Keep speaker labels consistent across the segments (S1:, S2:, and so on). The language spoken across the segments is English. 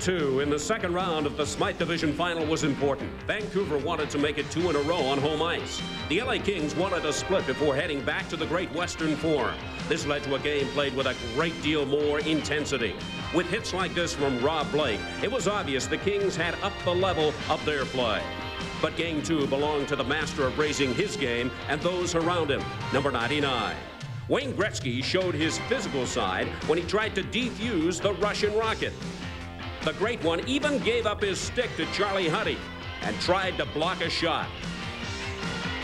S1: 2 in the second round of the Smythe Division Final was important. Vancouver wanted to make it 2 in a row on home ice. The LA Kings wanted a split before heading back to the Great Western Forum. This led to a game played with a great deal more intensity. With hits like this from Rob Blake, it was obvious the Kings had upped the level of their play. But Game 2 belonged to the master of raising his game and those around him, number 99. Wayne Gretzky showed his physical side when he tried to defuse the Russian rocket. The great one even gave up his stick to Charlie Huddy and tried to block a shot.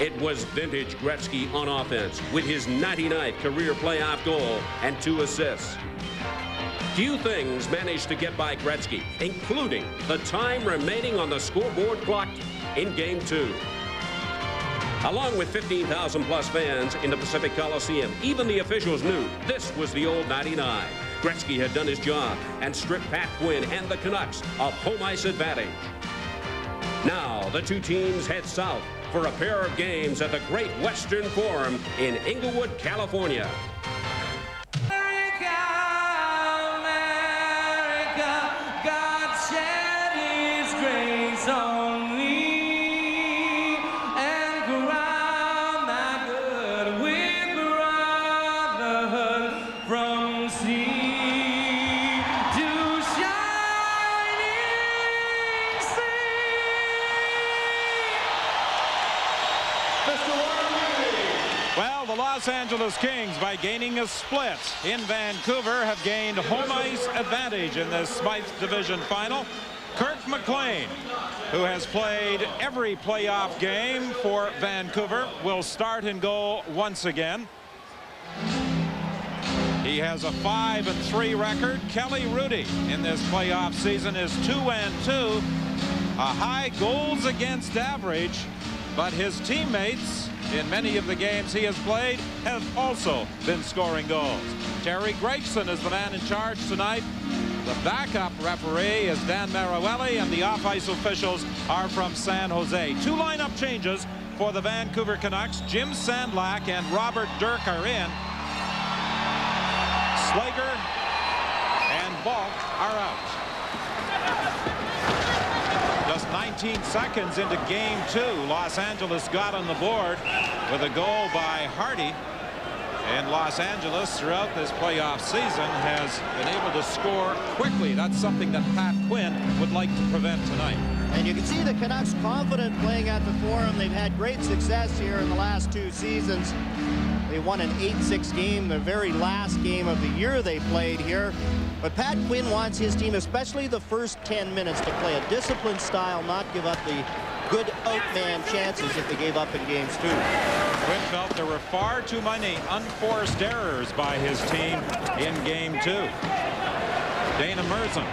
S1: It was vintage Gretzky on offense with his 99th career playoff goal and 2 assists. Few things managed to get by Gretzky, including the time remaining on the scoreboard clock in Game 2. Along with 15,000 plus fans in the Pacific Coliseum, even the officials knew this was the old 99. Gretzky had done his job and stripped Pat Quinn and the Canucks of home ice advantage. Now the two teams head south for a pair of games at the Great Western Forum in Inglewood, California.
S2: America, America, God shed his grace on me.
S3: Well, the Los Angeles Kings, by gaining a split in Vancouver, have gained home ice advantage in this Smythe Division Final. Kirk McLean, who has played every playoff game for Vancouver, will start in goal once again. He has a 5-3 record. Kelly Hrudey in this playoff season is 2-2, a high goals against average, but his teammates in many of the games he has played have also been scoring goals. Terry Gregson is the man in charge tonight. The backup referee is Dan Maruelli, and the off-ice officials are from San Jose. 2 lineup changes for the Vancouver Canucks. Jim Sandlak and Robert Dirk are in. Slager and Balk are out. Just 19 seconds into Game 2, Los Angeles got on the board with a goal by Hardy. And Los Angeles, throughout this playoff season, has been able to score quickly. That's something that Pat Quinn would like to prevent tonight.
S4: And you can see the Canucks confident playing at the Forum. They've had great success here in the last 2 seasons. They won an 8-6 game, the very last game of the year they played here. But Pat Quinn wants his team, especially the first 10 minutes, to play a disciplined style, not give up the good outman chances that they gave up in games 2.
S3: Quinn felt there were far too many unforced errors by his team in Game 2. Dana Merzen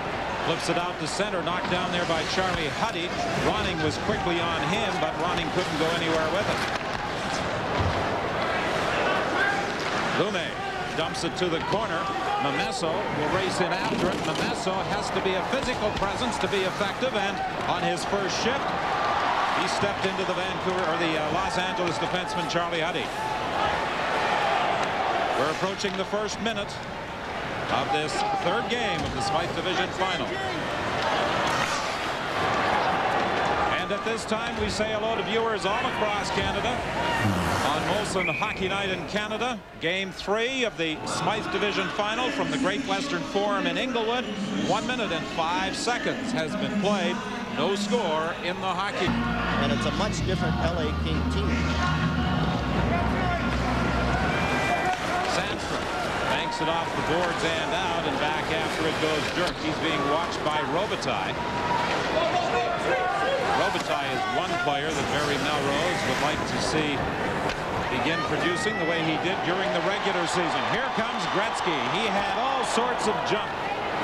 S3: flips it out to center, knocked down there by Charlie Huddy. Ronning was quickly on him, but Ronning couldn't go anywhere with it. Lume dumps it to the corner. Momesso will race in after it. Momesso has to be a physical presence to be effective, and on his first shift, he stepped into the Los Angeles defenseman Charlie Huddy. We're approaching the first minute of this 3rd game of the Smythe Division Final. And at this time, we say hello to viewers all across Canada on Molson Hockey Night in Canada. Game 3 of the Smythe Division Final from the Great Western Forum in Inglewood. 1 minute and 5 seconds has been played. No score in the hockey.
S4: And it's a much different LA King team.
S3: Sandstrom banks it off the boards and out, and back after it goes Dirk. He's being watched by Robitaille. Robitaille is one player that Barry Melrose would like to see begin producing the way he did during the regular season. Here comes Gretzky. He had all sorts of jump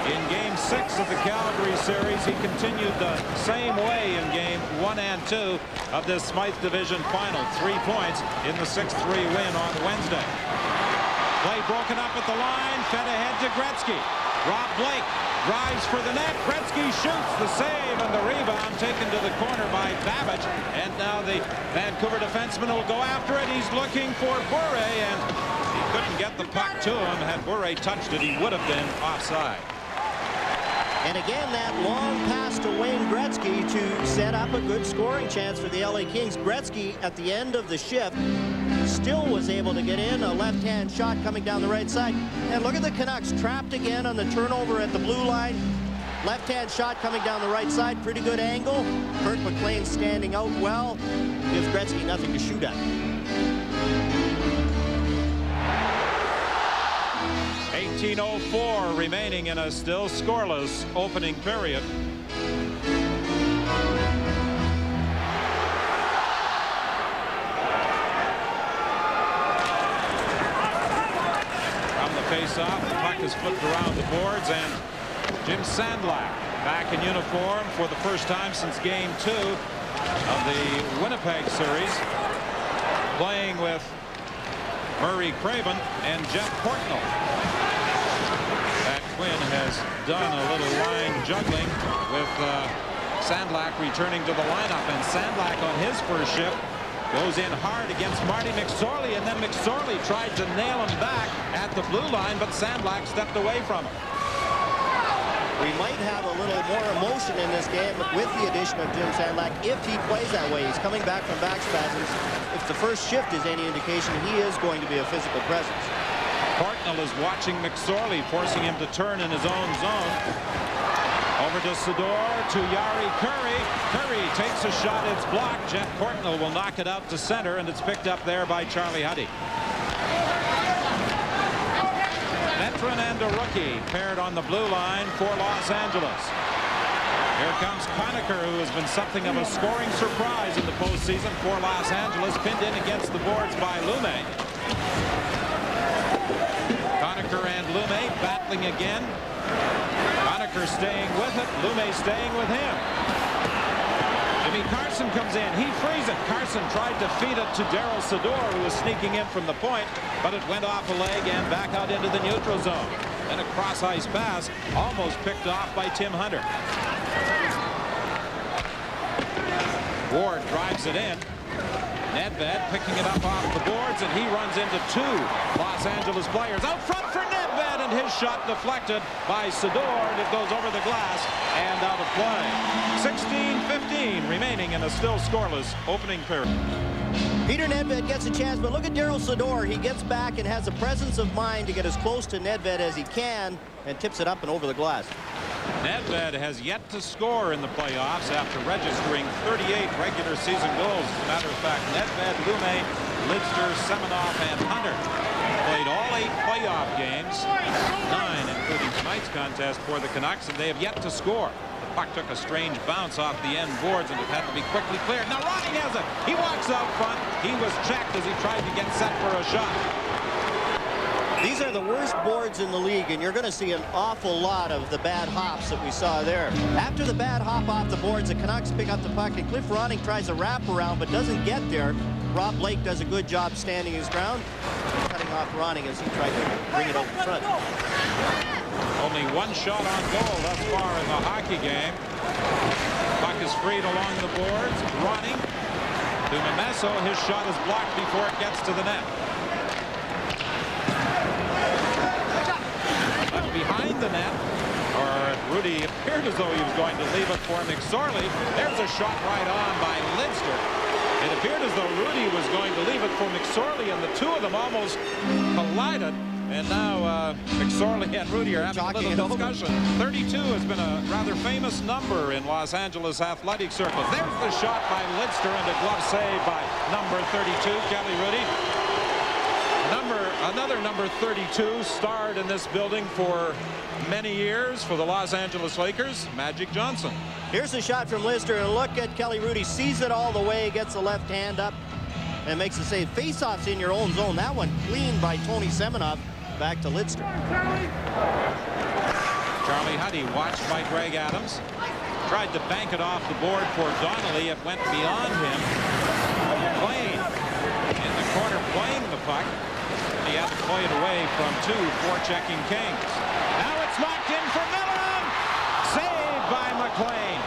S3: in Game 6 of the Calgary series. He continued the same way in Game 1 and 2 of this Smythe Division Final. 3 points in the 6-3 win on Wednesday. Play broken up at the line, fed ahead to Gretzky. Rob Blake drives for the net. Gretzky shoots, the save, and the rebound taken to the corner by Babbage. And now the Vancouver defenseman will go after it. He's looking for Bure, and he couldn't get the puck to him. Had Bure touched it, he would have been offside.
S4: And again, that long pass to Wayne Gretzky to set up a good scoring chance for the LA Kings. Gretzky, at the end of the shift, still was able to get in. A left-hand shot coming down the right side. And look at the Canucks trapped again on the turnover at the blue line. Left-hand shot coming down the right side. Pretty good angle. Kirk McLean standing out well. Gives Gretzky nothing to shoot at.
S3: 18:04 remaining in a still scoreless opening period. From the face-off, the puck is flipped around the boards, and Jim Sandlak back in uniform for the first time since Game 2 of the Winnipeg series, playing with Murray Craven and Jeff Portnoy. Pat Quinn has done a little line juggling with Sandlak returning to the lineup, and Sandlak on his first shift goes in hard against Marty McSorley, and then McSorley tried to nail him back at the blue line, but Sandlak stepped away from him.
S4: We might have a little more emotion in this game with the addition of Jim Sandlak if he plays that way. He's coming back from back spasms. If the first shift is any indication, he is going to be a physical presence.
S3: Portnoy is watching McSorley, forcing him to turn in his own zone. Over to Sador, to Jari Kurri. Kurri takes a shot, it's blocked. Jeff Portnoy will knock it out to center, and it's picked up there by Charlie Huddy. Veteran and a rookie paired on the blue line for Los Angeles. Here comes Conacher, who has been something of a scoring surprise in the postseason for Los Angeles, pinned in against the boards by Lume. Conacher and Lume battling again. Conacher staying with it, Lume staying with him. Jimmy Carson comes in, he frees it. Carson tried to feed it to Daryl Sador, who was sneaking in from the point, but it went off a leg and back out into the neutral zone. Then a cross-ice pass, almost picked off by Tim Hunter. Ward drives it in. Nedved picking it up off the boards, and he runs into two Los Angeles players. Out front for Nedved, and his shot deflected by Sador, and it goes over the glass and out of play. 16:15 remaining in a still scoreless opening period.
S4: Peter Nedved gets a chance, but look at Daryl Sador. He gets back and has the presence of mind to get as close to Nedved as he can and tips it up and over the glass.
S3: Nedved has yet to score in the playoffs after registering 38 regular season goals. As a matter of fact, Nedved, Lume, Lidster, Semenoff, and Hunter played all 8 playoff games, 9 including tonight's contest for the Canucks, and they have yet to score. The puck took a strange bounce off the end boards, and it had to be quickly cleared. Now Ronnie has it. He walks out front. He was checked as he tried to get set for a shot.
S4: These are the worst boards in the league, and you're going to see an awful lot of the bad hops that we saw there. After the bad hop off the boards, the Canucks pick up the puck, and Cliff Ronning tries a wraparound but doesn't get there. Rob Blake does a good job standing his ground, cutting off Ronning as he tried to bring it up front.
S3: Only one shot on goal thus far in the hockey game. Puck is freed along the boards. Ronning to Memesso. His shot is blocked before it gets to the net. Behind the net, or Rudy appeared as though he was going to leave it for McSorley. There's a shot right on by Lidster. It appeared as though Rudy was going to leave it for McSorley, and the two of them almost collided. And now McSorley and Rudy are having a little discussion. 32 has been a rather famous number in Los Angeles athletic circles. There's the shot by Lidster, and a glove save by number 32, Kelly Rudy. Another number 32 starred in this building for many years for the Los Angeles Lakers, Magic Johnson.
S4: Here's a shot from Lidster, and look at Kelly Rudy. Sees it all the way, gets the left hand up, and makes the save. Face-offs in your own zone. That one clean by Tony Semenoff. Back to Lidster.
S3: Charlie Huddy, watched by Greg Adams. Tried to bank it off the board for Donnelly. It went beyond him. McLean in the corner playing the puck. He had to play it away from two forechecking Kings. Now it's knocked in for Millen. Saved by McLean.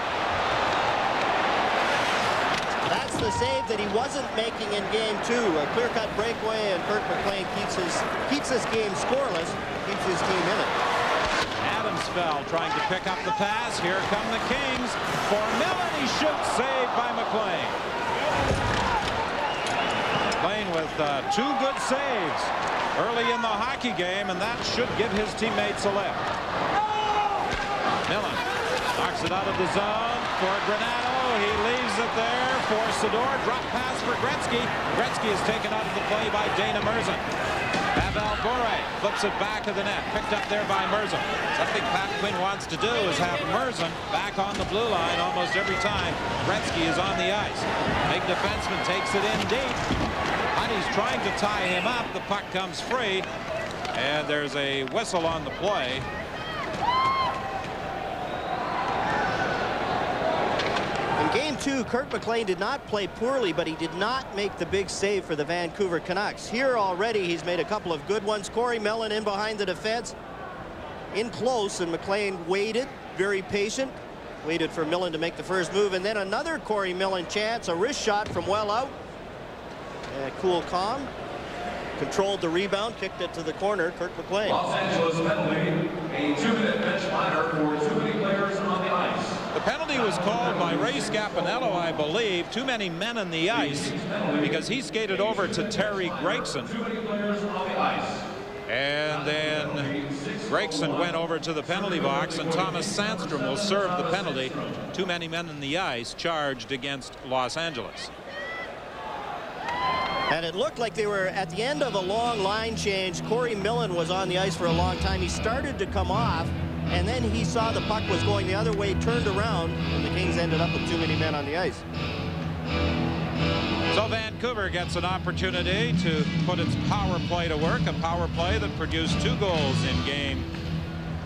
S4: That's the save that he wasn't making in Game 2. A clear-cut breakaway, and Kirk McLean keeps this game scoreless, keeps his team in it.
S3: Adams Bavel trying to pick up the pass. Here come the Kings. For Millen, he shoots, saved by McLean. McLean with 2 good saves early in the hockey game, and that should give his teammates a lift. Millen knocks it out of the zone for Granato. He leaves it there for Sador. Drop pass for Gretzky. Gretzky is taken out of the play by Dana Merzen. Pavel Bure flips it back of the net. Picked up there by Merzen. Something Pat Quinn wants to do is have Merzen back on the blue line almost every time Gretzky is on the ice. Big defenseman takes it in deep. Huddy's trying to tie him up. The puck comes free. And there's a whistle on the play.
S4: Game 2, Kirk McLean did not play poorly, but he did not make the big save for the Vancouver Canucks. Here already, he's made a couple of good ones. Corey Millen in behind the defense, in close, and McLean waited, very patient, waited for Millen to make the first move, and then another Corey Millen chance, a wrist shot from well out. Cool, calm, controlled the rebound, kicked it to the corner. Kirk McLean.
S5: Los Angeles penalty, a 2-minute bench liner for too many players on the ice.
S3: The penalty was called by Ray Scapanello, I believe. Too many men on the ice because he skated over to Terry Gregson. And then Gregson went over to the penalty box, and Thomas Sandstrom will serve the penalty. Too many men in the ice charged against Los Angeles.
S4: And it looked like they were at the end of a long line change. Corey Millen was on the ice for a long time. He started to come off, and then he saw the puck was going the other way, turned around, and the Kings ended up with too many men on the ice.
S3: So Vancouver gets an opportunity to put its power play to work, a power play that produced 2 goals in Game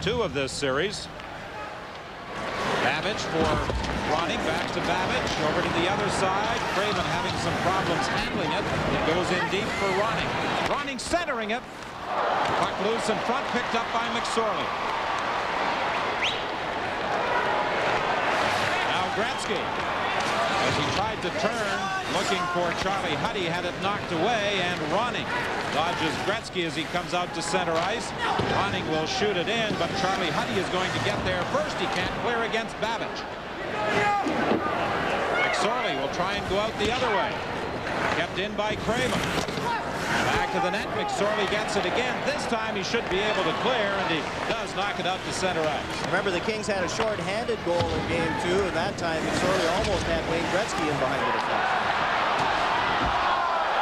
S3: 2 of this series. Babbage for Ronning, back to Babbage, over to the other side. Craven having some problems handling it. It goes in deep for Ronning. Ronning centering it. Puck loose in front, picked up by McSorley. Now Gretzky, as he tried to turn, looking for Charlie Huddy, had it knocked away, and Ronning dodges Gretzky as he comes out to center ice. Ronning will shoot it in, but Charlie Huddy is going to get there first. He can't clear against Babbage. McSorley will try and go out the other way. Kept in by Craven. Back to the net. McSorley gets it again. This time he should be able to clear, and he does knock it out to center ice.
S4: Remember, the Kings had a short-handed goal in Game 2, and that time McSorley almost had Wayne Gretzky in behind the defense.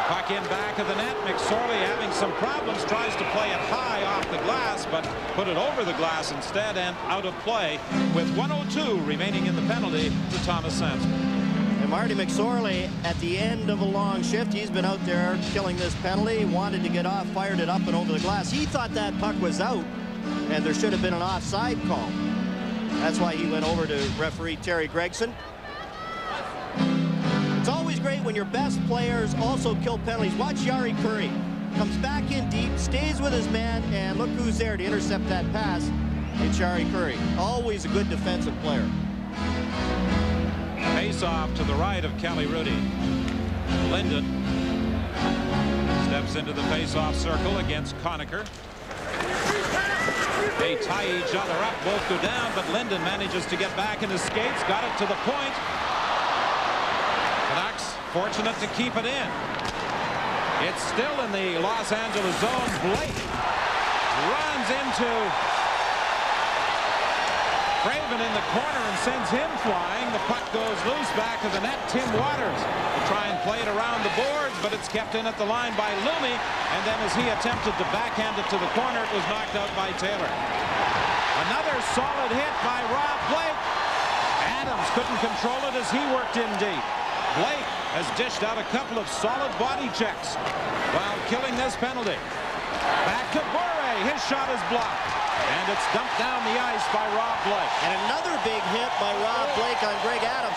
S3: Puck in back of the net. McSorley having some problems, tries to play it high off the glass, but put it over the glass instead and out of play with 1:02 remaining in the penalty to Thomas Sampson.
S4: And Marty McSorley, at the end of a long shift, he's been out there killing this penalty, wanted to get off, fired it up and over the glass. He thought that puck was out, and there should have been an offside call. That's why he went over to referee Terry Gregson. It's always great when your best players also kill penalties. Watch Jari Kurri. Comes back in deep, stays with his man, and look who's there to intercept that pass. It's Jari Kurri. Always a good defensive player.
S3: Face off to the right of Kelly Rudy. Linden steps into the face-off circle against Conacher. They tie each other up, both go down, but Linden manages to get back in his skates, got it to the point. Canucks fortunate to keep it in. It's still in the Los Angeles zone. Blake runs into Craven in the corner and sends him flying. The puck goes loose back of the net. Tim Waters will try and play it around the boards, but it's kept in at the line by Lumi. And then as he attempted to backhand it to the corner, it was knocked out by Taylor. Another solid hit by Rob Blake. Adams couldn't control it as he worked in deep. Blake has dished out a couple of solid body checks while killing this penalty. Back to Bure. His shot is blocked. And it's dumped down the ice by Rob Blake.
S4: And another big hit by Rob Blake on Greg Adams.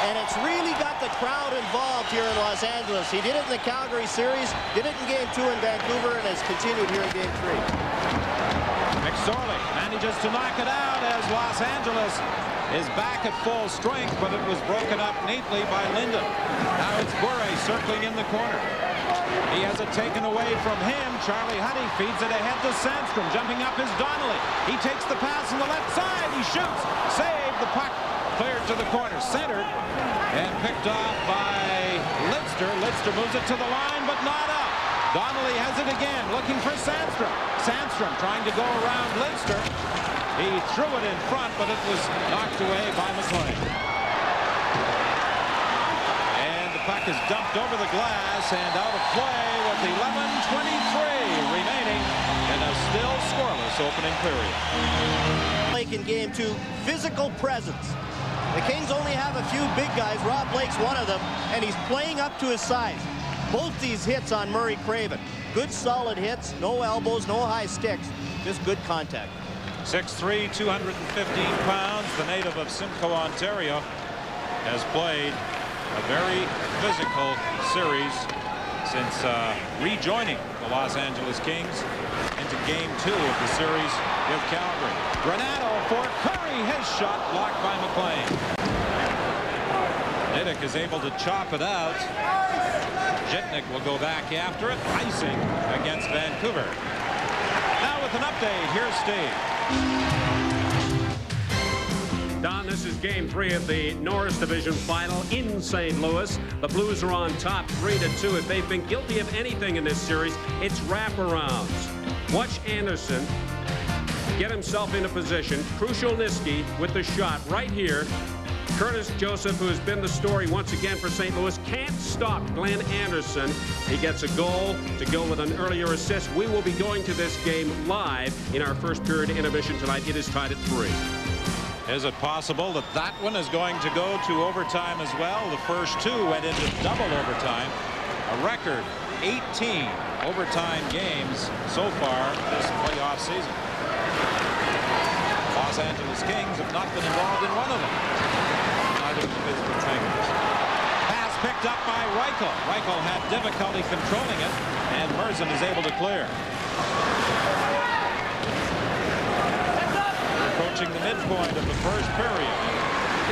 S4: And it's really got the crowd involved here in Los Angeles. He did it in the Calgary series, did it in Game 2 in Vancouver, and has continued here in Game 3.
S3: McSorley manages to knock it out as Los Angeles is back at full strength, but it was broken up neatly by Linden. Now it's Bure circling in the corner. He has it taken away from him. Charlie Huddy feeds it ahead to Sandstrom. Jumping up is Donnelly. He takes the pass on the left side. He shoots. Saved. The puck cleared to the corner. Centered and picked off by Lidster. Lidster moves it to the line, but not up. Donnelly has it again, looking for Sandstrom. Sandstrom trying to go around Lidster. He threw it in front, but it was knocked away by McLean. And the puck is dumped over the glass and out of play with 11:23 remaining in a still scoreless opening period.
S4: Blake in game 2, physical presence. The Kings only have a few big guys. Rob Blake's one of them, and he's playing up to his size. Both these hits on Murray Craven. Good solid hits, no elbows, no high sticks, just good contact.
S3: 6'3", 215 pounds, the native of Simcoe, Ontario, has played a very physical series since rejoining the Los Angeles Kings into game 2 of the series with Calgary. Granato for Curry, his shot blocked by McLean. Niddick is able to chop it out. Jitnik will go back after it. Icing against Vancouver. Now with an update, here's Steve.
S1: Don, this is game 3 of the Norris Division final in St. Louis. The Blues are on top 3-2. If they've been guilty of anything in this series, it's wraparounds. Watch Anderson get himself into position. Krushelnyski with the shot right here. Curtis Joseph, who has been the story once again for St. Louis, can't stop Glenn Anderson. He gets a goal to go with an earlier assist. We will be going to this game live in our first period intermission tonight. It is tied at 3.
S3: Is it possible that that one is going to go to overtime as well? The first 2 went into double overtime. A record 18 overtime games so far this playoff season. Los Angeles Kings have not been involved in one of them. Neither of the Pittsburgh Penguins. Pass picked up by Reichel. Reichel had difficulty controlling it, and Merzen is able to clear. We're approaching the midpoint of the first period.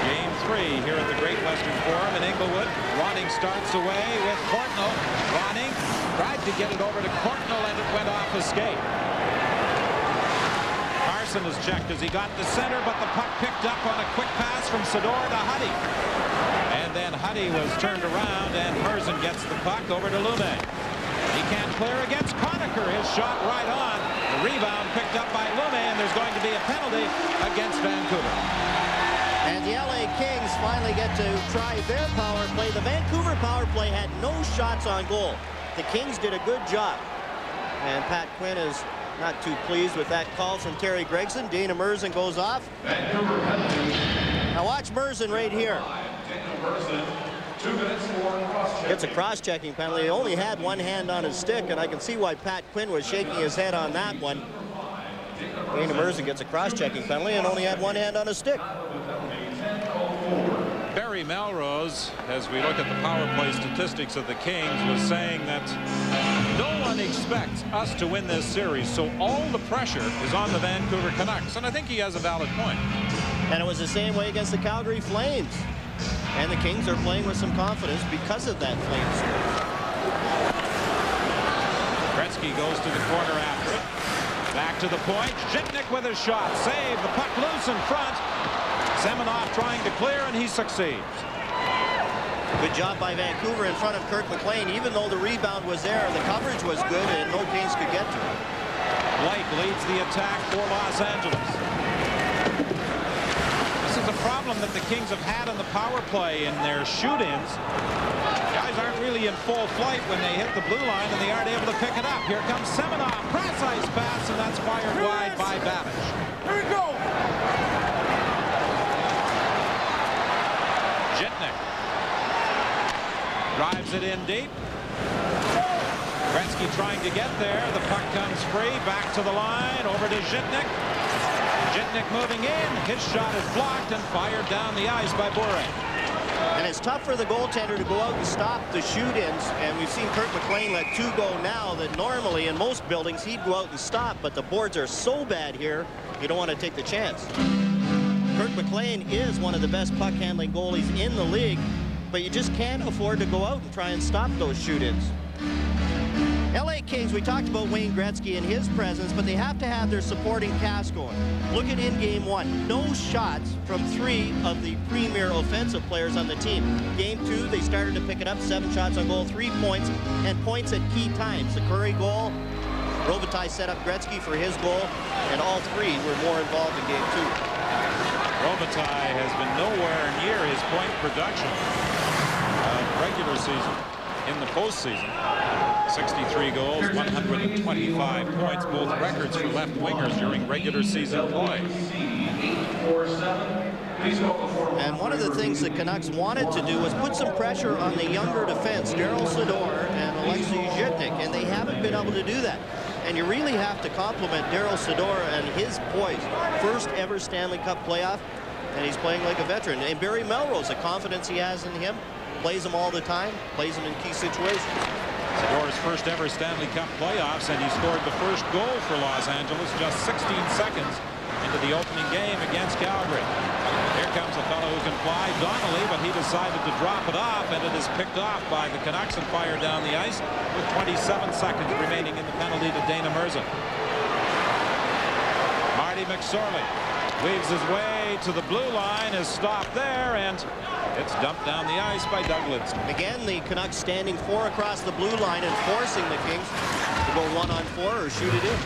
S3: Game 3 here at the Great Western Forum in Inglewood. Ronning starts away with Courtnall. Ronning tried to get it over to Courtnall, and it went off his skate. Carson is checked as he got to center, but the puck picked up on a quick pass from Sador to Huddy. And then Huddy was turned around, and Merzen gets the puck over to Lume. He can't clear against Conacher. His shot right on. The rebound picked up by Lume, and there's going to be a penalty against Vancouver.
S4: And the LA Kings finally get to try their power play. The Vancouver power play had no shots on goal. The Kings did a good job. And Pat Quinn is not too pleased with that call from Terry Gregson. Dana Merzen goes off. Now watch Merzen right here. Gets a cross-checking penalty. He only had one hand on his stick, and I can see why Pat Quinn was shaking his head on that one. Dana Merzen gets a cross-checking penalty and only had one hand on his stick.
S3: Barry Melrose, as we look at the power play statistics of the Kings, was saying that no one expects us to win this series, so all the pressure is on the Vancouver Canucks, and I think he has a valid point.
S4: And it was the same way against the Calgary Flames. And the Kings are playing with some confidence because of that Flames score.
S3: Gretzky goes to the corner after it. Back to the point. Jitnik with a shot. Save. The puck loose in front. Semenoff trying to clear, and he succeeds.
S4: Good job by Vancouver in front of Kirk McLean. Even though the rebound was there, the coverage was good, and no Kings could get to it.
S3: Blake leads the attack for Los Angeles. This is a problem that the Kings have had on the power play in their shoot-ins. Guys aren't really in full flight when they hit the blue line, and they aren't able to pick it up. Here comes Semenoff. Cross ice pass, and that's fired wide by Babish.
S2: Here we go.
S3: Jitnik drives it in deep. Gretzky trying to get there. The puck comes free. Back to the line. Over to Jitnik. Jitnik moving in. His shot is blocked and fired down the ice by Bure.
S4: And it's tough for the goaltender to go out and stop the shoot-ins. And we've seen Kirk McLean let 2 go now that normally in most buildings he'd go out and stop. But the boards are so bad here, you don't want to take the chance. Kirk McLean is one of the best puck-handling goalies in the league, but you just can't afford to go out and try and stop those shoot-ins. LA Kings, we talked about Wayne Gretzky and his presence, but they have to have their supporting cast going. Look at in Game 1. No shots from 3 of the premier offensive players on the team. Game 2, they started to pick it up. 7 shots on goal, 3 points, and points at key times. The Curry goal, Robitaille set up Gretzky for his goal, and all 3 were more involved in Game 2.
S3: Robitaille has been nowhere near his point production regular season. In the postseason, 63 goals, 125 points, both records for left wingers during regular season play.
S4: And one of the things the Canucks wanted to do was put some pressure on the younger defense, Daryl Sydor and Alexei Zhitnik, and they haven't been able to do that. And you really have to compliment Daryl Sydor and his poise. First ever Stanley Cup playoff, and he's playing like a veteran. And Barry Melrose, the confidence he has in him, plays him all the time, plays him in key situations.
S3: Sydor's first ever Stanley Cup playoffs, and he scored the first goal for Los Angeles just 16 seconds into the opening game against Calgary. Here comes a fellow who can fly, Donnelly, but he decided to drop it off, and it is picked off by the Canucks and fired down the ice with 27 seconds remaining in the penalty to Dana Merzen. Marty McSorley weaves his way to the blue line, is stopped there, and it's dumped down the ice by Doug Lidstrom.
S4: Again, the Canucks standing 4 across the blue line and forcing the Kings to go 1-on-4 or shoot it in.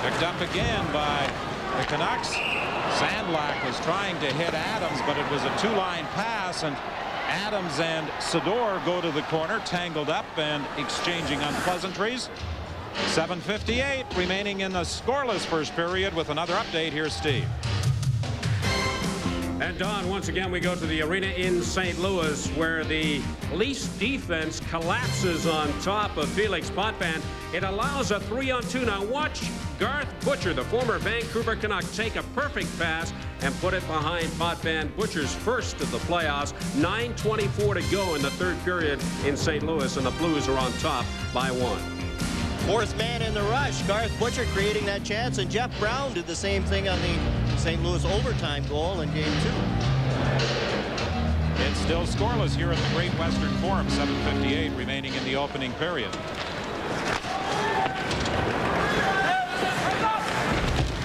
S3: Picked up again by the Canucks. Sandlak was trying to hit Adams, but it was a 2-line pass, and Adams and Sydor go to the corner, tangled up and exchanging unpleasantries. 7:58 remaining in the scoreless first period. With another update, here's Steve.
S1: And Don, once again we go to the arena in St. Louis, where the Leafs defense collapses on top of Felix Potvin. It allows a 3-on-2. Now watch Garth Butcher, the former Vancouver Canuck, take a perfect pass and put it behind Potvin. Butcher's first of the playoffs. 9:24 to go in the third period in St. Louis, and the Blues are on top by 1.
S4: Fourth man in the rush, Garth Butcher creating that chance, and Jeff Brown did the same thing on the St. Louis overtime goal in Game 2.
S3: It's still scoreless here at the Great Western Forum. 7:58 remaining in the opening period.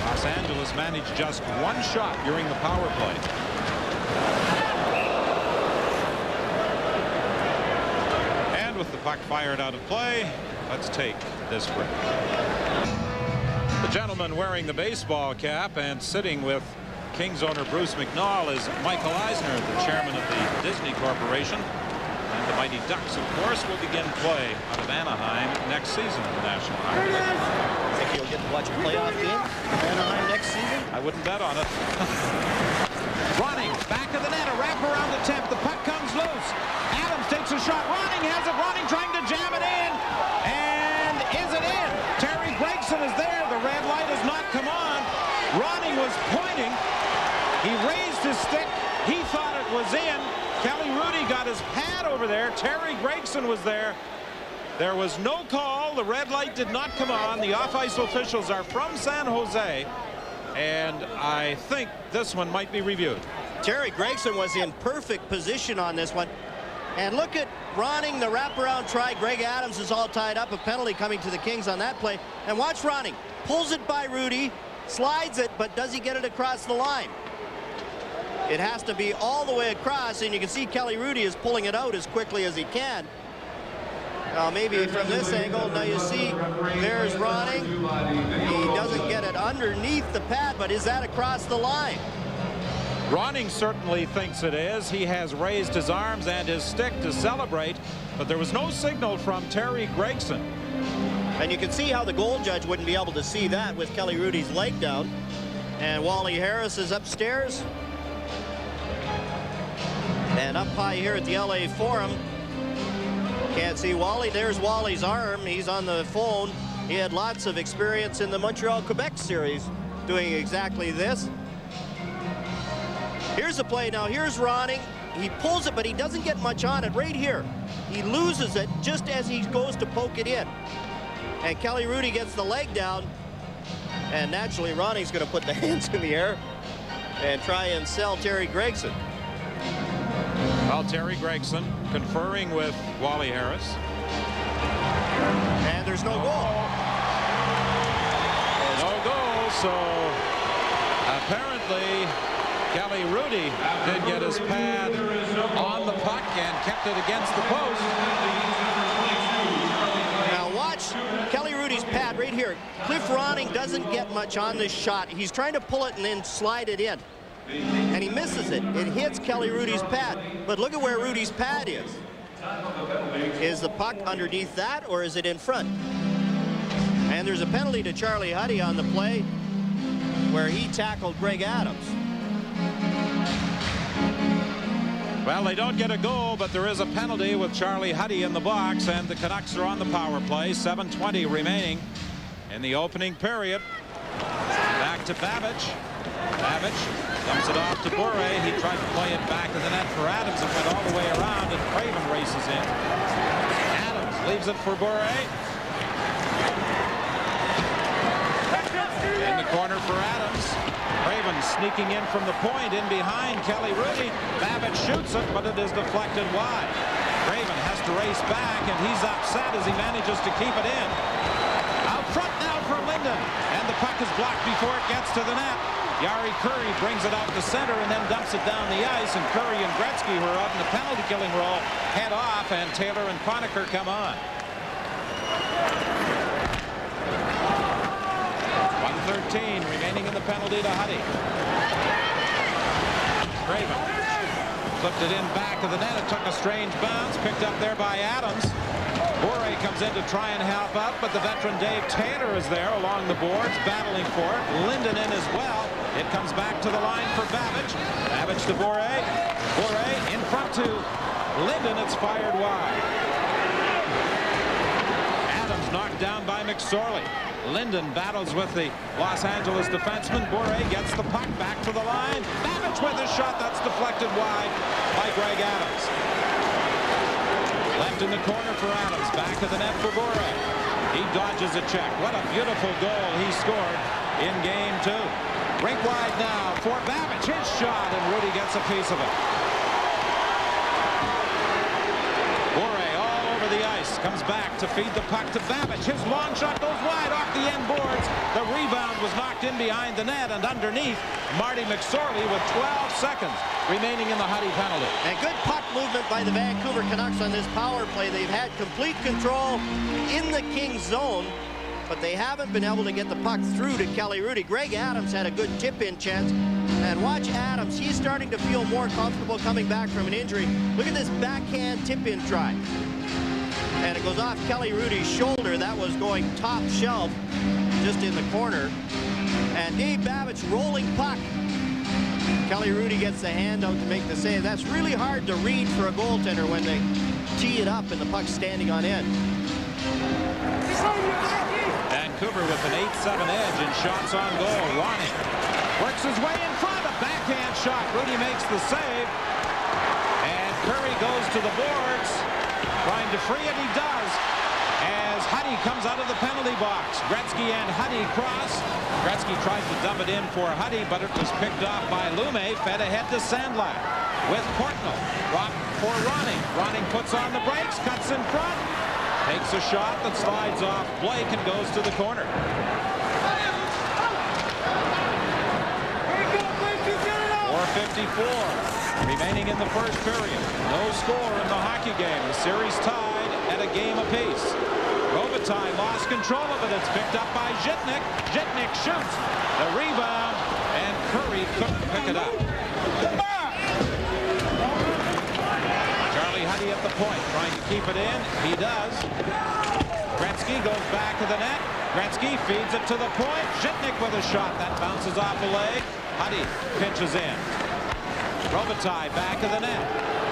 S3: Los Angeles managed just 1 shot during the power play. And with the puck fired out of play, let's take this break. The gentleman wearing the baseball cap and sitting with Kings owner Bruce McNall is Michael Eisner, the chairman of the Disney Corporation. And the Mighty Ducks, of course, will begin play out of Anaheim next season in the National Hockey League.
S4: Think you'll get to watch a playoff game in Anaheim next season?
S3: I wouldn't bet on it. Ronning back of the net, a wrap around the tip. The puck comes loose. Adams takes a shot. Ronning has it. Ronning trying to jam it in. And is it in? Terry Gregson is there. The red light has not come on. Ronning was pointing. He raised his stick. He thought it was in. Kelly Rudy got his pad over there. Terry Gregson was there. There was no call. The red light did not come on. The off-ice officials are from San Jose, and I think this one might be reviewed.
S4: Terry Gregson was in perfect position on this one. And look at Ronning, the wraparound try. Greg Adams is all tied up. A penalty coming to the Kings on that play. And watch Ronning. Pulls it by Rudy, slides it, but does he get it across the line? It has to be all the way across, and you can see Kelly Rudy is pulling it out as quickly as he can. Now maybe from this angle, now you see there's Ronning. He doesn't get it underneath the pad, but is that across the line?
S3: Ronning certainly thinks it is. He has raised his arms and his stick to celebrate, but there was no signal from Terry Gregson.
S4: And you can see how the goal judge wouldn't be able to see that with Kelly Rudy's leg down. And Wally Harris is upstairs. And up high here at the LA Forum, can't see Wally. There's Wally's arm. He's on the phone. He had lots of experience in the Montreal-Quebec series doing exactly this. Here's the play now. Here's Ronning. He pulls it, but he doesn't get much on it right here. He loses it just as he goes to poke it in. And Kelly Rudy gets the leg down. And naturally, Ronning's going to put the hands in the air and try and sell Terry Gregson.
S3: Well, Terry Gregson conferring with Wally Harris.
S4: And there's no goal.
S3: No goal, so apparently Kelly Hrudey did get his pad on the puck and kept it against the post.
S4: Now watch Kelly Hrudey's pad right here. Cliff Ronning doesn't get much on this shot. He's trying to pull it and then slide it in. And he misses it. It hits Kelly Hrudey's pad. But look at where Hrudey's pad is. Is the puck underneath that, or is it in front? And there's a penalty to Charlie Huddy on the play where he tackled Greg Adams.
S3: Well, they don't get a goal, but there is a penalty with Charlie Huddy in the box, and the Canucks are on the power play. 7:20 remaining in the opening period. Back to Babbage. Babbage dumps it off to Bure. He tried to play it back to the net for Adams. It went all the way around, and Craven races in. Adams leaves it for Bure. In the corner for Adams. Craven sneaking in from the point, in behind Kelly Hrudey. Babbage shoots it, but it is deflected wide. Craven has to race back, and he's upset as he manages to keep it in. Out front now for Linden, and the puck is blocked before it gets to the net. Jari Kurri brings it out to center and then dumps it down the ice, and Kurri and Gretzky, who are out in the penalty killing role, head off, and Taylor and Conacher come on. 1:13 remaining in the penalty to Huddy. Craven flipped it in back of the net. It took a strange bounce, picked up there by Adams. Bure comes in to try and help out, but the veteran Dave Taylor is there along the boards, battling for it. Linden in as well. It comes back to the line for Babbage. Babbage to Bure. Bure in front to Linden. It's fired wide. Adams knocked down by McSorley. Linden battles with the Los Angeles defenseman. Bure gets the puck back to the line. Babbage with a shot that's deflected wide by Greg Adams. Left in the corner for Adams. Back of the net for Bure. He dodges a check. What a beautiful goal he scored in game 2. Rink wide now for Babbage. His shot, and Hrudey gets a piece of it. Bure all over the ice. Comes back to feed the puck to Babbage. His long shot goes wide off the end boards. The rebound was knocked in behind the net, and underneath Marty McSorley with 12 seconds remaining in the Huddy penalty.
S4: And good puck movement by the Vancouver Canucks on this power play. They've had complete control in the Kings zone, but they haven't been able to get the puck through to Kelly Hrudey. Greg Adams had a good tip-in chance. And watch Adams. He's starting to feel more comfortable coming back from an injury. Look at this backhand tip-in try. And it goes off Kelly Hrudey's shoulder. That was going top shelf just in the corner. And Dave Babbage rolling puck. Kelly Hrudey gets the hand out to make the save. That's really hard to read for a goaltender when they tee it up and the puck's standing on end.
S3: Vancouver with an 8-7 edge in shots on goal. Ronning works his way in front. A backhand shot. Hrudey makes the save. And Kurri goes to the boards. Trying to free it, he does. As Huddy comes out of the penalty box. Gretzky and Huddy cross. Gretzky tries to dump it in for Huddy, but it was picked off by Lume. Fed ahead to Sandlak with Portnoy. Drop for Ronning. Ronning puts on the brakes, cuts in front. Takes a shot that slides off Blake and goes to the corner. 4:54 remaining in the first period. No score in the hockey game. The series tied at a game apiece. Robitaille lost control of it. It's picked up by Zhitnik. Zhitnik shoots. The rebound, and Kurri couldn't pick it up. Charlie Huddy at the point, trying to keep it in. He does. Gretzky goes back to the net. Gretzky feeds it to the point. Zhitnik with a shot. That bounces off the leg. Huddy pinches in. Robitaille back of the net.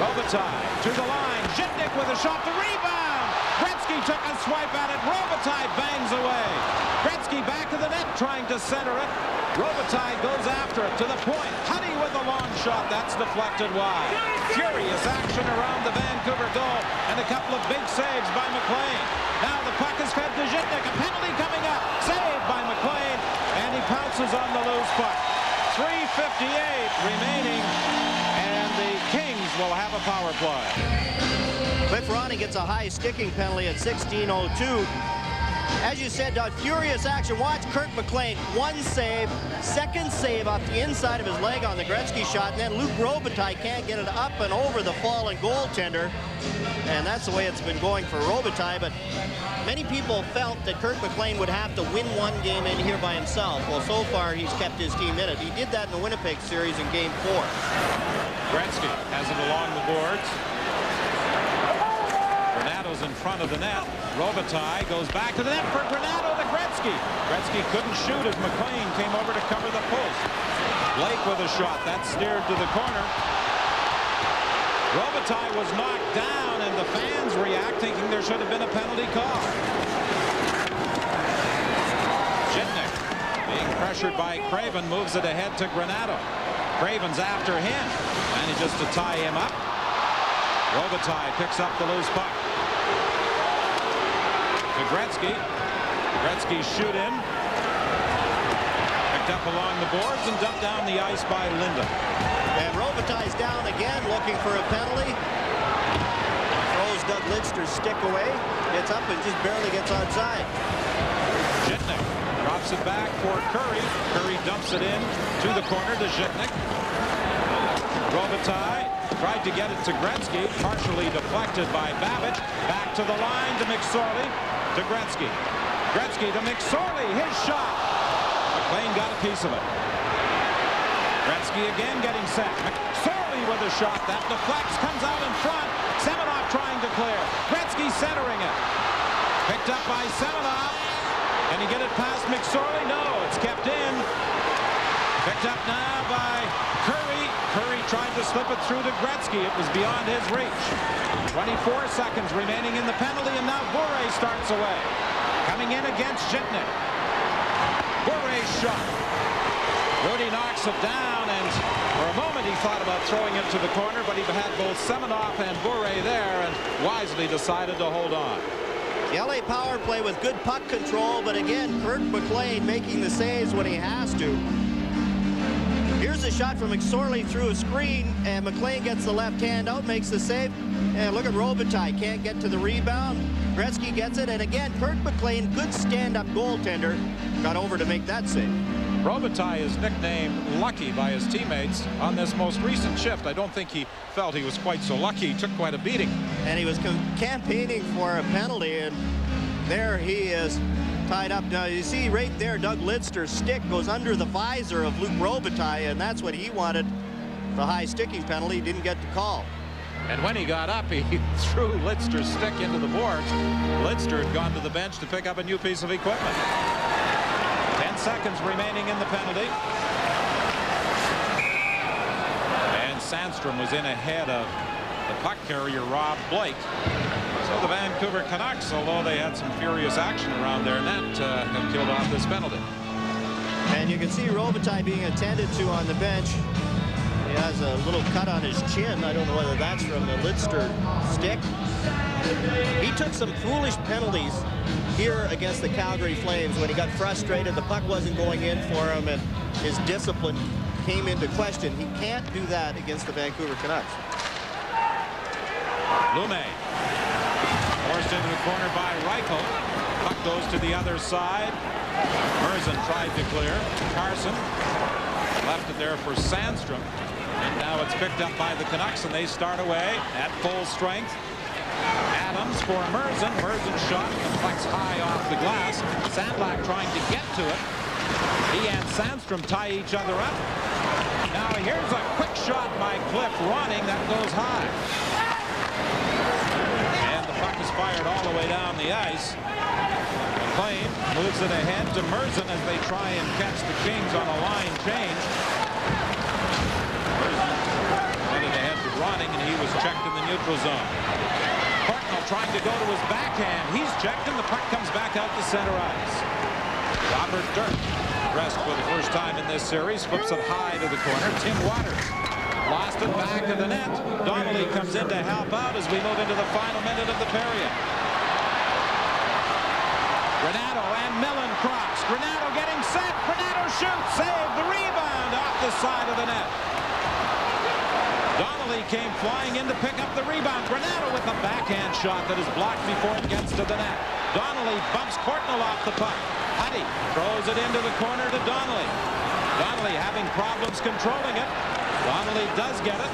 S3: Robitaille to the line. Zhitnik with a shot. The rebound. Gretzky took a swipe at it. Robitaille bangs away. Gretzky back of the net trying to center it. Robitaille goes after it to the point. Huddy with a long shot. That's deflected wide. Furious action around the Vancouver goal, and a couple of big saves by McLean. Now the puck is fed to Zhitnik. A penalty coming up. Saved by McLean, and he pounces on the loose puck. 3:58 remaining, and the Kings will have a power play.
S4: Cliff Ronning gets a high sticking penalty at 16:02. As you said, Doug, furious action. Watch Kirk McLean. One save, second save off the inside of his leg on the Gretzky shot, and then Luc Robitaille can't get it up and over the fallen goaltender. And that's the way it's been going for Robitaille, but many people felt that Kirk McLean would have to win one game in here by himself. Well, so far he's kept his team in it. He did that in the Winnipeg series in Game 4.
S3: Gretzky has it along the boards. Granato's in front of the net. Robitaille goes back to the net for Granato to Gretzky. Gretzky couldn't shoot as McLean came over to cover the post. Blake with a shot. That's steered to the corner. Robitaille was knocked down, and the fans react thinking there should have been a penalty call. Jitnik, being pressured by Craven, moves it ahead to Granato. Craven's after him. Manages to tie him up. Robitaille picks up the loose puck. To Gretzky. Gretzky shoot in. Picked up along the boards and dumped down the ice by Linden.
S4: And Robitaille's down again looking for a penalty. Throws Doug Lidster's stick away. Gets up and just barely gets outside.
S3: Jitnik drops it back for Curry. Curry dumps it in to the corner to Jitnik. Robitaille tried to get it to Gretzky, partially deflected by Babbage. Back to the line to McSorley, to Gretzky. Gretzky to McSorley, his shot. McLean got a piece of it. Gretzky again getting set. McSorley with a shot that deflects, comes out in front. Semenov trying to clear. Gretzky centering it. Picked up by Semenov. Can he get it past McSorley? No, it's kept in. Picked up now by Curry. Curry tried to slip it through to Gretzky. It was beyond his reach. 24 seconds remaining in the penalty, and now Bure starts away. Coming in against Jitnik. Bure's shot. Rudy knocks it down, and for a moment he thought about throwing it to the corner, but he had both Semenov and Bure there and wisely decided to hold on.
S4: The LA power play with good puck control, but again, Kirk McLean making the saves when he has to. Here's a shot from McSorley through a screen, and McLean gets the left hand out, makes the save. And look at Robitaille, can't get to the rebound. Gretzky gets it, and again, Kirk McLean, good stand-up goaltender, got over to make that save.
S3: Robitaille is nicknamed Lucky by his teammates on this most recent shift. I don't think he felt he was quite so lucky. He took quite a beating.
S4: And he was campaigning for a penalty, and there he is tied up. Now you see right there, Doug Lidster's stick goes under the visor of Luc Robitaille, and that's what he wanted. The high sticking penalty, didn't get the call.
S3: And when he got up, he threw Lidster's stick into the boards. Lidster had gone to the bench to pick up a new piece of equipment. 10 seconds remaining in the penalty. And Sandstrom was in ahead of the puck carrier, Rob Blake. So the Vancouver Canucks, although they had some furious action around their net, have killed off this penalty.
S4: And you can see Robitaille being attended to on the bench. He has a little cut on his chin. I don't know whether that's from the Lidster stick. He took some foolish penalties here against the Calgary Flames when he got frustrated. The puck wasn't going in for him, and his discipline came into question. He can't do that against the Vancouver Canucks.
S3: Lume forced into the corner by Reichel. Puck goes to the other side. Merzen tried to clear. Carson left it there for Sandstrom. And now it's picked up by the Canucks, and they start away at full strength. Adams for Merzen. Merzen's shot deflects high off the glass. Sandlak trying to get to it. He and Sandstrom tie each other up. Now here's a quick shot by Cliff Ronning that goes high. And the puck is fired all the way down the ice. McLean moves it ahead to Merzen as they try and catch the Kings on a line change. Headed ahead to Ronning, and he was checked in the neutral zone. Hartnell trying to go to his backhand. He's checked, and the puck comes back out to center ice. Robert Dirk, dressed for the first time in this series, flips it high to the corner. Tim Waters lost it back of the net. Donnelly comes in to help out as we move into the final minute of the period. Granato and Millen cross. Granato getting set. Granato shoots. Save the rebound off the side of the net. Donnelly came flying in to pick up the rebound. Granato with a backhand shot that is blocked before it gets to the net. Donnelly bumps Courtnall off the puck. Huddy throws it into the corner to Donnelly. Donnelly having problems controlling it. Donnelly does get it.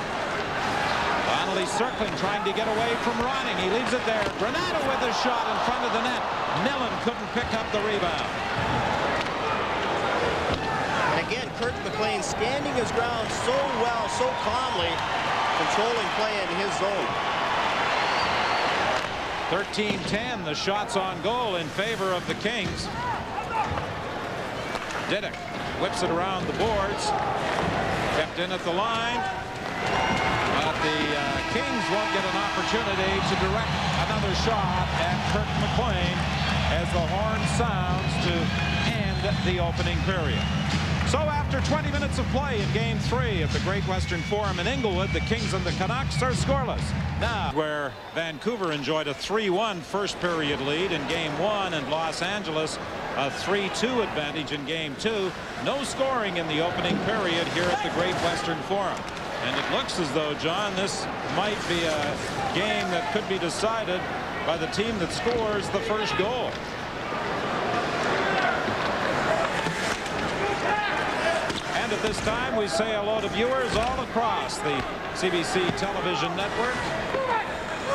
S3: Donnelly circling, trying to get away from Ronning. He leaves it there. Granato with a shot in front of the net. Millen couldn't pick up the rebound.
S4: And again, Kirk McLean standing his ground so well, so calmly, controlling play in his zone.
S3: 13-10, the shots on goal in favor of the Kings. Diduck whips it around the boards. Kept in at the line. But the Kings won't get an opportunity to direct another shot at Kirk McLean as the horn sounds to end the opening period. So after 20 minutes of play in Game 3 of the Great Western Forum in Inglewood, the Kings and the Canucks are scoreless. Now, where Vancouver enjoyed a 3-1 first period lead in Game 1 and Los Angeles a 3-2 advantage in Game 2, no scoring in the opening period here at the Great Western Forum. And it looks as though, John, this might be a game that could be decided by the team that scores the first goal. And at this time, we say hello to viewers all across the CBC television network.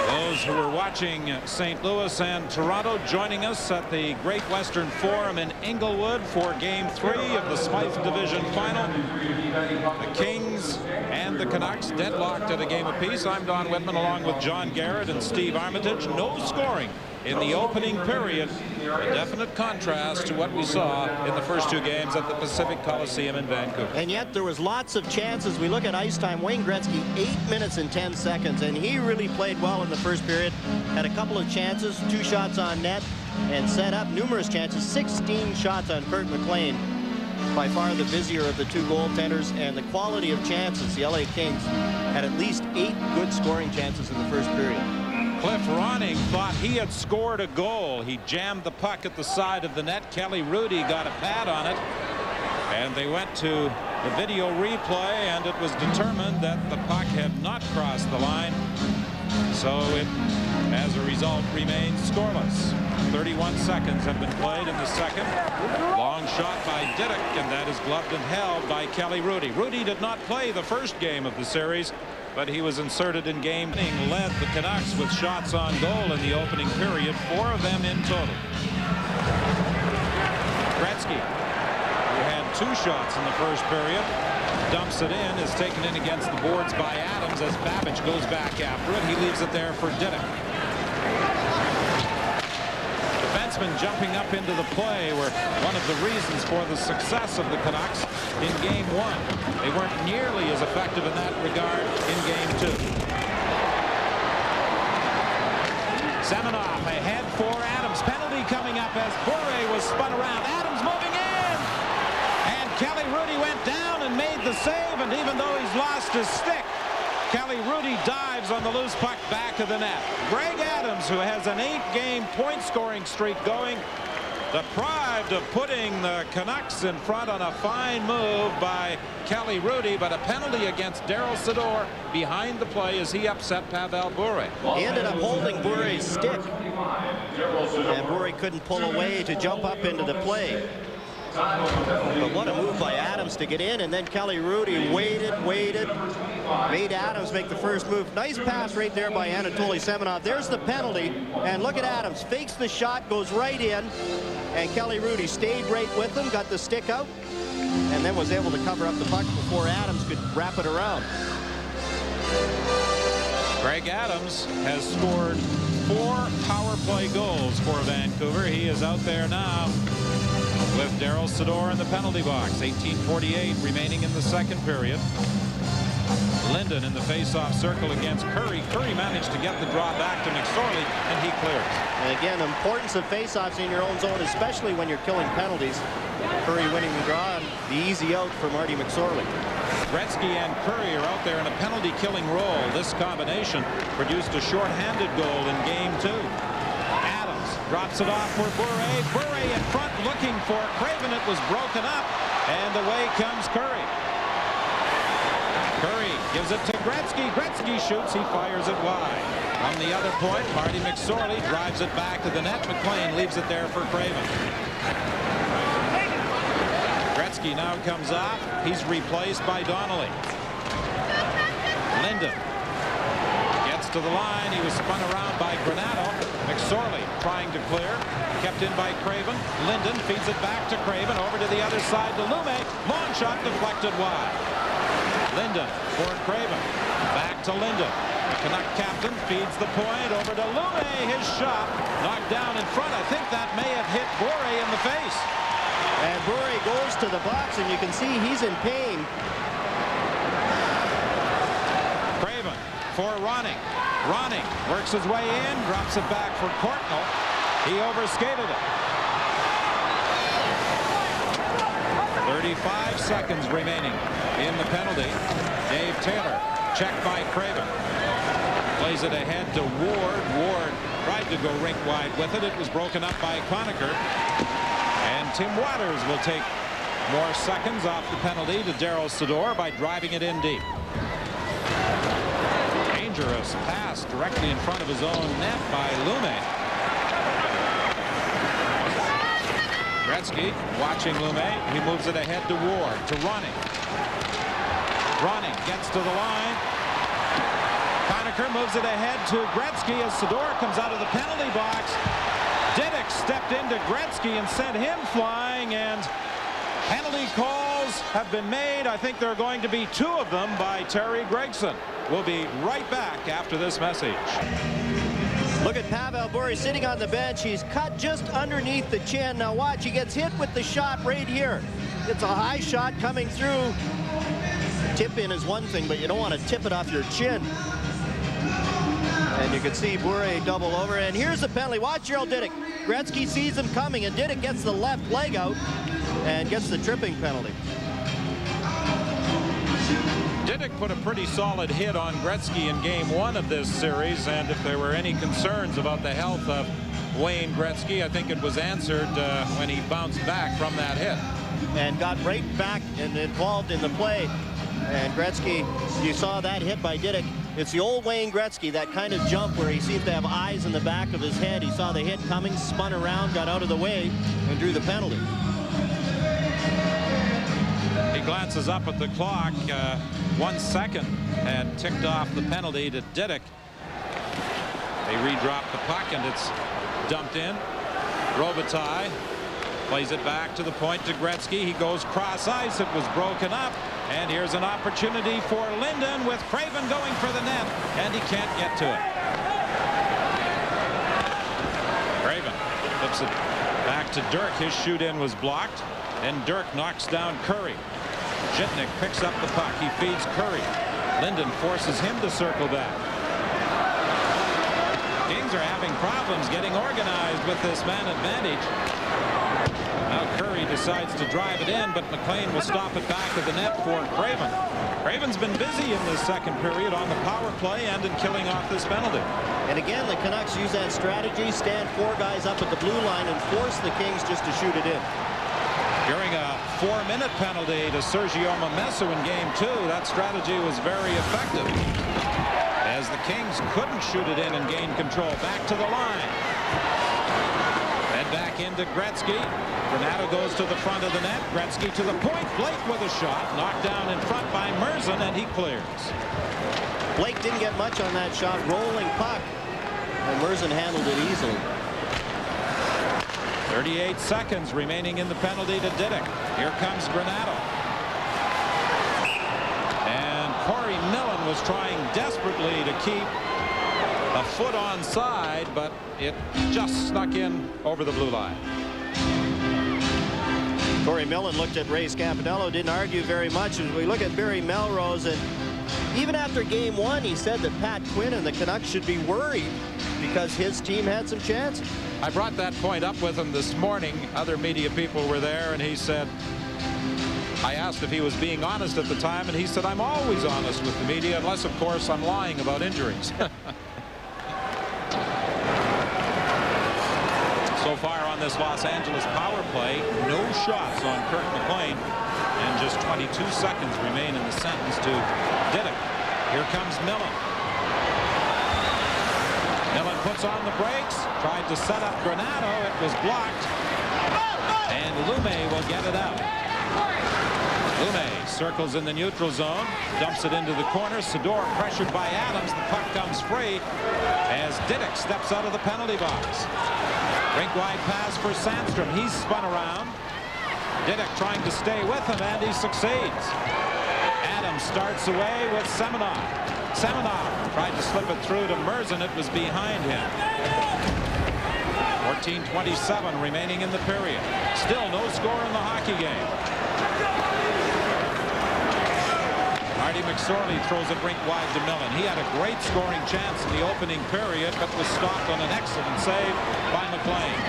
S3: Those who are watching St. Louis and Toronto joining us at the Great Western Forum in Inglewood for Game 3 of the Smythe Division Final. The Kings and the Canucks deadlocked at a game apiece. I'm Don Whitman along with John Garrett and Steve Armitage. No scoring in the opening period. A definite contrast to what we saw in the first two games at the Pacific Coliseum in Vancouver.
S4: And yet there was lots of chances. We look at ice time. Wayne Gretzky, 8 minutes and 10 seconds, and he really played well in the first period. Had a couple of chances, 2 shots on net, and set up numerous chances. 16 shots on Kirk McLean. By far the busier of the 2 goaltenders, and the quality of chances. The LA Kings had at least 8 good scoring chances in the first period.
S3: Cliff Ronning thought he had scored a goal. He jammed the puck at the side of the net. Kelly Hrudey got a pad on it, and they went to the video replay, and it was determined that the puck had not crossed the line, so it, as a result, remains scoreless. 31 seconds have been played in the second. Long shot by Diduck, and that is gloved and held by Kelly Hrudey. Hrudey did not play the first game of the series, but he was inserted in game. Led the Canucks with shots on goal in the opening period, 4 of them in total. Gretzky, who had 2 shots in the first period, dumps it in, is taken in against the boards by Adams as Babbage goes back after it. He leaves it there for Diduck. Defensemen jumping up into the play were one of the reasons for the success of the Canucks in Game 1. They weren't nearly as effective in that regard in Game 2. Semenoff ahead for Adams. Penalty coming up as Bure was spun around. Adams moving in. And Kelly Hrudey went down and made the save. And even though he's lost his stick, Kelly Hrudey dives on the loose puck back of the net. Greg Adams, who has an 8-game point-scoring streak going, deprived of putting the Canucks in front on a fine move by Kelly Hrudey, but a penalty against Daryl Sador behind the play as he upset Pavel Bure.
S4: He ended up holding Bure's stick, and Bure couldn't pull away to jump up into the play. But what a move by Adams to get in, and then Kelly Hrudey waited, made Adams make the first move. Nice pass right there by Anatoly Semenov. There's the penalty, and look at Adams. Fakes the shot, goes right in, and Kelly Hrudey stayed right with him, got the stick out, and then was able to cover up the puck before Adams could wrap it around.
S3: Greg Adams has scored 4 power play goals for Vancouver. He is out there now with Daryl Sador in the penalty box. 18:48 remaining in the second period. Linden in the face-off circle against Curry. Curry managed to get the draw back to McSorley, and he clears.
S4: And again, the importance of face-offs in your own zone, especially when you're killing penalties. Curry winning the draw, and the easy out for Marty McSorley.
S3: Gretzky and Curry are out there in a penalty-killing role. This combination produced a short-handed goal in Game 2. Adams drops it off for Bure. Bure in front looking for Craven. It was broken up, and away comes Curry. Curry gives Gives it to Gretzky. Gretzky shoots. He fires it wide. From the other point, Marty McSorley drives it back to the net. McLean leaves it there for Craven. Gretzky now comes off. He's replaced by Donnelly. Linden gets to the line. He was spun around by Granato. McSorley trying to clear. Kept in by Craven. Linden feeds it back to Craven. Over to the other side to Lume. Long shot deflected wide. Linden for Craven. Back to Linden. The Canuck captain feeds the point over to Lume. His shot knocked down in front. I think that may have hit Bure in the face.
S4: And Bure goes to the box, and you can see he's in pain.
S3: Craven for Ronning. Ronning works his way in, drops it back for Courtnall. He overskated it. 35 seconds remaining in the penalty. Dave Taylor checked by Craven. Plays it ahead to Ward. Ward tried to go rink wide with it. It was broken up by Conacher. And Tim Waters will take more seconds off the penalty to Darryl Sydor by driving it in deep. Dangerous pass directly in front of his own net by Lume. Gretzky watching Lume. He moves it ahead to Ward, to Ronning. Ronning gets to the line. Conacher moves it ahead to Gretzky as Sydor comes out of the penalty box. Didick stepped into Gretzky and sent him flying, and penalty calls have been made. I think there are going to be 2 of them by Terry Gregson. We'll be right back after this message.
S4: Look at Pavel Bure sitting on the bench. He's cut just underneath the chin. Now watch, he gets hit with the shot right here. It's a high shot coming through. Tip in is one thing, but you don't want to tip it off your chin. And you can see Bure double over. And here's the penalty. Watch Gerald Didick. Gretzky sees him coming, and Didick gets the left leg out and gets the tripping penalty.
S3: Didick put a pretty solid hit on Gretzky in game 1 of this series, and if there were any concerns about the health of Wayne Gretzky, I think it was answered when he bounced back from that hit.
S4: And got right back and involved in the play. And Gretzky, you saw that hit by Didick. It's the old Wayne Gretzky, that kind of jump where he seems to have eyes in the back of his head. He saw the hit coming, spun around, got out of the way, and drew the penalty.
S3: He glances up at the clock. 1 second had ticked off the penalty to Didick. They redrop the puck, and it's dumped in. Robitaille plays it back to the point to Gretzky. He goes cross ice. It was broken up. And here's an opportunity for Linden with Craven going for the net, and he can't get to it. Craven flips it back to Dirk. His shoot in was blocked, and Dirk knocks down Curry. Jitnik picks up the puck. He feeds Curry. Linden forces him to circle back. Kings are having problems getting organized with this man advantage. Now Curry decides to drive it in, but McLean will stop it back at the net for Craven. Craven's been busy in this second period on the power play and in killing off this penalty.
S4: And again, the Canucks use that strategy, stand 4 guys up at the blue line and force the Kings just to shoot it in.
S3: During a 4-minute penalty to Sergio Momesso in game 2, that strategy was very effective, as the Kings couldn't shoot it in and gain control. Back to the line. And back into Gretzky. Granato goes to the front of the net. Gretzky to the point. Blake with a shot. Knocked down in front by Murzin, and he clears.
S4: Blake didn't get much on that shot. Rolling puck. And Murzin handled it easily.
S3: 38 seconds remaining in the penalty to Didick. Here comes Granato. And Corey Millen was trying desperately to keep a foot onside, but it just snuck in over the blue line.
S4: Corey Millen looked at Ray Scapinello, didn't argue very much. As we look at Barry Melrose, and even after game 1, he said that Pat Quinn and the Canucks should be worried because his team had some chances.
S3: I brought that point up with him this morning. Other media people were there, and he said, I asked if he was being honest at the time, and he said, I'm always honest with the media, unless, of course, I'm lying about injuries. So far on this Los Angeles power play, no shots on Kirk McLean, and just 22 seconds remain in the sentence to Didick. Here comes Millen. Millen puts on the brakes, tried to set up Granato. It was blocked. And Lume will get it out. Lume circles in the neutral zone, dumps it into the corner. Sador pressured by Adams. The puck comes free as Didick steps out of the penalty box. Rink wide pass for Sandstrom. He's spun around. Didick trying to stay with him, and he succeeds. Adams starts away with Semenov. Semenov tried to slip it through to Merzin. It was behind him. 14:27 remaining in the period. Still no score in the hockey game. Marty McSorley throws it rink wide to Millen. He had a great scoring chance in the opening period, but was stopped on an excellent save by McLean.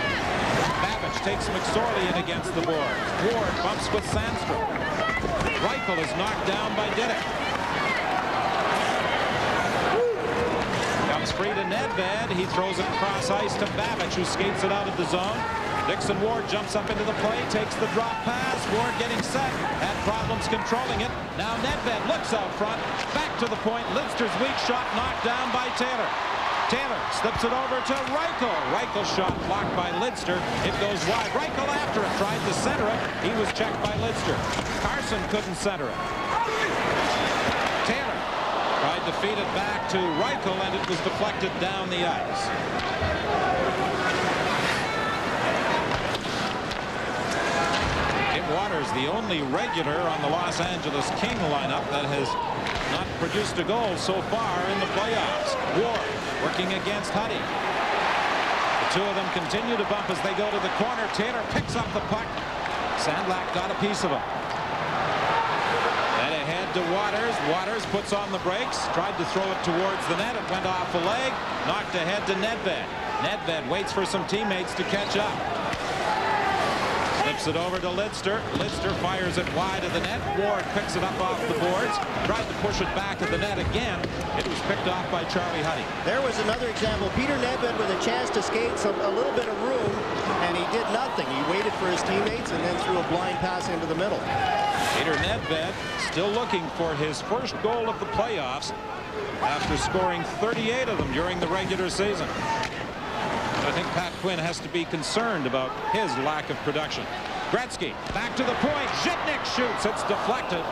S3: Babbage takes McSorley in against the board. Ward bumps with Sandstrom. Reichel is knocked down by Didick. Comes free to Nedved. He throws it across ice to Babbage, who skates it out of the zone. Dixon Ward jumps up into the play, takes the drop pass. Ward getting set, had problems controlling it. Now Nedved looks out front, back to the point. Lidster's weak shot knocked down by Taylor. Taylor slips it over to Reichel. Reichel's shot blocked by Lidster. It goes wide. Reichel after it, tried to center it. He was checked by Lidster. Carson couldn't center it. Taylor tried to feed it back to Reichel, and it was deflected down the ice. Waters, the only regular on the Los Angeles King lineup that has not produced a goal so far in the playoffs. Ward working against Huddy. The two of them continue to bump as they go to the corner. Taylor picks up the puck. Sandlak got a piece of him. Then ahead to Waters. Waters puts on the brakes, tried to throw it towards the net. It went off a leg, knocked ahead to Nedved. Nedved waits for some teammates to catch up. Flips it over to Lidster. Lidster fires it wide of the net. Ward picks it up off the boards. Tried to push it back at the net again. It was picked off by Charlie Huddy.
S4: There was another example. Peter Nedved with a chance to skate a little bit of room, and he did nothing. He waited for his teammates and then threw a blind pass into the middle.
S3: Peter Nedved still looking for his first goal of the playoffs after scoring 38 of them during the regular season. I think Pat Quinn has to be concerned about his lack of production. Gretzky back to the point. Zhitnik shoots. It's deflected.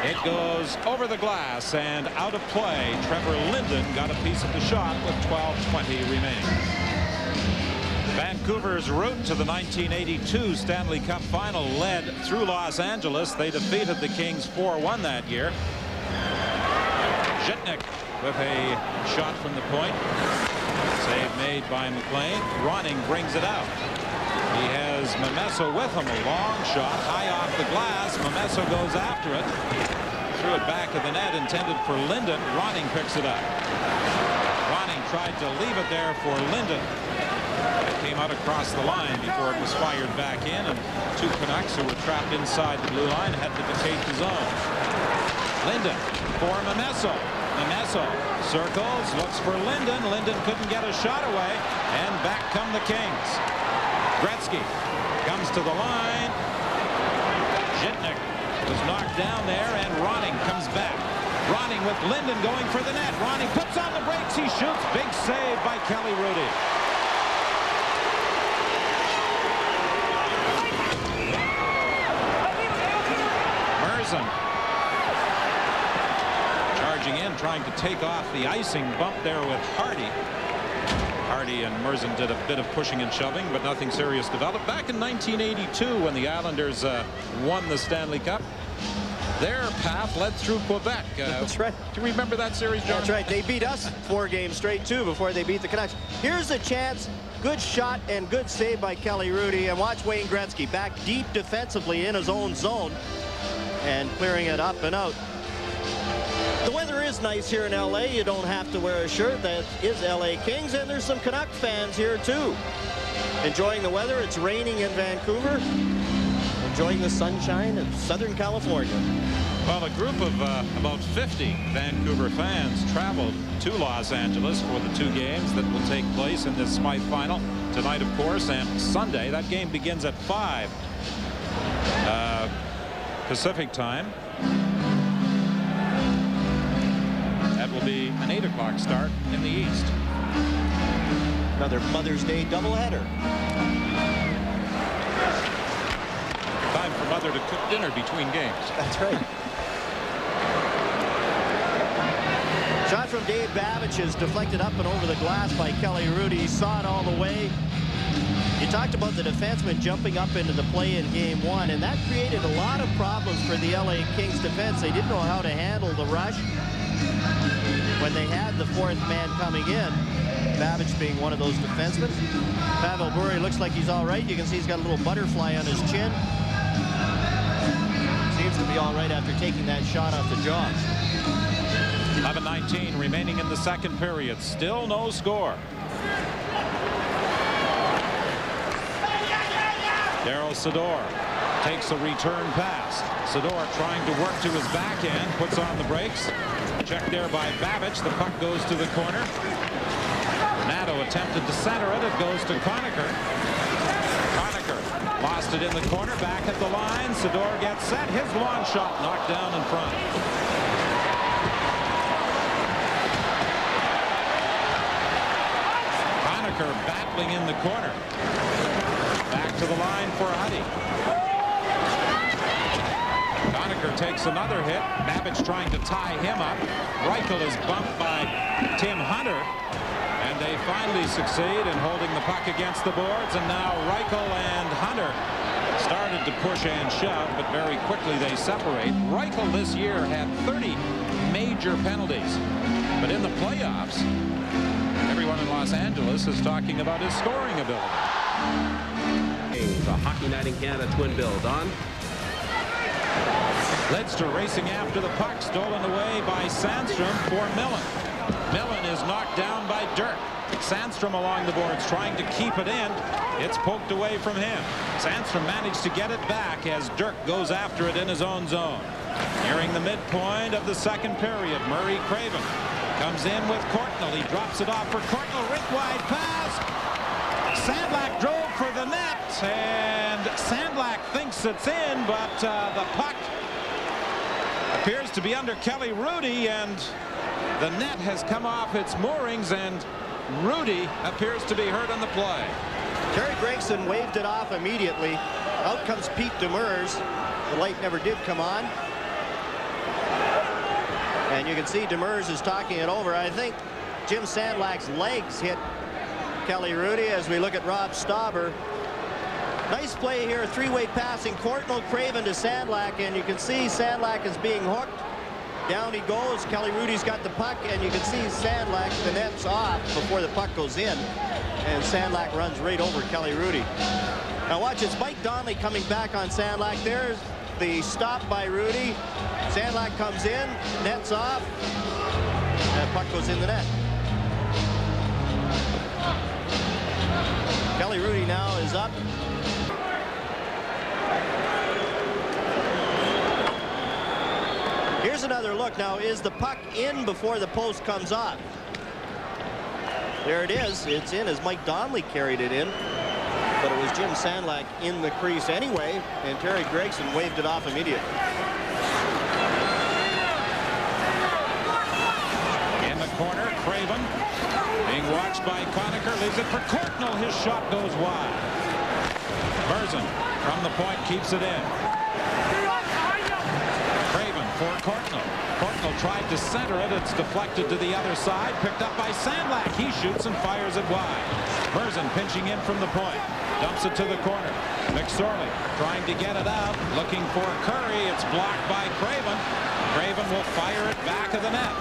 S3: It goes over the glass and out of play. Trevor Linden got a piece of the shot with 12:20 remaining. Vancouver's route to the 1982 Stanley Cup Final led through Los Angeles. They defeated the Kings 4-1 that year. Zhitnik with a shot from the point. Save made by McLean. Ronning brings it out. He has Memesso with him. A long shot high off the glass. Memesso goes after it. Threw it back of the net, intended for Linden. Ronning picks it up. Ronning tried to leave it there for Linden. It came out across the line before it was fired back in, and two Canucks who were trapped inside the blue line had to vacate the zone. Linden for Memesso. Memesso circles, looks for Linden. Linden couldn't get a shot away, and back come the Kings. Gretzky comes to the line. Zhitnik was knocked down there, and Ronning comes back. Ronning with Linden going for the net. Ronning puts on the brakes. He shoots. Big save by Kelly Rudy. Merzin charging in, trying to take off the icing bump there with Hardy. Hardy and Merzin did a bit of pushing and shoving, but nothing serious developed. Back in 1982, when the Islanders won the Stanley Cup, their path led through Quebec.
S4: That's right.
S3: Do you remember that series, John?
S4: That's right. They beat us 4 games straight, too, before they beat the Canucks. Here's a chance. Good shot and good save by Kelly Rudy. And watch Wayne Gretzky back deep defensively in his own zone and clearing it up and out. The weather is nice here in LA. You don't have to wear a shirt. That is LA Kings, and there's some Canuck fans here too. Enjoying the weather. It's raining in Vancouver. Enjoying the sunshine in Southern California.
S3: Well, a group of about 50 Vancouver fans traveled to Los Angeles for the 2 games that will take place in this Smythe Final tonight, of course, and Sunday. That game begins at 5 Pacific time. start in the East.
S4: Another Mother's Day doubleheader.
S3: Time for Mother to cook dinner between games.
S4: That's right. Shot from Dave Babich is deflected up and over the glass by Kelly Hrudey. He saw it all the way. You talked about the defenseman jumping up into the play in game one, and that created a lot of problems for the LA Kings defense. They didn't know how to handle the rush when they had the fourth man coming in, Babich being one of those defensemen. Pavel Bure looks like he's all right. You can see he's got a little butterfly on his chin. Seems to be all right after taking that shot off the jaw.
S3: 11:19 remaining in the second period. Still no score. Daryl Sador takes a return pass. Sador trying to work to his backhand, puts on the brakes. Check there by Babich. The puck goes to the corner. Nato attempted to center it. It goes to Conacher. Conacher lost it in the corner. Back at the line. Sador gets set. His long shot knocked down in front. Conacher battling in the corner. Back to the line for Huddy. Conacher takes another hit. Babich trying to tie him up. Reichel is bumped by Tim Hunter. And they finally succeed in holding the puck against the boards. And now Reichel and Hunter started to push and shove, but very quickly they separate. Reichel this year had 30 major penalties. But in the playoffs, everyone in Los Angeles is talking about his scoring ability.
S1: The Hockey Night in Canada twin bill. Don?
S3: Ledster racing after the puck, stolen away by Sandstrom for Millen. Millen is knocked down by Dirk. Sandstrom along the boards trying to keep it in. It's poked away from him. Sandstrom managed to get it back as Dirk goes after it in his own zone. Nearing the midpoint of the second period, Murray Craven comes in with Courtnall. He drops it off for Courtnall. Rink wide pass. Sandlak drove for the net, and Sandlak thinks it's in, but the puck appears to be under Kelly Hrudey, and the net has come off its moorings, and Hrudey appears to be hurt on the play.
S4: Terry Gregson waved it off immediately. Out comes Pete Demers. The light never did come on. And you can see Demers is talking it over. I think Jim Sandlak's legs hit Kelly Hrudey as we look at Rob Stauber. Nice play here, three-way passing. Courtnall, Craven to Sandlak, and you can see Sandlak is being hooked. Down he goes. Kelly Hrudey's got the puck, and you can see Sandlak, the net's off before the puck goes in. And Sandlak runs right over Kelly Hrudey. Now watch, it's Mike Donnelly coming back on Sandlak. There's the stop by Hrudey. Sandlak comes in, net's off, and puck goes in the net. Kelly Hrudey now is up. Here's another look. Now, is the puck in before the post comes off? There it is. It's in as Mike Donnelly carried it in. But it was Jim Sandlak in the crease anyway, and Terry Gregson waved it off immediately.
S3: In the corner, Craven being watched by Conacher, leaves it for Courtnall. His shot goes wide. Berzin from the point keeps it in. Craven for Courtnall. Courtnall tried to center it. It's deflected to the other side. Picked up by Sandlak. He shoots and fires it wide. Berzin pinching in from the point. Dumps it to the corner. McSorley trying to get it out. Looking for Curry. It's blocked by Craven. Craven will fire it back of the net.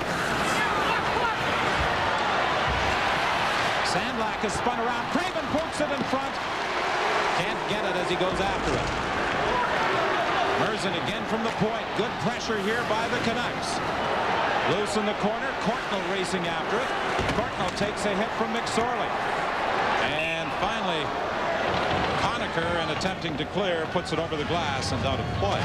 S3: Sandlak is spun around. Craven pokes it in front. Can't get it as he goes after it. Berzin again from the point. Good pressure here by the Canucks. Loose in the corner. Courtnall racing after it. Courtnall takes a hit from McSorley. And finally, Conacher, in attempting to clear, puts it over the glass and out of play.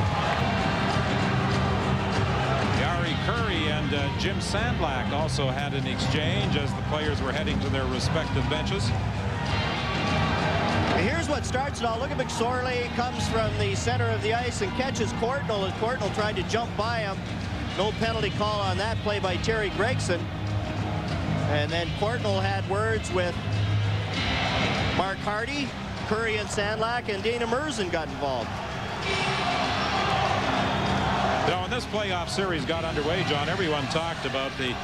S3: Yari Curry and Jim Sandlak also had an exchange as the players were heading to their respective benches.
S4: Here's what starts it all. Look at McSorley. Comes from the center of the ice and catches Courtnall, as Courtnall tried to jump by him. No penalty call on that play by Terry Gregson. And then Courtnall had words with Mark Hardy, Curry and Sandlak, and Dana Merzen got involved.
S3: Now, when this playoff series got underway, John, everyone talked about the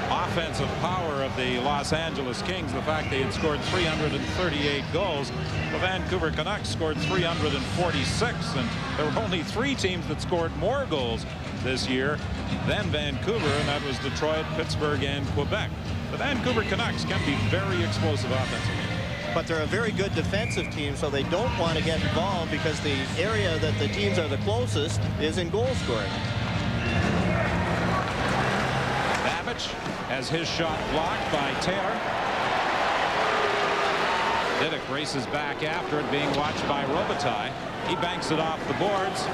S3: offensive power of the Los Angeles Kings, the fact they had scored 338 goals. The Vancouver Canucks scored 346, and there were only 3 teams that scored more goals this year than Vancouver, and that was Detroit, Pittsburgh, and Quebec. The Vancouver Canucks can be very explosive offensively.
S4: But they're a very good defensive team, so they don't want to get involved because the area that the teams are the closest is in goal scoring.
S3: Babbage has his shot blocked by Taylor. Diduck races back after it, being watched by Robitaille. He banks it off the boards.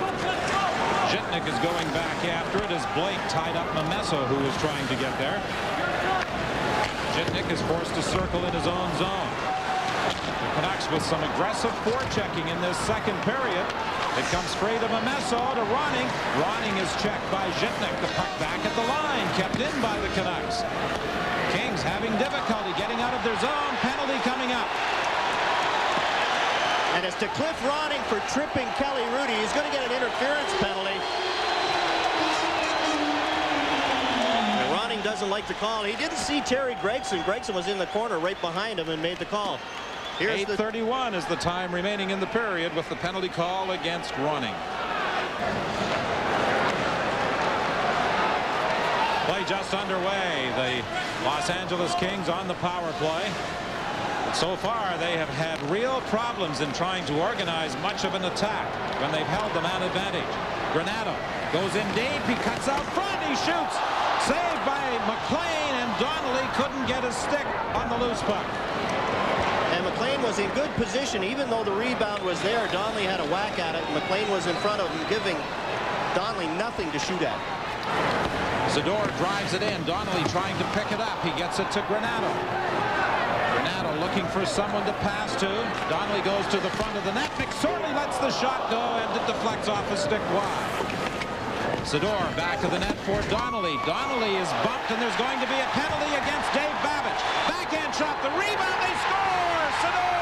S3: Zhitnik is going back after it as Blake tied up Momesso, who was trying to get there. Zhitnik is forced to circle in his own zone. The Canucks with some aggressive forechecking in this second period. It comes free to Momesso to Ronning. Ronning is checked by Zhitnik. The puck back at the line, kept in by the Canucks. Kings having difficulty getting out of their zone. Penalty coming up.
S4: And it's to Cliff Ronning for tripping Kelly Rudy. He's going to get an interference penalty. And Ronning doesn't like the call. He didn't see Terry Gregson. Gregson was in the corner right behind him and made the call.
S3: 8:31 is the time remaining in the period with the penalty call against Ronning. Play just underway. The Los Angeles Kings on the power play. So far, they have had real problems in trying to organize much of an attack when they've held the man advantage. Granato goes in deep. He cuts out front. He shoots. Saved by McLean, and Donnelly couldn't get a stick on the loose puck.
S4: And McLean was in good position, even though the rebound was there. Donnelly had a whack at it, and McLean was in front of him, giving Donnelly nothing to shoot at.
S3: Zador drives it in. Donnelly trying to pick it up. He gets it to Granato. Granato looking for someone to pass to. Donnelly goes to the front of the net. McSorley lets the shot go, and it deflects off the stick wide. Zador back of the net for Donnelly. Donnelly is bumped, and there's going to be a penalty against Dave Babbage. Backhand shot, the rebound, they score! Zador!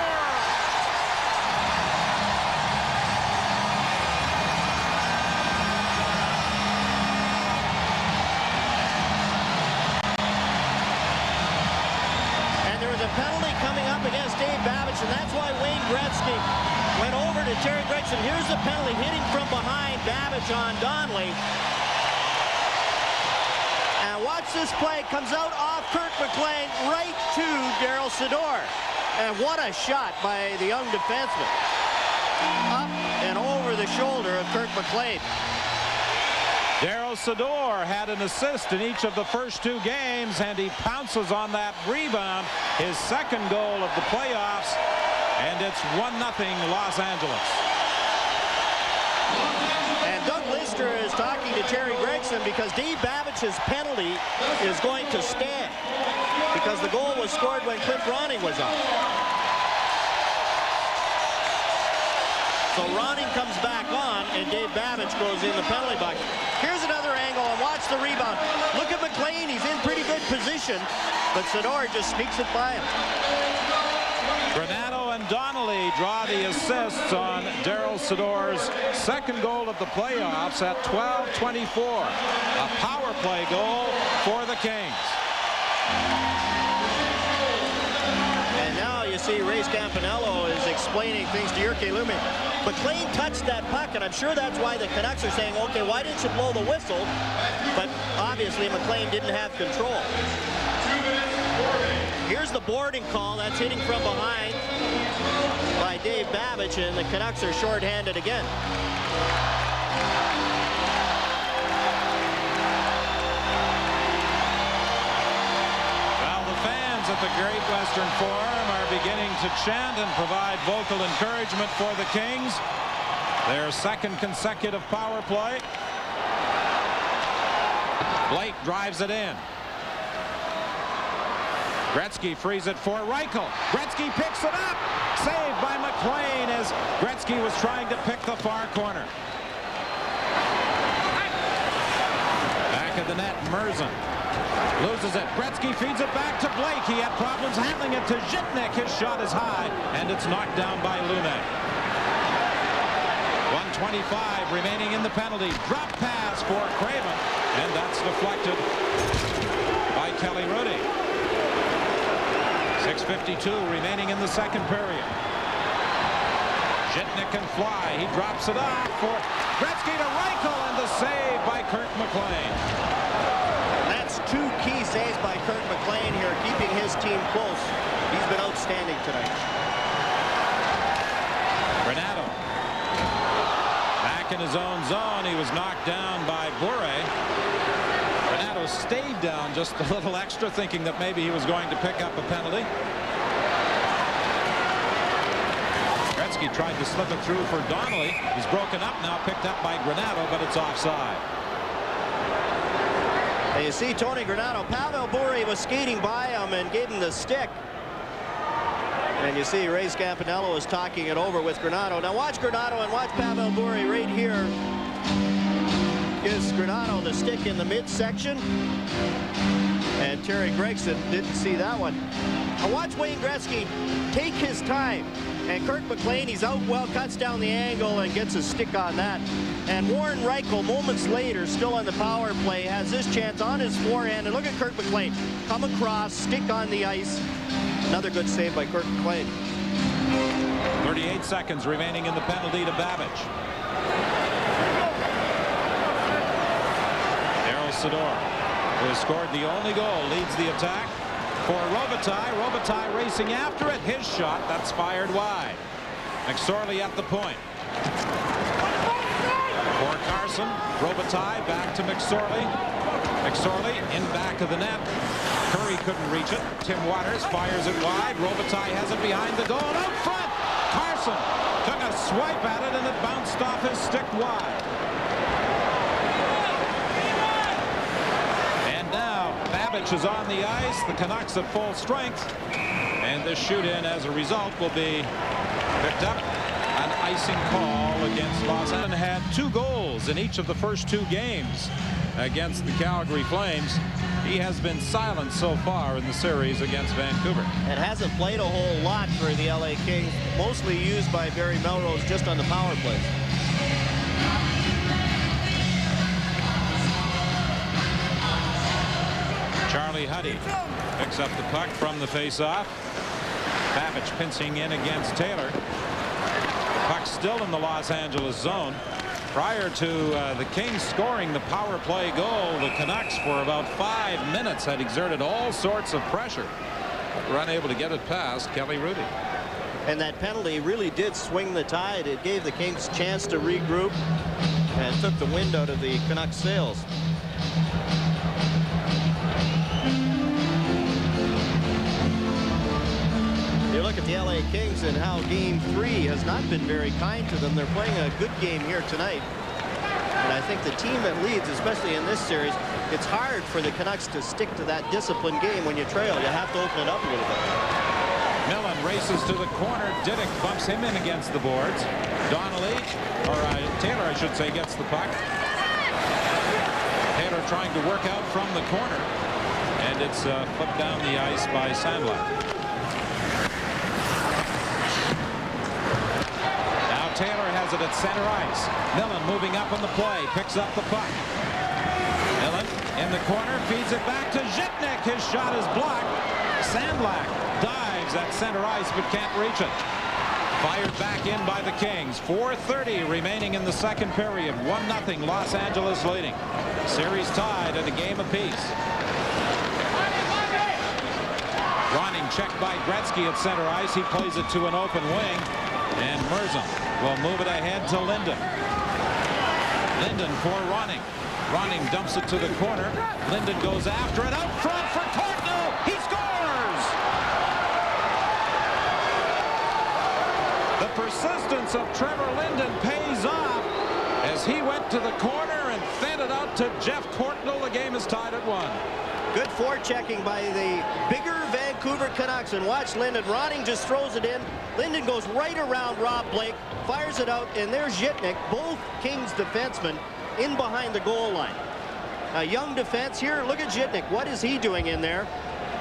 S4: And there was a penalty coming up against Dave Babbage, and that's why Wayne Gretzky went over to Terry Gregson. Here's the penalty, hitting from behind Babbage on Donnelly. And watch this play, comes out off Kirk McLean right to Daryl Zador. And what a shot by the young defenseman. Up and over the shoulder of Kirk McLean.
S3: Daryl Zador had an assist in each of the first 2 games, and he pounces on that rebound. His second goal of the playoffs, and it's 1-0 Los Angeles.
S4: And Doug Lister is talking to Terry Gregson because Dave Babbage's penalty is going to stand because the goal was scored when Cliff Ronning was up. So Ronning comes back on, and Dave Babbage goes in the penalty bucket. Here's another angle, and watch the rebound. Look at McLean. He's in pretty good position, but Zador just sneaks it by him.
S3: Granato and Donnelly draw the assists on Daryl Zador's second goal of the playoffs at 12:24. A power play goal for the Kings.
S4: And now you see Race Campanello is explaining things to Jyrki Lumme. McLean touched that puck, and I'm sure that's why the Canucks are saying, okay, why didn't you blow the whistle? But obviously McLean didn't have control. Here's the boarding call. That's hitting from behind by Dave Babbage, and the Canucks are shorthanded again.
S3: Well, the fans at the Great Western Forum are beginning to chant and provide vocal encouragement for the Kings. Their second consecutive power play. Blake drives it in. Gretzky frees it for Reichel. Gretzky picks it up. Saved by McLean as Gretzky was trying to pick the far corner. Back of the net, Merzen loses it. Gretzky feeds it back to Blake. He had problems handling it to Zhitnik. His shot is high, and it's knocked down by Lunek. 1:25 remaining in the penalty. Drop pass for Craven, and that's deflected by Kelly Rudy. 6:52 remaining in the second period. Zhitnik can fly. He drops it off for Gretzky to Reichel, and the save by Kirk McLean.
S4: That's two key saves by Kirk McLean here, keeping his team close. He's been outstanding tonight.
S3: Renato back in his own zone. He was knocked down by Bure. Renato stayed down just a little extra, thinking that maybe he was going to pick up a penalty. Gretzky tried to slip it through for Donnelly. He's broken up now, picked up by Granato, but it's offside.
S4: And you see Tony Granato, Pavel Bure was skating by him and gave him the stick. And you see Ray Scampanello is talking it over with Granato. Now watch Granato and watch Pavel Bure right here. Gives Granato the stick in the midsection. And Terry Gregson didn't see that one. Now watch Wayne Gretzky take his time. And Kirk McLean, he's out well, cuts down the angle and gets a stick on that. And Warren Reichel, moments later, still on the power play, has this chance on his forehand. And look at Kirk McLean. Come across, stick on the ice. Another good save by Kirk McLean.
S3: 38 seconds remaining in the penalty to Babbage. Darryl Sydor, who has scored the only goal, leads the attack for Robitaille. Robitaille racing after it. His shot, that's fired wide. McSorley at the point. For Carson, Robitaille back to McSorley. McSorley in back of the net. Curry couldn't reach it. Tim Waters fires it wide. Robitaille has it behind the goal. Out front, Carson took a swipe at it, and it bounced off his stick wide. And now Babbage is on the ice. The Canucks at full strength, and this shoot-in as a result will be picked up. An icing call against Los Angeles. Had 2 goals in each of the first 2 games against the Calgary Flames. He has been silent so far in the series against Vancouver.
S4: And hasn't played a whole lot for the LA Kings. Mostly used by Barry Melrose just on the power plays.
S3: Charlie Huddy picks up the puck from the face-off. Babbage pinching in against Taylor. Puck still in the Los Angeles zone. Prior to the Kings scoring the power play goal, the Canucks for about 5 minutes had exerted all sorts of pressure, but were unable to get it past Kelly Rudy.
S4: And that penalty really did swing the tide. It gave the Kings a chance to regroup and took the wind out of the Canucks' sails. You look at the LA Kings and how Game 3 has not been very kind to them. They're playing a good game here tonight. And I think the team that leads, especially in this series, it's hard for the Canucks to stick to that disciplined game when you trail. You have to open it up a little bit.
S3: Millen races to the corner. Diddick bumps him in against the boards. Donnelly, or Taylor, I should say, gets the puck. Taylor trying to work out from the corner. And it's flipped down the ice by Sandlak. Taylor has it at center ice. Millen moving up on the play, picks up the puck. Millen in the corner, feeds it back to Zhitnik. His shot is blocked. Sandlak dives at center ice but can't reach it. Fired back in by the Kings. 4:30 remaining in the second period. 1-0 Los Angeles leading. Series tied at a game apiece. Ronning checked by Gretzky at center ice. He plays it to an open wing. And Merzen will move it ahead to Linden. Linden for Ronning. Ronning dumps it to the corner. Linden goes after it. Out front for Courtnall. He scores! The persistence of Trevor Linden pays off as he went to the corner and fed it out to Jeff Courtnall. The game is tied at 1.
S4: Good forechecking by the bigger Vancouver Canucks. And watch Linden. Ronning just throws it in. Linden goes right around Rob Blake, fires it out, and there's Zhitnik, both Kings defensemen, in behind the goal line. A young defense here. Look at Zhitnik. What is he doing in there?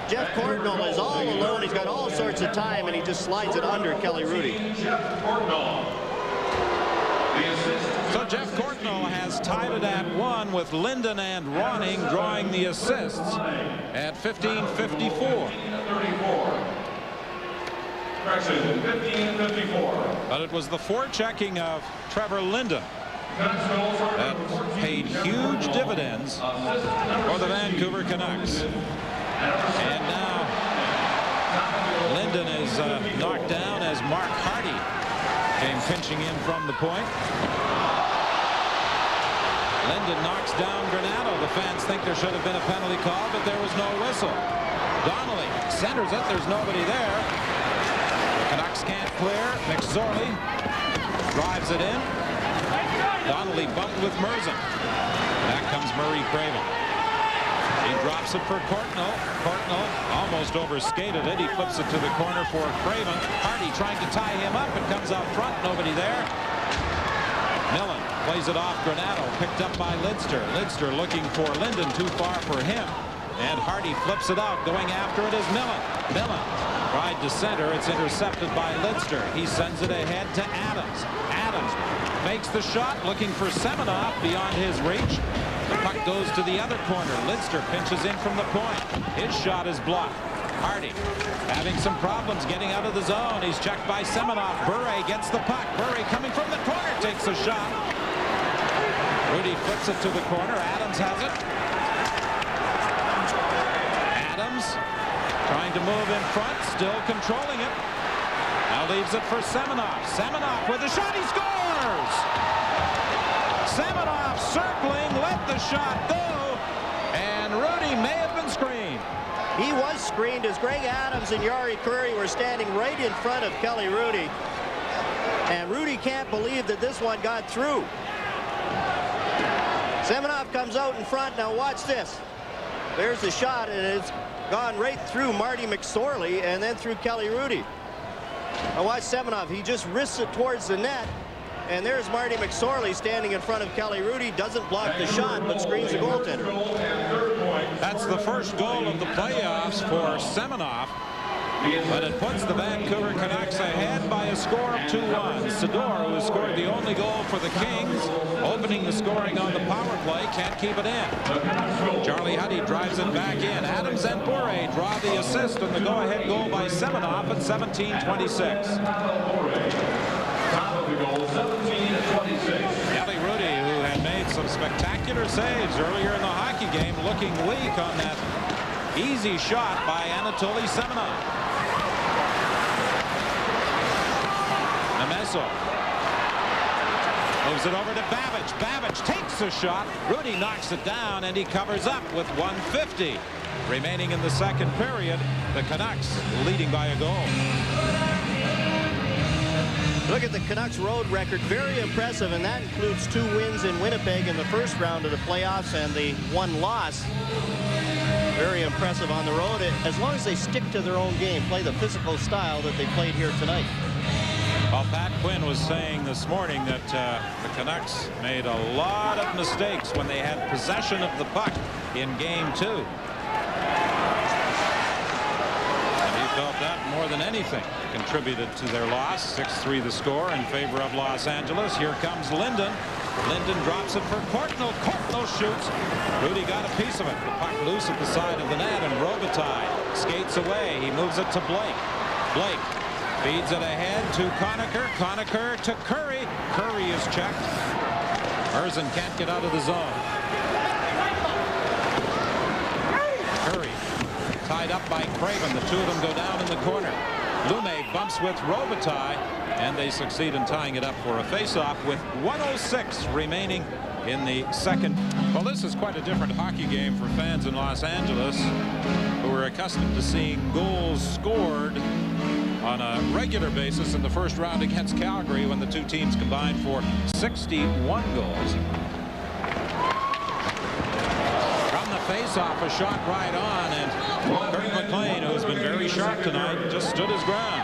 S4: Jeff Courtnall is all alone. He's got all sorts of time, and he just slides it under Kelly Hrudey.
S5: Jeff Courtnall. The assist.
S3: So Jeff Courtnall has tied it at 1 with Linden and Ronning drawing the assists at 15:54.
S5: 34. Correction, 15:54.
S3: But it was the forechecking of Trevor Linden that paid huge dividends for the Vancouver Canucks. And now Linden is knocked down as Mark Hardy came pinching in from the point. Linden knocks down Granato. The fans think there should have been a penalty call, but there was no whistle. Donnelly centers it. There's nobody there. The Canucks can't clear. McSorley drives it in. Donnelly bumped with Merzen. Back comes Murray Craven. He drops it for Courtnall. Courtnall almost overskated it. He flips it to the corner for Craven. Hardy trying to tie him up. It comes out front. Nobody there. Millen plays it off Granato. Picked up by Lidster. Lidster looking for Linden. Too far for him. And Hardy flips it out. Going after it is Millen. Millen tried to center. It's intercepted by Lidster. He sends it ahead to Adams. Adams makes the shot. Looking for Semenoff beyond his reach. The puck goes to the other corner. Lidster pinches in from the point. His shot is blocked. Hardy having some problems getting out of the zone. He's checked by Semenoff. Bure gets the puck. Bure coming from the corner takes a shot. Hrudey flips it to the corner. Adams has it. Adams trying to move in front. Still controlling it. Now leaves it for Semenoff. Semenoff with a shot. He scores! Semenoff circling, let the shot go, and Hrudey may have been screened.
S4: He was screened as Greg Adams and Jari Kurri were standing right in front of Kelly Hrudey. And Hrudey can't believe that this one got through. Semenoff comes out in front. Now watch this. There's the shot, and it's gone right through Marty McSorley and then through Kelly Hrudey. Now watch Semenoff. He just wrists it towards the net. And there's Marty McSorley standing in front of Kelly Hrudey. Doesn't block the shot, but screens the goaltender.
S3: That's the first goal of the playoffs for Semenoff. But it puts the Vancouver Canucks ahead by a score of 2-1. Sador, who has scored the only goal for the Kings, opening the scoring on the power play, can't keep it in. Charlie Huddy drives it back in. Adams and Bure draw the assist on the go-ahead goal by Semenoff at 17:26. Kelly Hrudey, who had made some spectacular saves earlier in the hockey game, looking weak on that easy shot by Anatoly Semenoff. Nemeso moves it over to Babbage. Babbage takes a shot. Hrudey knocks it down, and he covers up with 1:50 remaining in the second period. The Canucks leading by a goal.
S4: Look at the Canucks road record. Very impressive, and that includes 2 wins in Winnipeg in the first round of the playoffs and the 1 loss. Very impressive on the road, as long as they stick to their own game, play the physical style that they played here tonight.
S3: Well, Pat Quinn was saying this morning that the Canucks made a lot of mistakes when they had possession of the puck in Game 2. And he felt that more than anything contributed to their loss. 6-3 the score in favor of Los Angeles. Here comes Linden. Linden drops it for Courtnall. Courtnall shoots. Hrudey got a piece of it. The puck loose at the side of the net, and Robitaille skates away. He moves it to Blake. Blake feeds it ahead to Conacher. Conacher to Kurri. Kurri is checked. Merzen can't get out of the zone. Kurri tied up by Craven. The 2 of them go down in the corner. Lume bumps with Robitaille, and they succeed in tying it up for a face-off with 1:06 remaining in the second. Well, this is quite a different hockey game for fans in Los Angeles who are accustomed to seeing goals scored on a regular basis in the first round against Calgary when the 2 teams combined for 61 goals. From the face-off, a shot right on, and Kirk McLean, who's been very sharp tonight, just stood his ground.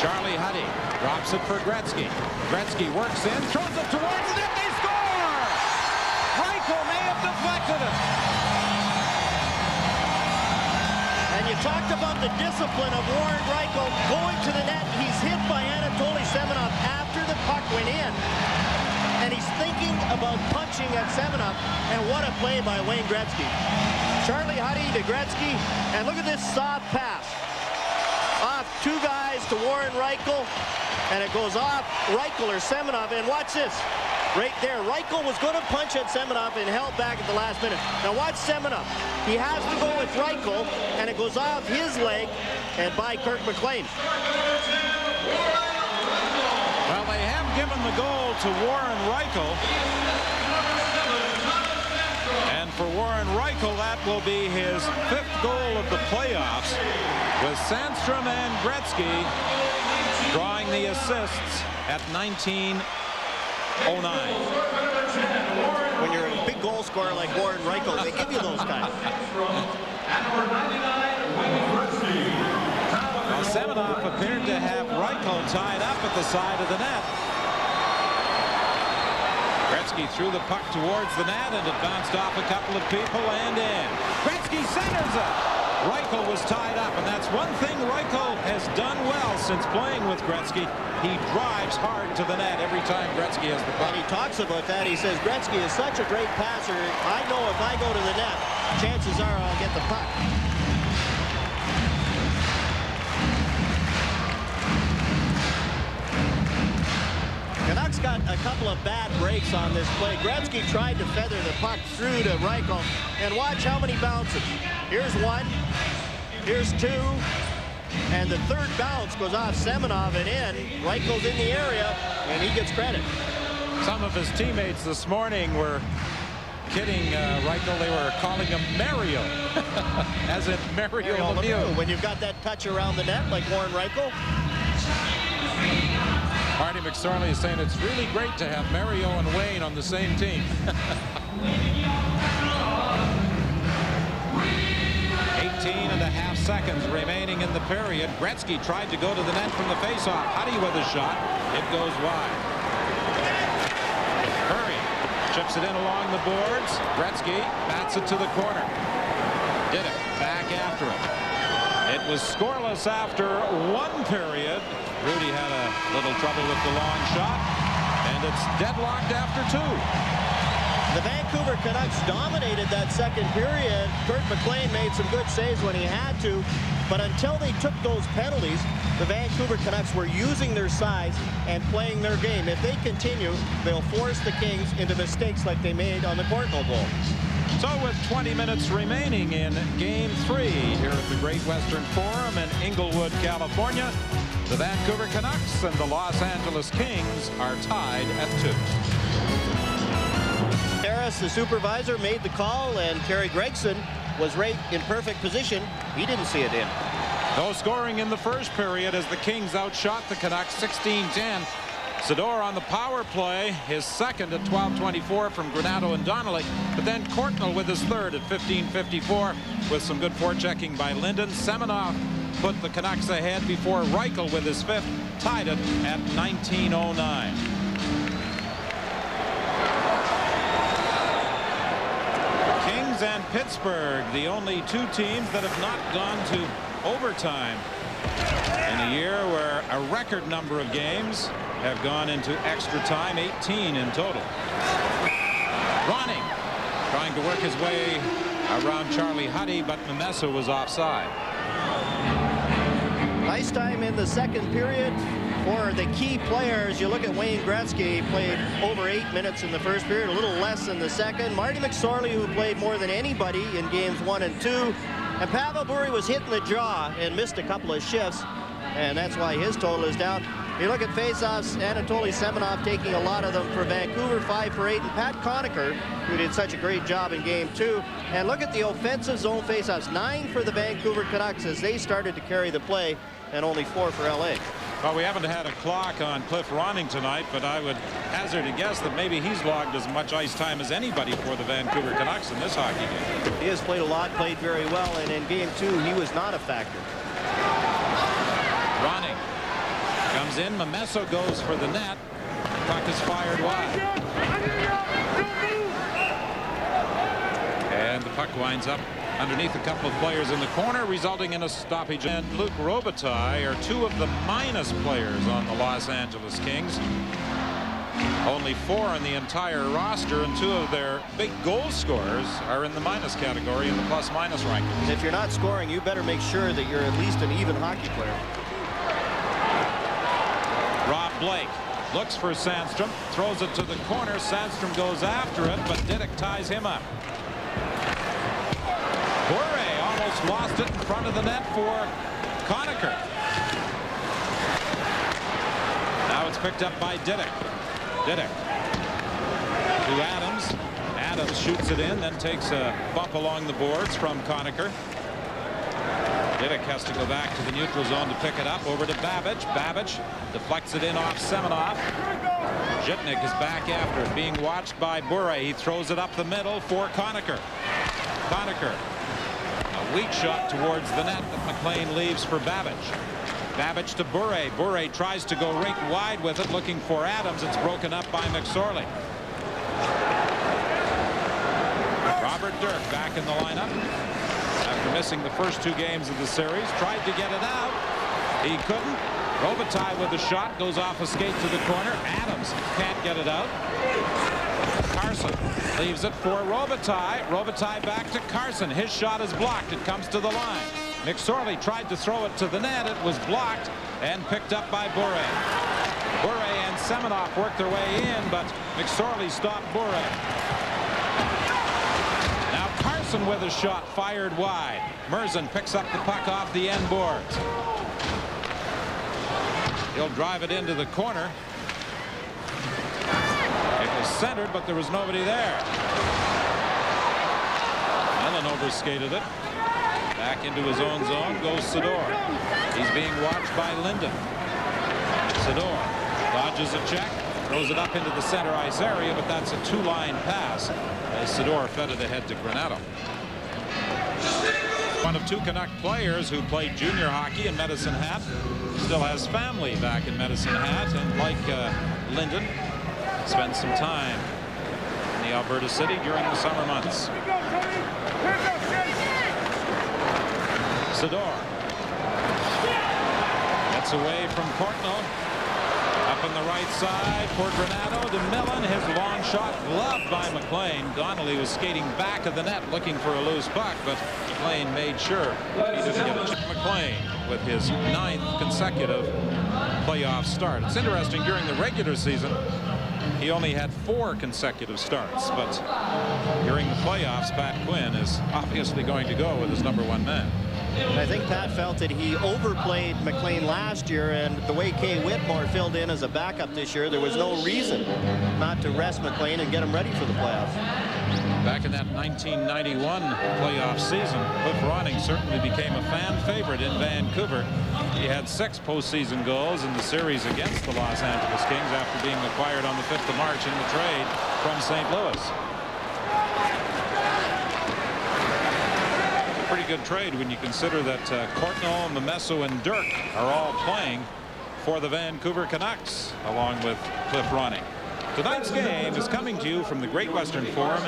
S3: Charlie Huddy drops it for Gretzky. Gretzky works in, throws it towards the net. They score! Right
S4: talked about the discipline of Warren Reichel going to the net. He's hit by Anatoly Semenov after the puck went in. And he's thinking about punching at Semenov. And what a play by Wayne Gretzky. Charlie Huddy to Gretzky. And look at this soft pass. Off two guys to Warren Reichel. And it goes off Reichel or Semenov. And watch this. Right there, Reichel was going to punch at Semenov and held back at the last minute. Now watch Semenov. He has to go with Reichel, and it goes off his leg and by Kirk McLean.
S3: Well, they have given the goal to Warren Reichel. And for Warren Reichel, that will be his 5th goal of the playoffs, with Sandstrom and Gretzky drawing the assists at 19:09.
S4: When you're a big goal scorer like Warren Reichel, they give you those guys.
S3: Well, Semenov appeared to have Reichel tied up at the side of the net. Gretzky threw the puck towards the net, and it bounced off a couple of people and in. Gretzky centers it. Reichel was tied up, and that's one thing Reichel has done well since playing with Gretzky. He drives hard to the net every time Gretzky has the puck.
S4: And he talks about that. He says, Gretzky is such a great passer. I know if I go to the net, chances are I'll get the puck. Canucks got a couple of bad breaks on this play. Gretzky tried to feather the puck through to Reichel. And watch how many bounces. Here's one. Here's two. And the third bounce goes off Semenov and in. Reichel's in the area, and he gets credit.
S3: Some of his teammates this morning were kidding Reichel. They were calling him Mario, as in Mario Lemieux.
S4: When you've got that touch around the net like Warren Reichel.
S3: Marty McSorley is saying it's really great to have Mario and Wayne on the same team. 18.5 seconds remaining in the period. Gretzky tried to go to the net from the faceoff. Huddy with a shot. It goes wide. Curry chips it in along the boards. Gretzky bats it to the corner. Did it. Back after it. It was scoreless after one period. Rudy had a little trouble with the long shot, and it's deadlocked after two.
S4: The Vancouver Canucks dominated that second period. Kirk McLean made some good saves when he had to, but until they took those penalties, the Vancouver Canucks were using their size and playing their game. If they continue, they'll force the Kings into mistakes like they made on the Courtnall goal.
S3: So with 20 minutes remaining in Game 3 here at the Great Western Forum in Inglewood, California, the Vancouver Canucks and the Los Angeles Kings are tied at 2.
S4: Harris, the supervisor, made the call, and Terry Gregson was right in perfect position. He didn't see it in.
S3: No scoring in the first period as the Kings outshot the Canucks 16-10. Sador on the power play, his second at 12:24 from Granato and Donnelly, but then Courtnall with his third at 15:54 with some good forechecking by Linden. Semenov put the Canucks ahead before Reichel with his fifth tied it at 19:09. Kings and Pittsburgh, the only two teams that have not gone to overtime in a year where a record number of games have gone into extra time, 18 in total. Ronning trying to work his way around Charlie Huddy, but Memessa was offside.
S4: Nice time in the second period for the key players. You look at Wayne Gretzky, played over 8 minutes in the first period, a little less in the second. Marty McSorley, who played more than anybody in games 1 and 2. And Pavel Bure was hit in the jaw and missed a couple of shifts, and that's why his total is down. You look at faceoffs, Anatoly Semenov taking a lot of them for Vancouver, 5 for 8, and Pat Conacher, who did such a great job in game 2. And look at the offensive zone faceoffs, 9 for the Vancouver Canucks as they started to carry the play, and only 4 for LA.
S3: Well, we haven't had a clock on Cliff Ronning tonight, but I would hazard a guess that maybe he's logged as much ice time as anybody for the Vancouver Canucks in this hockey game.
S4: He has played a lot, played very well, and in game 2 he was not a factor.
S3: Ronning comes in. Memessa goes for the net. Puck is fired wide. And the puck winds up underneath a couple of players in the corner, resulting in a stoppage. And Luc Robitaille are two of the minus players on the Los Angeles Kings. Only 4 in the entire roster, and 2 of their big goal scorers are in the minus category in the plus-minus rankings.
S4: If you're not scoring, you better make sure that you're at least an even hockey player.
S3: Rob Blake looks for Sandstrom, throws it to the corner. Sandstrom goes after it, but Diduck ties him up. Bure almost lost it in front of the net for Conacher. Now it's picked up by Diduck. Diduck to Adams. Adams shoots it in, then takes a bump along the boards from Conacher. Diduck has to go back to the neutral zone to pick it up. Over to Babbage. Babbage deflects it in off Semenov. Zhitnik is back after it, being watched by Bure. He throws it up the middle for Conacher. Conacher, a weak shot towards the net that McLean leaves for Babbage. Babbage to Bure. Bure tries to go right wide with it, looking for Adams. It's broken up by McSorley. Robert Dirk back in the lineup after missing the first 2 games of the series. Tried to get it out. He couldn't. Robitaille with a shot, goes off a skate to the corner. Adams can't get it out. Carson leaves it for Robitaille. Robitaille back to Carson. His shot is blocked. It comes to the line. McSorley tried to throw it to the net. It was blocked and picked up by Bure. Bure and Semenov worked their way in, but McSorley stopped Bure. Now Carson with a shot fired wide. Murzin picks up the puck off the end boards. He'll drive it into the corner. It was centered, but there was nobody there. Allen overskated it. Back into his own zone goes Sador. He's being watched by Linden. Sador dodges a check, throws it up into the center ice area, but that's a 2-line pass as Sador fed it ahead to Granato. One of 2 Canuck players who played junior hockey in Medicine Hat still has family back in Medicine Hat, and like Linden, spent some time in the Alberta city during the summer months. Sador gets away from Courtnall. Up on the right side for Granato to Millen. His long shot gloved by McLean. Donnelly was skating back of the net looking for a loose puck, but McLean made sure he didn't get it. McLean with his 9th consecutive playoff start. It's interesting, during the regular season he only had 4 consecutive starts, but during the playoffs Pat Quinn is obviously going to go with his #1 man.
S4: I think Pat felt that he overplayed McLean last year, and the way Kay Whitmore filled in as a backup this year, there was no reason not to rest McLean and get him ready for the playoffs.
S3: Back in that 1991 playoff season, Cliff Ronning certainly became a fan favorite in Vancouver. He had 6 postseason goals in the series against the Los Angeles Kings after being acquired on the 5th of March in the trade from St. Louis. Pretty good trade when you consider that Courtnall, Momesso, and Dirk are all playing for the Vancouver Canucks along with Cliff Ronning. Tonight's game is coming to you from the Great Western Forum.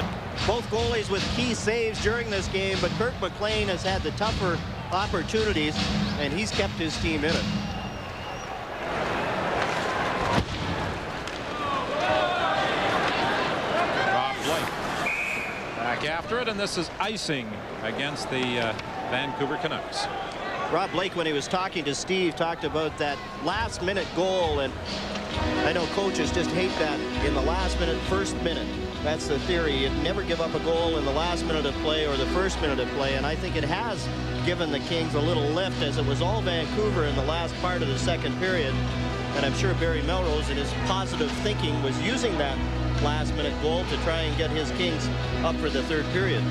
S4: Both goalies with key saves during this game, but Kirk McLean has had the tougher opportunities, and he's kept his team in it.
S3: Rob Blake back after it, and this is icing against the Vancouver Canucks.
S4: Rob Blake, when he was talking to Steve, talked about that last-minute goal, and I know coaches just hate that in the last minute, first minute. That's the theory. You never give up a goal in the last minute of play or the first minute of play, and I think it has given the Kings a little lift, as it was all Vancouver in the last part of the second period. And I'm sure Barry Melrose, in his positive thinking, was using that last-minute goal to try and get his Kings up for the third period.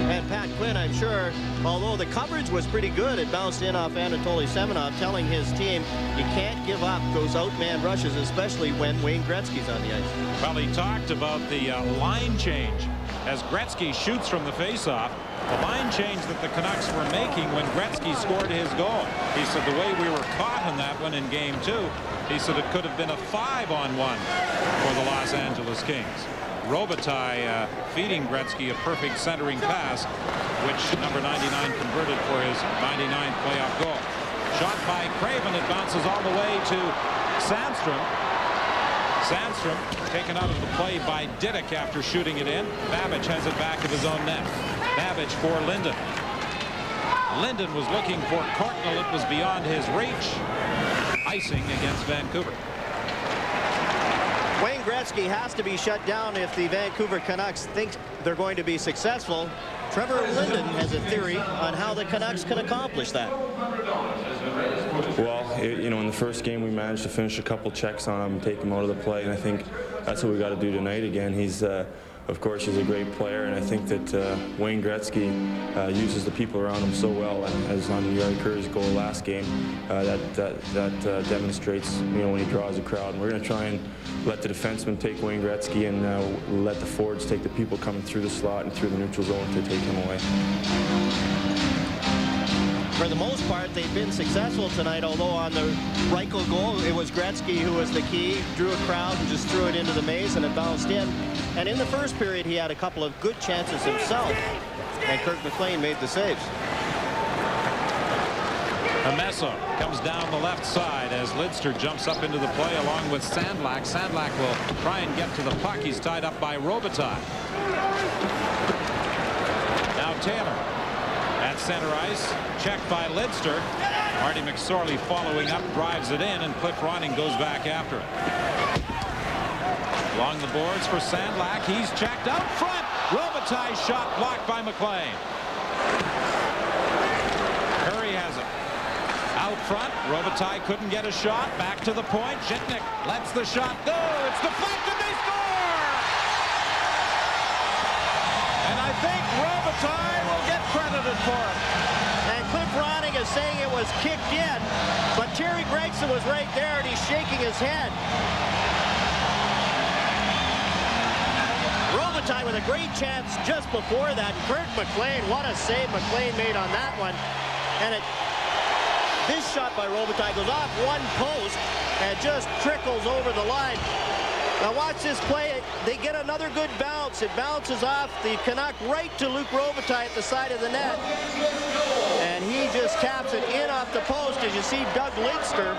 S4: And Pat Quinn, I'm sure, although the coverage was pretty good, it bounced in off Anatoly Semenov, telling his team you can't give up those outman rushes, especially when Wayne Gretzky's on the ice.
S3: Well, he talked about the line change as Gretzky shoots from the faceoff. The line change that the Canucks were making when Gretzky scored his goal. He said the way we were caught on that one in Game 2, he said it could have been a 5-on-1 for the Los Angeles Kings. Robitaille feeding Gretzky a perfect centering pass, which number 99 converted for his 99th playoff goal. Shot by Craven. It bounces all the way to Sandstrom. Sandstrom taken out of the play by Didick after shooting it in. Babbage has it back of his own net. Babbage for Linden. Linden was looking for Courtnall. It was beyond his reach. Icing against Vancouver.
S4: Wayne Gretzky has to be shut down if the Vancouver Canucks think they're going to be successful. Trevor Linden has a theory on how the Canucks can accomplish that.
S6: Well, you know, in the first game we managed to finish a couple checks on him and take him out of the play, and I think that's what we got to do tonight again. He's of course, he's a great player, and I think that Wayne Gretzky uses the people around him so well, as on Jari Kurri's goal last game, that demonstrates, you know, when he draws a crowd. And we're going to try and let the defensemen take Wayne Gretzky and let the forwards take the people coming through the slot and through the neutral zone to take him away.
S4: For the most part, they've been successful tonight, although on the Reichel goal, it was Gretzky who was the key, drew a crowd and just threw it into the maze, and it bounced in. And in the first period, he had a couple of good chances himself, and Kirk McLean made the saves.
S3: Amesso comes down the left side as Lidster jumps up into the play along with Sandlak. Sandlak will try and get to the puck. He's tied up by Robitaille. Now Taylor at center ice, checked by Lidster. Marty McSorley following up, drives it in, and Cliff Ronning goes back after it. Along the boards for Sandlak. He's checked out front. Robitaille shot blocked by McLean. Curry has it. Out front, Robitaille couldn't get a shot. Back to the point. Zhitnik lets the shot go. It's deflected. They score! And I think Robitaille will get credited for it.
S4: And Cliff Ronning is saying it was kicked in, but Terry Gregson was right there, and he's shaking his head. Robitaille with a great chance just before that. Kirk McLean, what a save McLean made on that one. And this shot by Robitaille goes off one post and just trickles over the line. Now watch this play. They get another good bounce. It bounces off the Canuck right to Luc Robitaille at the side of the net. And he just taps it in off the post. As you see Doug Lidster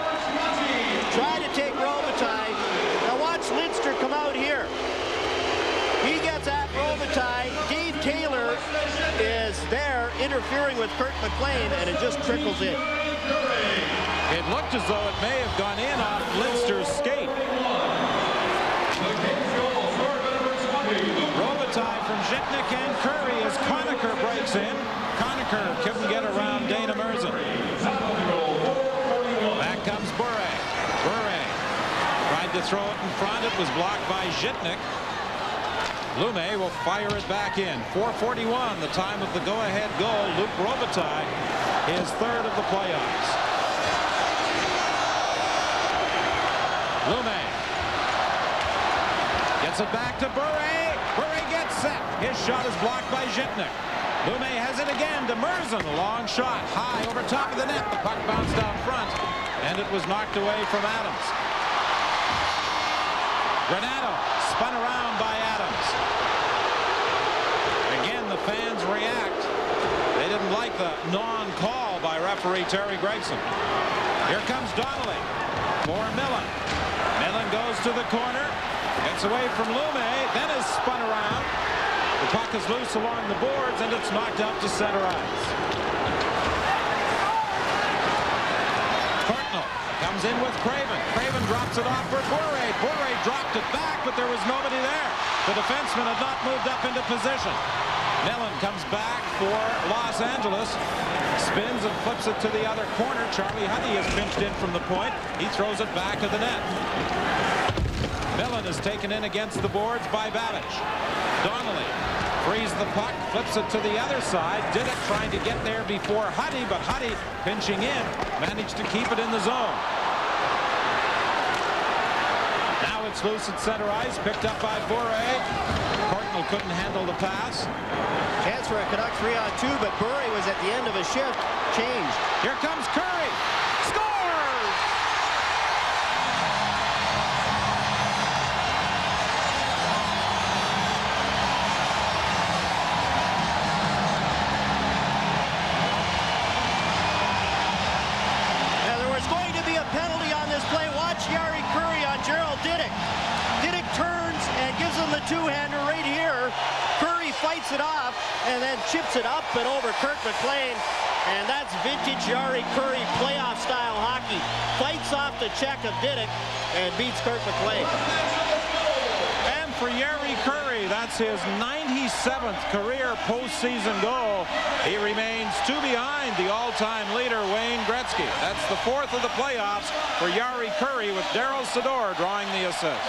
S4: try to take Robitaille. Now watch Lidster come out here. He gets at Robitaille. Dave Taylor is there interfering with Kirk McLean, and it just trickles in.
S3: It looked as though it may have gone in off Lidster's skate. Robitaille from Zhitnik and Curry as Conacher breaks in. Conacher couldn't get around Dana Merzen. Back comes Bure. Bure tried to throw it in front. It was blocked by Zhitnik. Lume will fire it back in. 4:41, the time of the go-ahead goal. Luc Robitaille, his third of the playoffs. Lume gets it back to Bure. Bure gets set. His shot is blocked by Zhitnik. Lume has it again to Merzen. A long shot high over top of the net. The puck bounced out front, and it was knocked away from Adams. Granato spun around by Adams. Again, the fans react. They didn't like the non-call by referee Terry Gregson. Here comes Donnelly for Millen. Millen goes to the corner, gets away from Lume, then is spun around. The puck is loose along the boards, and it's knocked out to center ice. Courtnall comes in with Craven. Craven drops it off for Bure. Bure dropped it back, but there was nobody there. The defenseman had not moved up into position. Millen comes back for Los Angeles. Spins and flips it to the other corner. Charlie Huddy is pinched in from the point. He throws it back to the net. Millen is taken in against the boards by Babbage. Donnelly frees the puck, flips it to the other side. Didick trying to get there before Huddy, but Huddy pinching in, managed to keep it in the zone. Now it's loose at center ice, picked up by Bure. Courtnall couldn't handle the pass.
S4: Chance for a Canuck 3-on-2, but Bure was at the end of a shift. Changed.
S3: Here comes Curry. Scores!
S4: two-hander right here. Curry fights it off and then chips it up and over Kirk McLean. And that's vintage Jari Kurri playoff-style hockey. Fights off the check of Diduck and beats Kirk McLean.
S3: And for Jari Kurri, that's his 97th career postseason goal. He remains 2 behind the all-time leader, Wayne Gretzky. That's the 4th of the playoffs for Jari Kurri, with Darryl Sydor drawing the assist.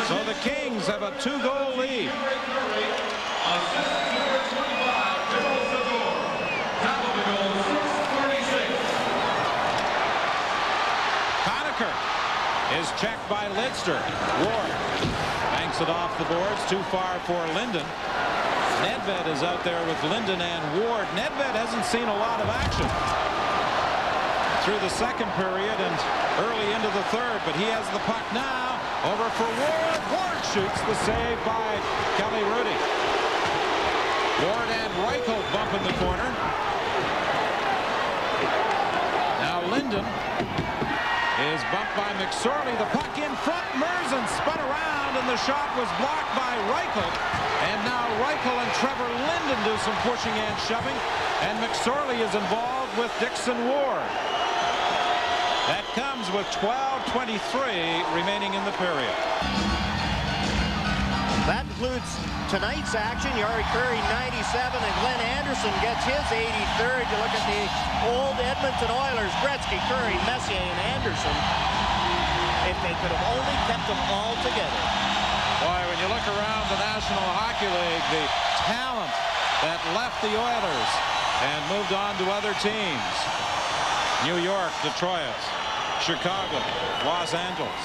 S3: So the Kings have a 2-goal lead. Conacher is checked by Lidster. Ward banks it off the boards, too far for Linden. Nedved is out there with Linden and Ward. Nedved hasn't seen a lot of action through the second period and early into the third, but he has the puck now. Over for Ward. Ward shoots, the save by Kelly Rudy. Ward and Reichel bump in the corner. Now Linden is bumped by McSorley. The puck in front. Merzen spun around, and the shot was blocked by Reichel. And now Reichel and Trevor Linden do some pushing and shoving. And McSorley is involved with Dixon Ward. That comes with 12:23 remaining in the period.
S4: That concludes tonight's action. Jari Kurri 97 and Glenn Anderson gets his 83rd. You look at the old Edmonton Oilers, Gretzky, Kurri, Messier, and Anderson. If they could have only kept them all together.
S3: Boy, when you look around the National Hockey League, the talent that left the Oilers and moved on to other teams. New York, Detroit, Chicago, Los Angeles.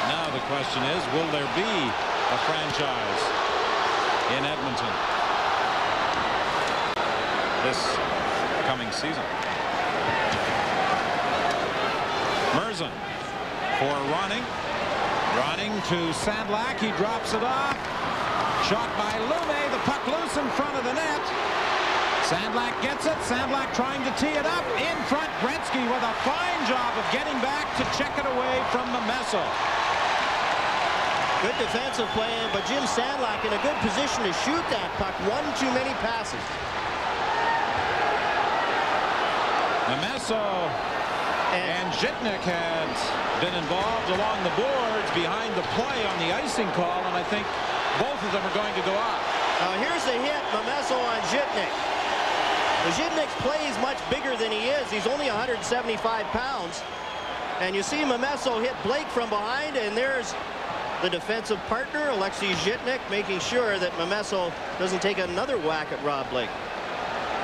S3: Now the question is, will there be a franchise in Edmonton this coming season? Merzen for Ronning. Ronning to Sandlak. He drops it off. Shot by Lume. The puck loose in front of the net. Sandlak gets it. Sandlak trying to tee it up. In front, Gretzky with a fine job of getting back to check it away from Memesso.
S4: Good defensive play, but Jim Sandlak in a good position to shoot that puck. One too many passes.
S3: Memesso and Zhitnik had been involved along the boards behind the play on the icing call, and I think both of them are going to go out.
S4: Here's the hit, Memesso on Zhitnik. Zhitnik's play is much bigger than he is. He's only 175 pounds. And you see Memesso hit Blake from behind, and there's the defensive partner, Alexei Zhitnik, making sure that Memesso doesn't take another whack at Rob Blake.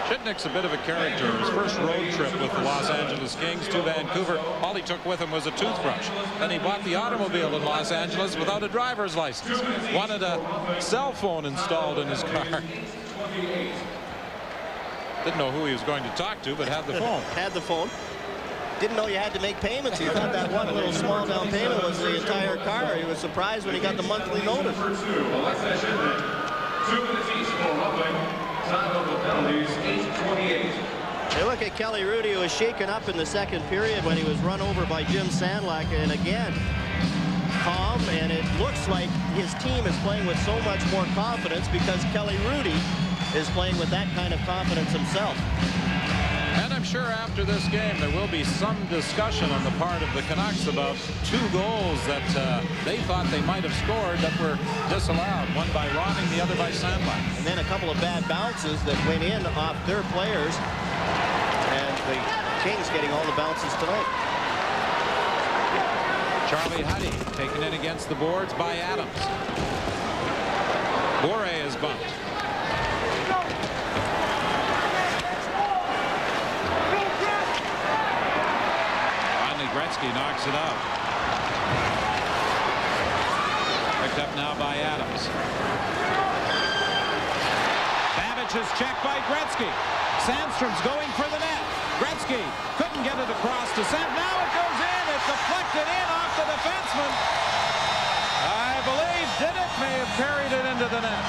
S3: Zhitnik's a bit of a character. His first road trip with the Los Angeles Kings to Vancouver, all he took with him was a toothbrush. Then he bought the automobile in Los Angeles without a driver's license. Wanted a cell phone installed in his car. Didn't know who he was going to talk to, but had the phone.
S4: Had the phone. Didn't know you had to make payments. He thought that one little small down payment was the entire car. He was surprised when he got the monthly notice.
S5: 2 minutes each for rubbing. Time of the penalties, 8:28.
S4: Hey, look at Kelly Rudy, who was shaken up in the second period when he was run over by Jim Sandlak. And again, calm, and it looks like his team is playing with so much more confidence because Kelly Rudy is playing with that kind of confidence himself.
S3: And I'm sure after this game there will be some discussion on the part of the Canucks about 2 goals that they thought they might have scored that were disallowed. One by Ronning, the other by Sandlak.
S4: And then a couple of bad bounces that went in off their players. And the Kings getting all the bounces tonight.
S3: Charlie Huddy taken in against the boards by Adams. Bore is bumped. Gretzky knocks it out. Picked up now by Adams. Babbage is checked by Gretzky. Sandstrom's going for the net. Gretzky couldn't get it across to Sand. Now it goes in. It's deflected in off the defenseman. I believe Diduck may have carried it into the net.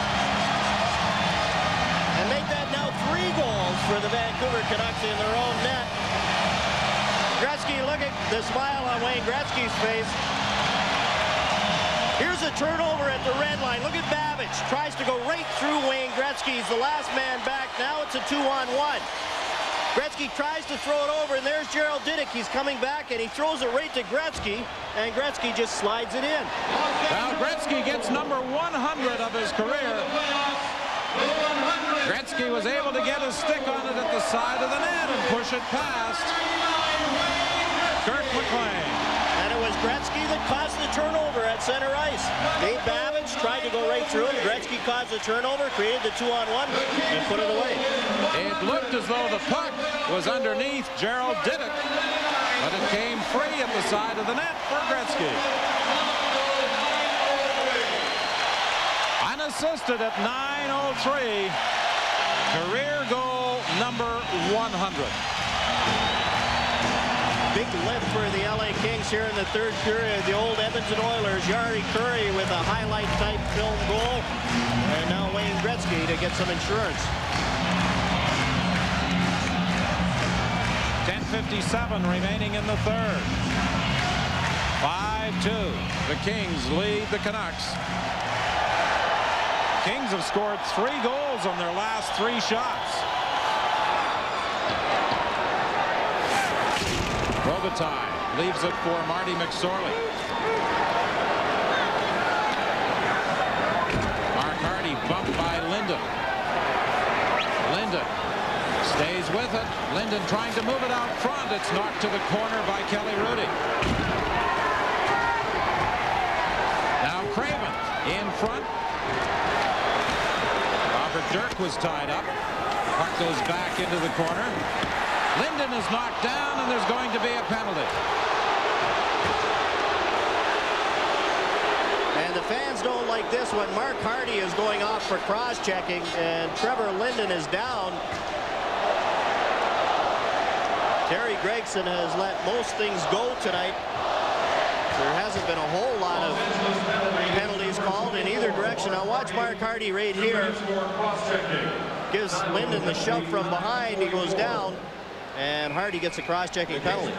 S4: And make that now 3 goals for the Vancouver Canucks in their own net. Gretzky, look at the smile on Wayne Gretzky's face. Here's a turnover at the red line. Look at Babbage. Tries to go right through Wayne Gretzky. He's the last man back. Now it's a 2-on-1. Gretzky tries to throw it over, and there's Gerald Diddick. He's coming back, and he throws it right to Gretzky, and Gretzky just slides it in.
S3: Now Gretzky gets number 100 of his career. Gretzky was able to get his stick on it at the side of the net and push it past Kirk McLean.
S4: And it was Gretzky that caused the turnover at center ice. Dave Babbage tried to go right through him. Gretzky caused the turnover, created the 2-on-1, and put it away.
S3: It looked as though the puck was underneath Gerald Diddick, but it came free at the side of the net for Gretzky. Unassisted at 9:03, career goal number 100.
S4: Big lift for the LA Kings here in the third period. The old Edmonton Oilers, Jari Kurri with a highlight-type film goal. And now Wayne Gretzky to get some insurance.
S3: 10:57 remaining in the third. 5-2. The Kings lead the Canucks. Kings have scored 3 goals on their last 3 shots. Robitaille leaves it for Marty McSorley. Mark Hardy bumped by Linden. Linden stays with it. Linden trying to move it out front. It's knocked to the corner by Kelly Rudy. Now Craven in front. Robert Dirk was tied up. Puck goes back into the corner. Linden is knocked down, and there's going to be a penalty.
S4: And the fans don't like this one. Mark Hardy is going off for cross-checking, and Trevor Linden is down. Terry Gregson has let most things go tonight. There hasn't been a whole lot of penalties called in either direction. Now watch Mark Hardy right here. Gives Linden the shove from behind. He goes down, and Hardy gets a cross-checking penalty.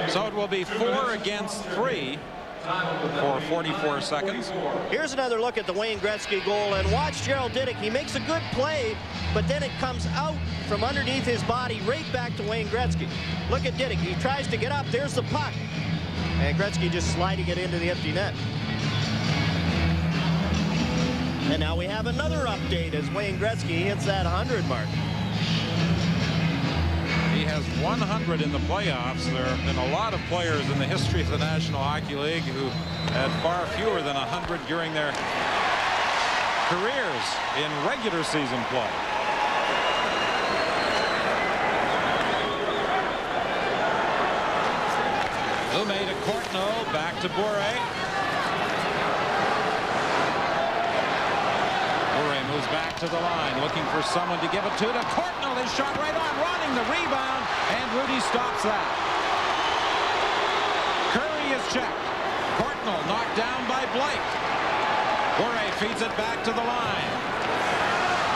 S3: So it will be 4 against 3 for 44 seconds.
S4: Here's another look at the Wayne Gretzky goal, and watch Gerald Diddick. He makes a good play, but then it comes out from underneath his body right back to Wayne Gretzky. Look at Diddick. He tries to get up. There's the puck. And Gretzky just sliding it into the empty net. And now we have another update as Wayne Gretzky hits that 100 mark.
S3: He has 100 in the playoffs. There have been a lot of players in the history of the National Hockey League who had far fewer than 100 during their careers in regular season play. Lume to Courtnall, back to Bure. Bure moves back to the line, looking for someone to give it to. Courtnall is shot right on, Ronning the rebound, and Rudy stops that. Curry is checked. Courtnall knocked down by Blake. Bure feeds it back to the line.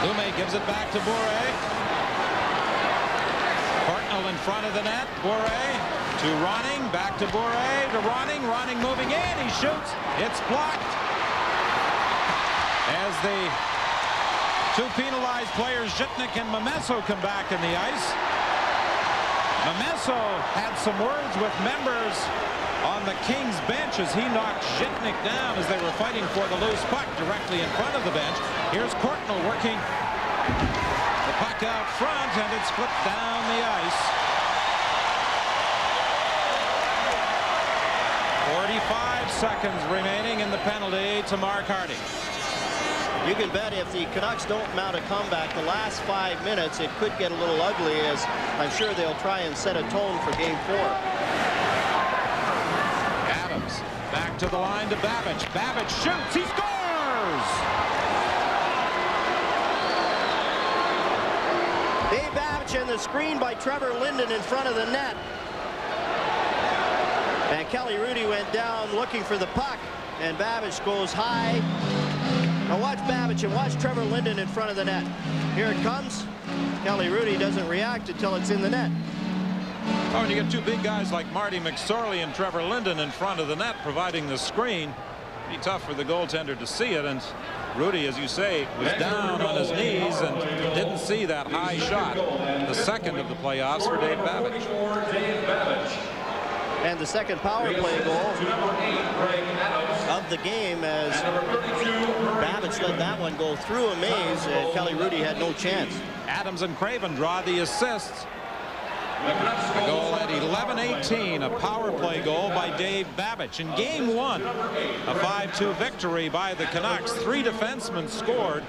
S3: Lume gives it back to Bure. Courtnall in front of the net. Bure to Ronning, back to Bure, to Ronning. Ronning moving in, he shoots. It's blocked. As the 2 penalized players, Zhitnik and Momesso, come back in the ice. Momesso had some words with members on the Kings bench as he knocked Zhitnik down as they were fighting for the loose puck directly in front of the bench. Here's Courtnall working the puck out front, and it's flipped down the ice. 45 seconds remaining in the penalty to Mark Hardy.
S4: You can bet if the Canucks don't mount a comeback the last 5 minutes, it could get a little ugly, as I'm sure they'll try and set a tone for Game 4.
S3: Adams back to the line to Babbage. Babbage shoots. He scores!
S4: Dave Babbage and the screen by Trevor Linden in front of the net. And Kelly Rudy went down looking for the puck, and Babbage goes high. Now watch Babbage and watch Trevor Linden in front of the net. Here it comes. Kelly Rudy doesn't react until it's in the net.
S3: Oh, and you get two big guys like Marty McSorley and Trevor Linden in front of the net providing the screen. Pretty tough for the goaltender to see it, and Rudy, as you say, was down on his knees and didn't see that high shot. The second of the playoffs for Dave Babbage.
S4: And the second power play goal of the game as Babbage let that one go through a maze, and Kelly Rudy had no chance.
S3: Adams and Craven draw the assists. The goal at 11:18, a power play goal by Dave Babbage. In game one, a 5-2 victory by the Canucks. 3 defensemen scored,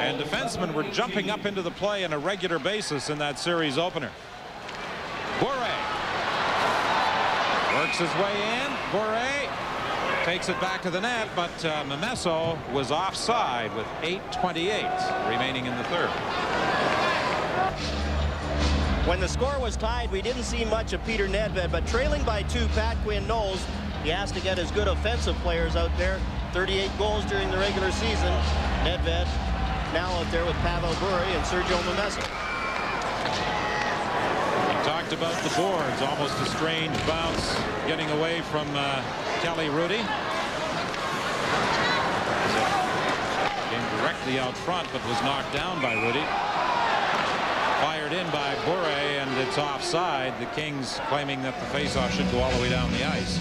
S3: and defensemen were jumping up into the play on a regular basis in that series opener. Bure works his way in. Bure takes it back to the net, but Memesso was offside with 8:28 remaining in the third.
S4: When the score was tied, we didn't see much of Peter Nedved, but trailing by 2, Pat Quinn knows he has to get his good offensive players out there. 38 goals during the regular season. Nedved now out there with Pavel Bure and Sergio Memesso.
S3: He talked about the boards, almost a strange bounce getting away from Kelly Rudy. Came directly out front, but was knocked down by Rudy. Fired in by Bure, and it's offside. The Kings claiming that the faceoff should go all the way down the ice.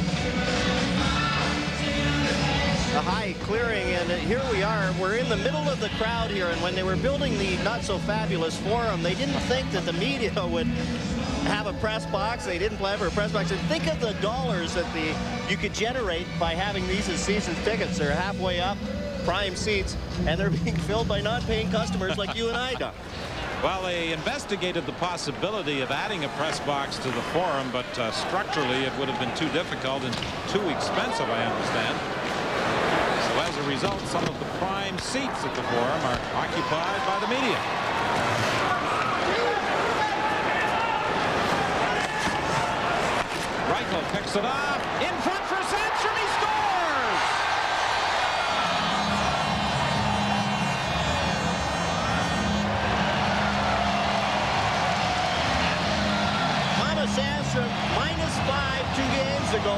S4: A high clearing, and here we are. We're in the middle of the crowd here, and when they were building the not-so-fabulous forum, they didn't think that the media would have a press box. They didn't plan for a press box. And think of the dollars that you could generate by having these as season tickets. They're halfway up, prime seats, and they're being filled by non-paying customers like you and I do.
S3: Well, they investigated the possibility of adding a press box to the forum, but structurally it would have been too difficult and too expensive, I understand. So as a result, some of the prime seats at the forum are occupied by the media. Reichel picks it up. In front for Sandstrom. He scores!
S4: Sandstrom -5 2 games ago.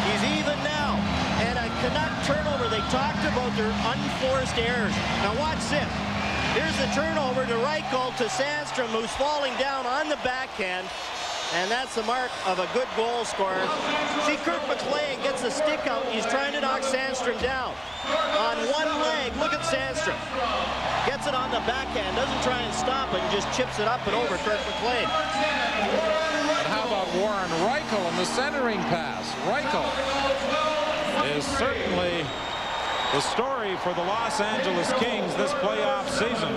S4: He's even now. And a Canuck turnover. They talked about their unforced errors. Now watch this. Here's the turnover to Reichel to Sandstrom, who's falling down on the backhand. And that's the mark of a good goal scorer. See, Kirk McLean gets the stick out. He's trying to knock Sandstrom down. On one leg, look at Sandstrom. Gets it on the backhand, doesn't try and stop it, and just chips it up and over Kirk McLean.
S3: But how about Warren Reichel and the centering pass? Reichel is certainly the story for the Los Angeles Kings this playoff season.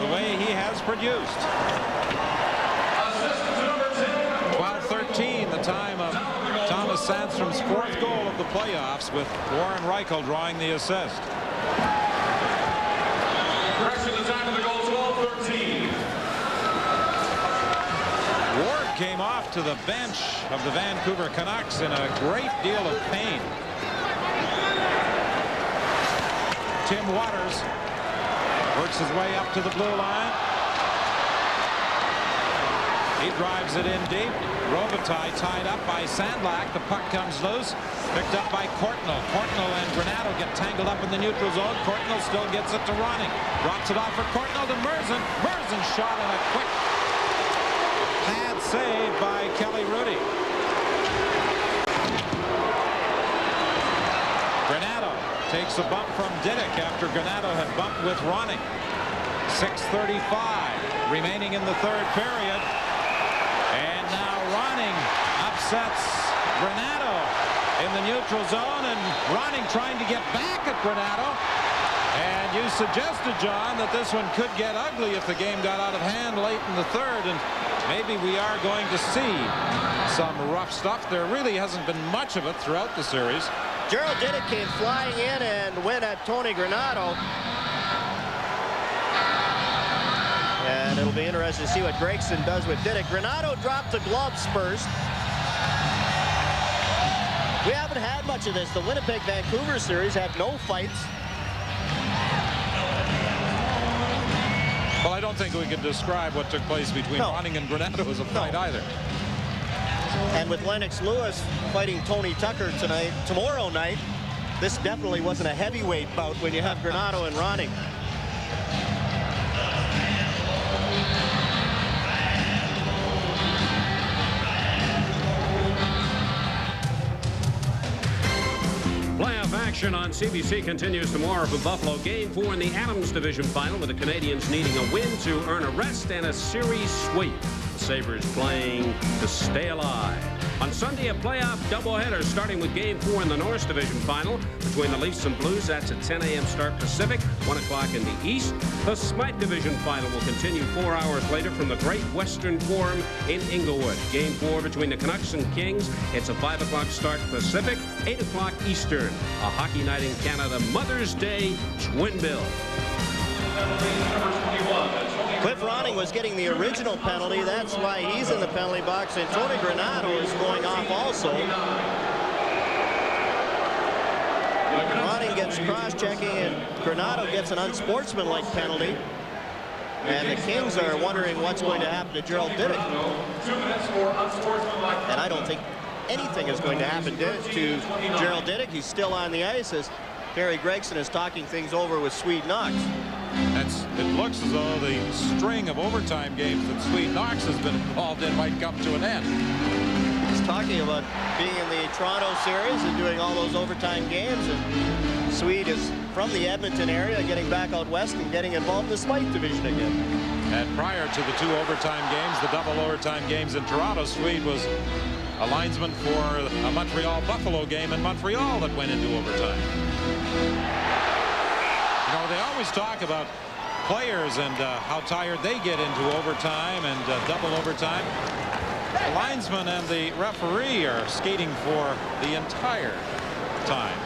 S3: The way he has produced. 12:13, the time of Thomas Sandstrom's 4th goal of the playoffs, with Warren Reichel drawing the assist.
S5: Correction, the time of the goal, 12:13.
S3: Ward came off to the bench of the Vancouver Canucks in a great deal of pain. Tim Waters works his way up to the blue line. He drives it in deep. Robitaille tied up by Sandlak. The puck comes loose. Picked up by Courtnall. Courtnall and Granato get tangled up in the neutral zone. Courtnall still gets it to Ronning. Drops it off for Courtnall to Merzen. Merzen shot on a quick pad save by Kelly Rudy. Granato takes a bump from Didick after Granato had bumped with Ronning. 6:35 remaining in the third period. And now Ronning upsets Granato in the neutral zone, and Ronning trying to get back at Granato. And you suggested, John, that this one could get ugly if the game got out of hand late in the third, and maybe we are going to see some rough stuff. There really hasn't been much of it throughout the series.
S4: Gerald Didick came flying in and went at Tony Granato. And it'll be interesting to see what Gregson does with Didick. Granato dropped the gloves first. We haven't had much of this. The Winnipeg-Vancouver series had no fights.
S3: Well, I don't think we can describe what took place between Ronning and Granato as a fight either.
S4: And with Lennox Lewis fighting Tony Tucker tomorrow night, this definitely wasn't a heavyweight bout when you have Granato and Ronning.
S1: Playoff action on CBC continues tomorrow from Buffalo. Game 4 in the Adams Division Final, with the Canadians needing a win to earn a rest and a series sweep. The Sabres playing to stay alive. On Sunday, a playoff doubleheader starting with Game 4 in the North Division Final between the Leafs and Blues. That's at 10 a.m. start Pacific, 1 o'clock in the East. The Smythe Division Final will continue 4 hours later from the Great Western Forum in Inglewood. Game 4 between the Canucks and Kings. It's a 5 o'clock start Pacific, 8 o'clock Eastern. A hockey night in Canada, Mother's Day twin bill.
S4: Cliff Ronning was getting the original penalty. That's why he's in the penalty box, and Tony Granato is going off also. Ronning gets cross-checking, and Granato gets an unsportsmanlike penalty. And the Kings are wondering what's going to happen to Gerald Diduck. And I don't think anything is going to happen to Gerald Diduck. He's still on the ice as Barry Gregson is talking things over with Swede Knox.
S3: It looks as though the string of overtime games that Swede Knox has been involved in might come to an end.
S4: He's talking about being in the Toronto series and doing all those overtime games, and Swede is from the Edmonton area, getting back out west and getting involved in the Smythe Division again.
S3: And prior to the 2 overtime games, the double overtime games in Toronto, Swede was a linesman for a Montreal-Buffalo game in Montreal that went into overtime. You know, they always talk about players and how tired they get into overtime and double overtime. The linesman and the referee are skating for the entire time.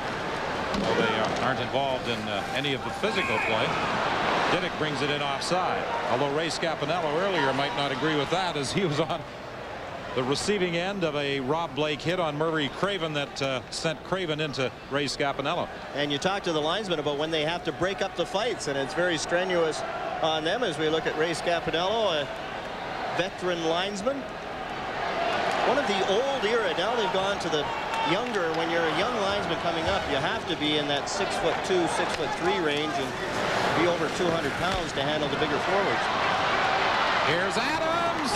S3: Well, they aren't involved in any of the physical play. Diduck brings it in offside, although Ray Scapinello earlier might not agree with that, as he was on the receiving end of a Rob Blake hit on Murray Craven that sent Craven into Ray Scapinello.
S4: And you talk to the linesmen about when they have to break up the fights, and it's very strenuous on them as we look at Ray Scapinello, a veteran linesman. One of the old era. Now they've gone to the younger. When you're a young linesman coming up, you have to be in that 6'2", 6'3" range and be over 200 pounds to handle the bigger forwards.
S3: Here's Adams,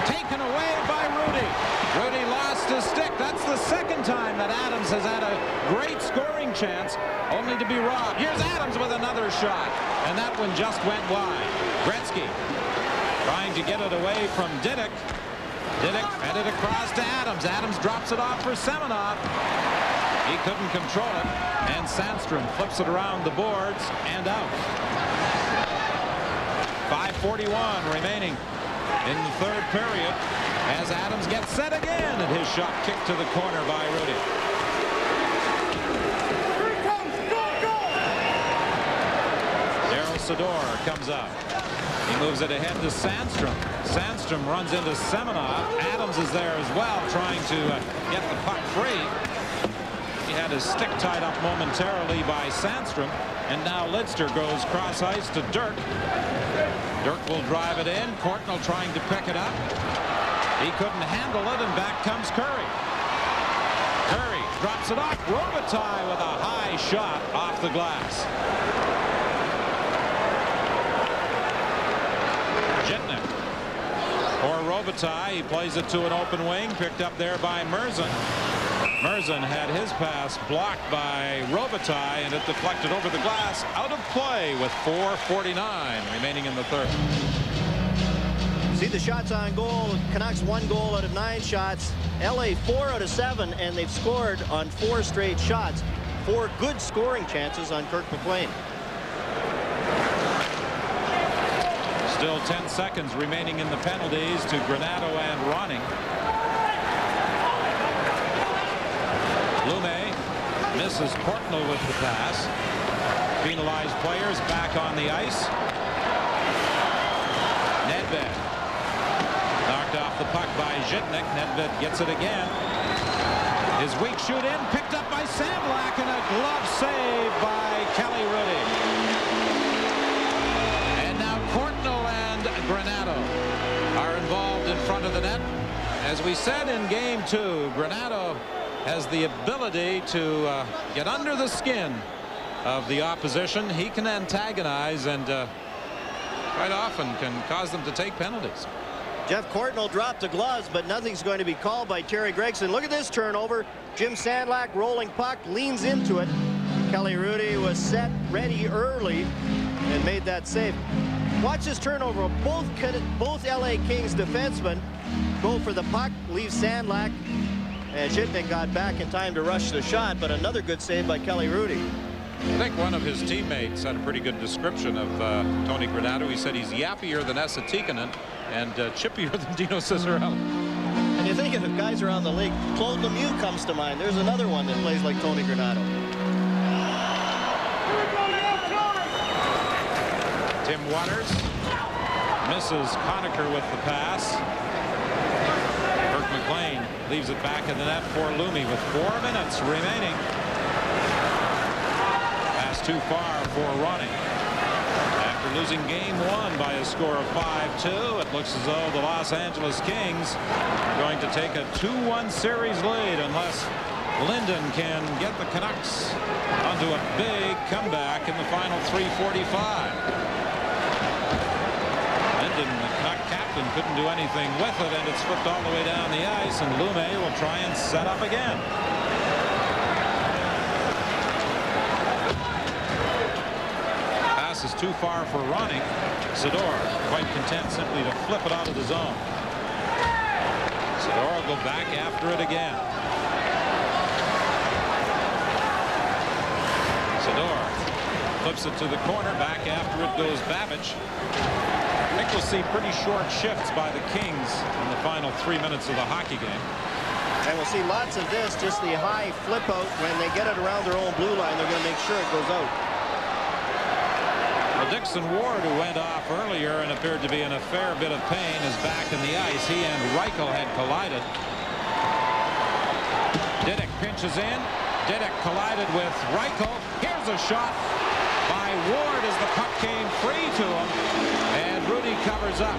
S3: taken away by Rudy. Rudy lost his stick. That's the second time that Adams has had a great scoring chance, only to be robbed. Here's Adams with another shot, and that one just went wide. Gretzky trying to get it away from Diduck. Diduck fed it across to Adams. Adams drops it off for Semenov. He couldn't control it, and Sandstrom flips it around the boards and out. 5:41 remaining in the third period as Adams gets set again, and his shot kicked to the corner by Rudy. Daryl Sador comes up. He moves it ahead to Sandstrom. Sandstrom runs into Semenov. Adams is there as well, trying to get the puck free. He had his stick tied up momentarily by Sandstrom, and now Lidster goes cross ice to Dirk. Dirk will drive it in. Courtnall trying to pick it up. He couldn't handle it, and back comes Curry. Curry drops it off. Robitaille with a high shot off the glass. Jitnik for Robitaille. He plays it to an open wing, picked up there by Merzin. Merzin had his pass blocked by Robitaille, and it deflected over the glass, out of play with 4:49 remaining in the third.
S4: See the shots on goal. Canucks 1 goal out of 9 shots. LA 4 out of 7, and they've scored on 4 straight shots. 4 good scoring chances on Kirk McLean.
S3: Still 10 seconds remaining in the penalties to Granato and Ronning. Lume misses Courtnall with the pass. Penalized players back on the ice. Nedved knocked off the puck by Jitnik. Nedved gets it again. His weak shoot in, picked up by Samblak, and a glove save by Kelly Rudy. And now Courtnall Granato are involved in front of the net. As we said in Game 2, Granato has the ability to get under the skin of the opposition. He can antagonize and quite often can cause them to take penalties.
S4: Jeff Courtnall dropped the gloves, but nothing's going to be called by Terry Gregson. Look at this turnover. Jim Sandlak rolling puck, leans into it. Kelly Rudy was set ready early and made that save. Watch this turnover. Both LA Kings defensemen go for the puck, leave Sandlak, and Shipman got back in time to rush the shot, but another good save by Kelly Rudy.
S3: I think one of his teammates had a pretty good description of Tony Granato. He said he's yappier than Esa Tikkanen and chippier than Dino Ciccarelli.
S4: And you think if guys around the league, Claude Lemieux comes to mind. There's another one that plays like Tony Granato.
S3: Tim Waters misses Conacher with the pass. Kirk McLean leaves it back in the net for Lumi with 4 minutes remaining. Pass too far for Ronnie. After losing Game 1 by a score of 5-2, it looks as though the Los Angeles Kings are going to take a 2-1 series lead unless Linden can get the Canucks onto a big comeback in the final 3:45. The Canuck captain couldn't do anything with it, and it's flipped all the way down the ice, and Lume will try and set up again. Pass is too far for Ronnie. Zador quite content simply to flip it out of the zone. Zador will go back after it again. Zador flips it to the corner. Back after it goes Babbage. I think we'll see pretty short shifts by the Kings in the final 3 minutes of the hockey game.
S4: And we'll see lots of this, just the high flip out. When they get it around their own blue line, they're going to make sure it goes out.
S3: Well, Dixon Ward, who went off earlier and appeared to be in a fair bit of pain, is back in the ice. He and Reichel had collided. Didick pinches in. Didick collided with Reichel. Here's a shot by Ward as the puck came free to him, and Rudy covers up.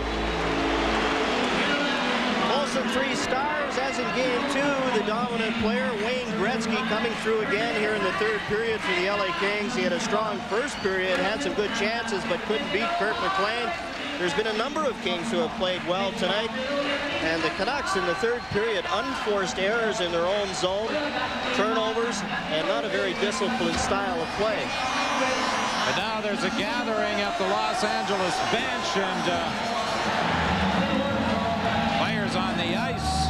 S4: Olsen 3 stars, as in Game 2. The dominant player, Wayne Gretzky, coming through again here in the third period for the LA Kings. He had a strong first period, had some good chances, but couldn't beat Kirk McLean. There's been a number of Kings who have played well tonight, and the Canucks in the third period, unforced errors in their own zone, turnovers, and not a very disciplined style of play.
S3: And now there's a gathering at the Los Angeles bench, and players on the ice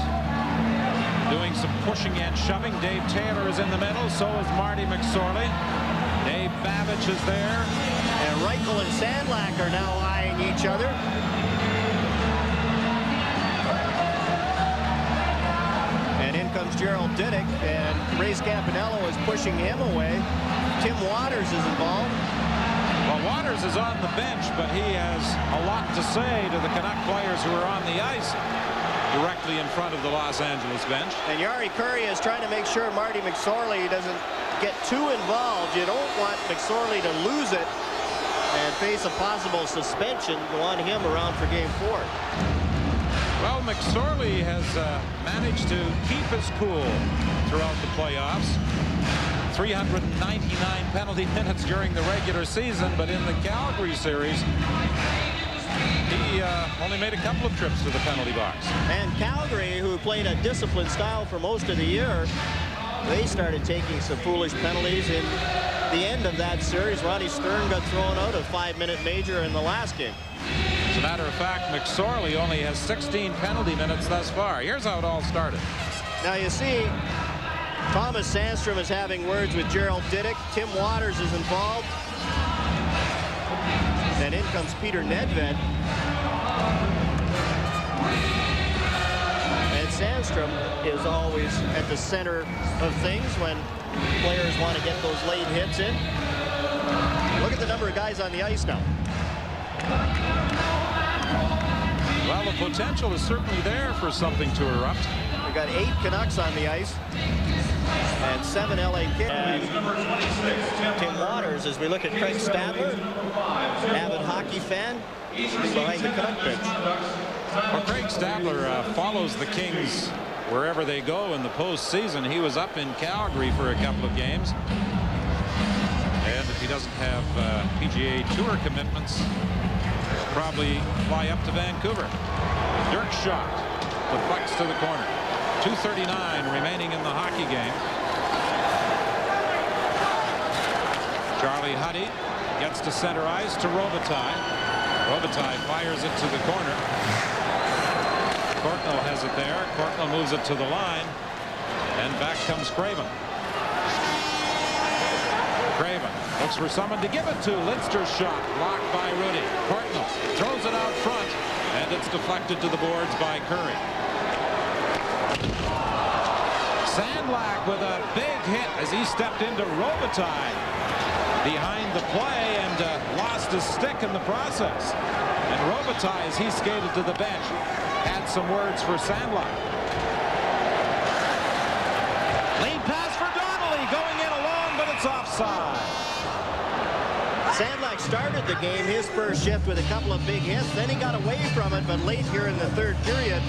S3: doing some pushing and shoving. Dave Taylor is in the middle, so is Marty McSorley. Dave Babbage is there.
S4: And Reichel and Sandlak are now eyeing each other. And in comes Gerald Didick, and Ray Scampanello is pushing him away. Tim Waters is involved.
S3: Well, Waters is on the bench, but he has a lot to say to the Canuck players who are on the ice directly in front of the Los Angeles bench.
S4: And Jari Kurri is trying to make sure Marty McSorley doesn't get too involved. You don't want McSorley to lose it and face a possible suspension. Go on him around for Game 4.
S3: Well, McSorley has managed to keep his cool throughout the playoffs. 399 penalty minutes during the regular season, but in the Calgary series, he only made a couple of trips to the penalty box.
S4: And Calgary, who played a disciplined style for most of the year, they started taking some foolish penalties in the end of that series. Ronnie Stern got thrown out, a 5-minute major in the last game.
S3: As a matter of fact, McSorley only has 16 penalty minutes thus far. Here's how it all started.
S4: Now you see, Thomas Sandstrom is having words with Gerald Didick. Tim Waters is involved. And in comes Peter Nedved. And Sandstrom is always at the center of things when players want to get those late hits in. Look at the number of guys on the ice now.
S3: Well, the potential is certainly there for something to erupt.
S4: We got 8 Canucks on the ice and 7 LA Kings. Tim Waters, as we look at Craig Stadler, avid hockey fan. behind the Canuck bench.
S3: Well, Craig Stadler follows the Kings wherever they go in the postseason. He was up in Calgary for a couple of games. And if he doesn't have PGA Tour commitments, he'll probably fly up to Vancouver. Dirk shot deflects to the corner. 2:39 remaining in the hockey game. Charlie Huddy gets to center ice to Robitaille. Robitaille fires it to the corner. Courtnall has it there. Courtnall moves it to the line. And back comes Craven. Craven looks for someone to give it to. Lidster's shot blocked by Rudy. Courtnall throws it out front. And it's deflected to the boards by Curry. Sandlak with a big hit as he stepped into Robitaille behind the play and lost his stick in the process. And Robitaille, as he skated to the bench, had some words for Sandlak. Lead pass for Donnelly, going in alone, but it's offside.
S4: Sandlak started the game, his first shift, with a couple of big hits. Then he got away from it, but late here in the third period,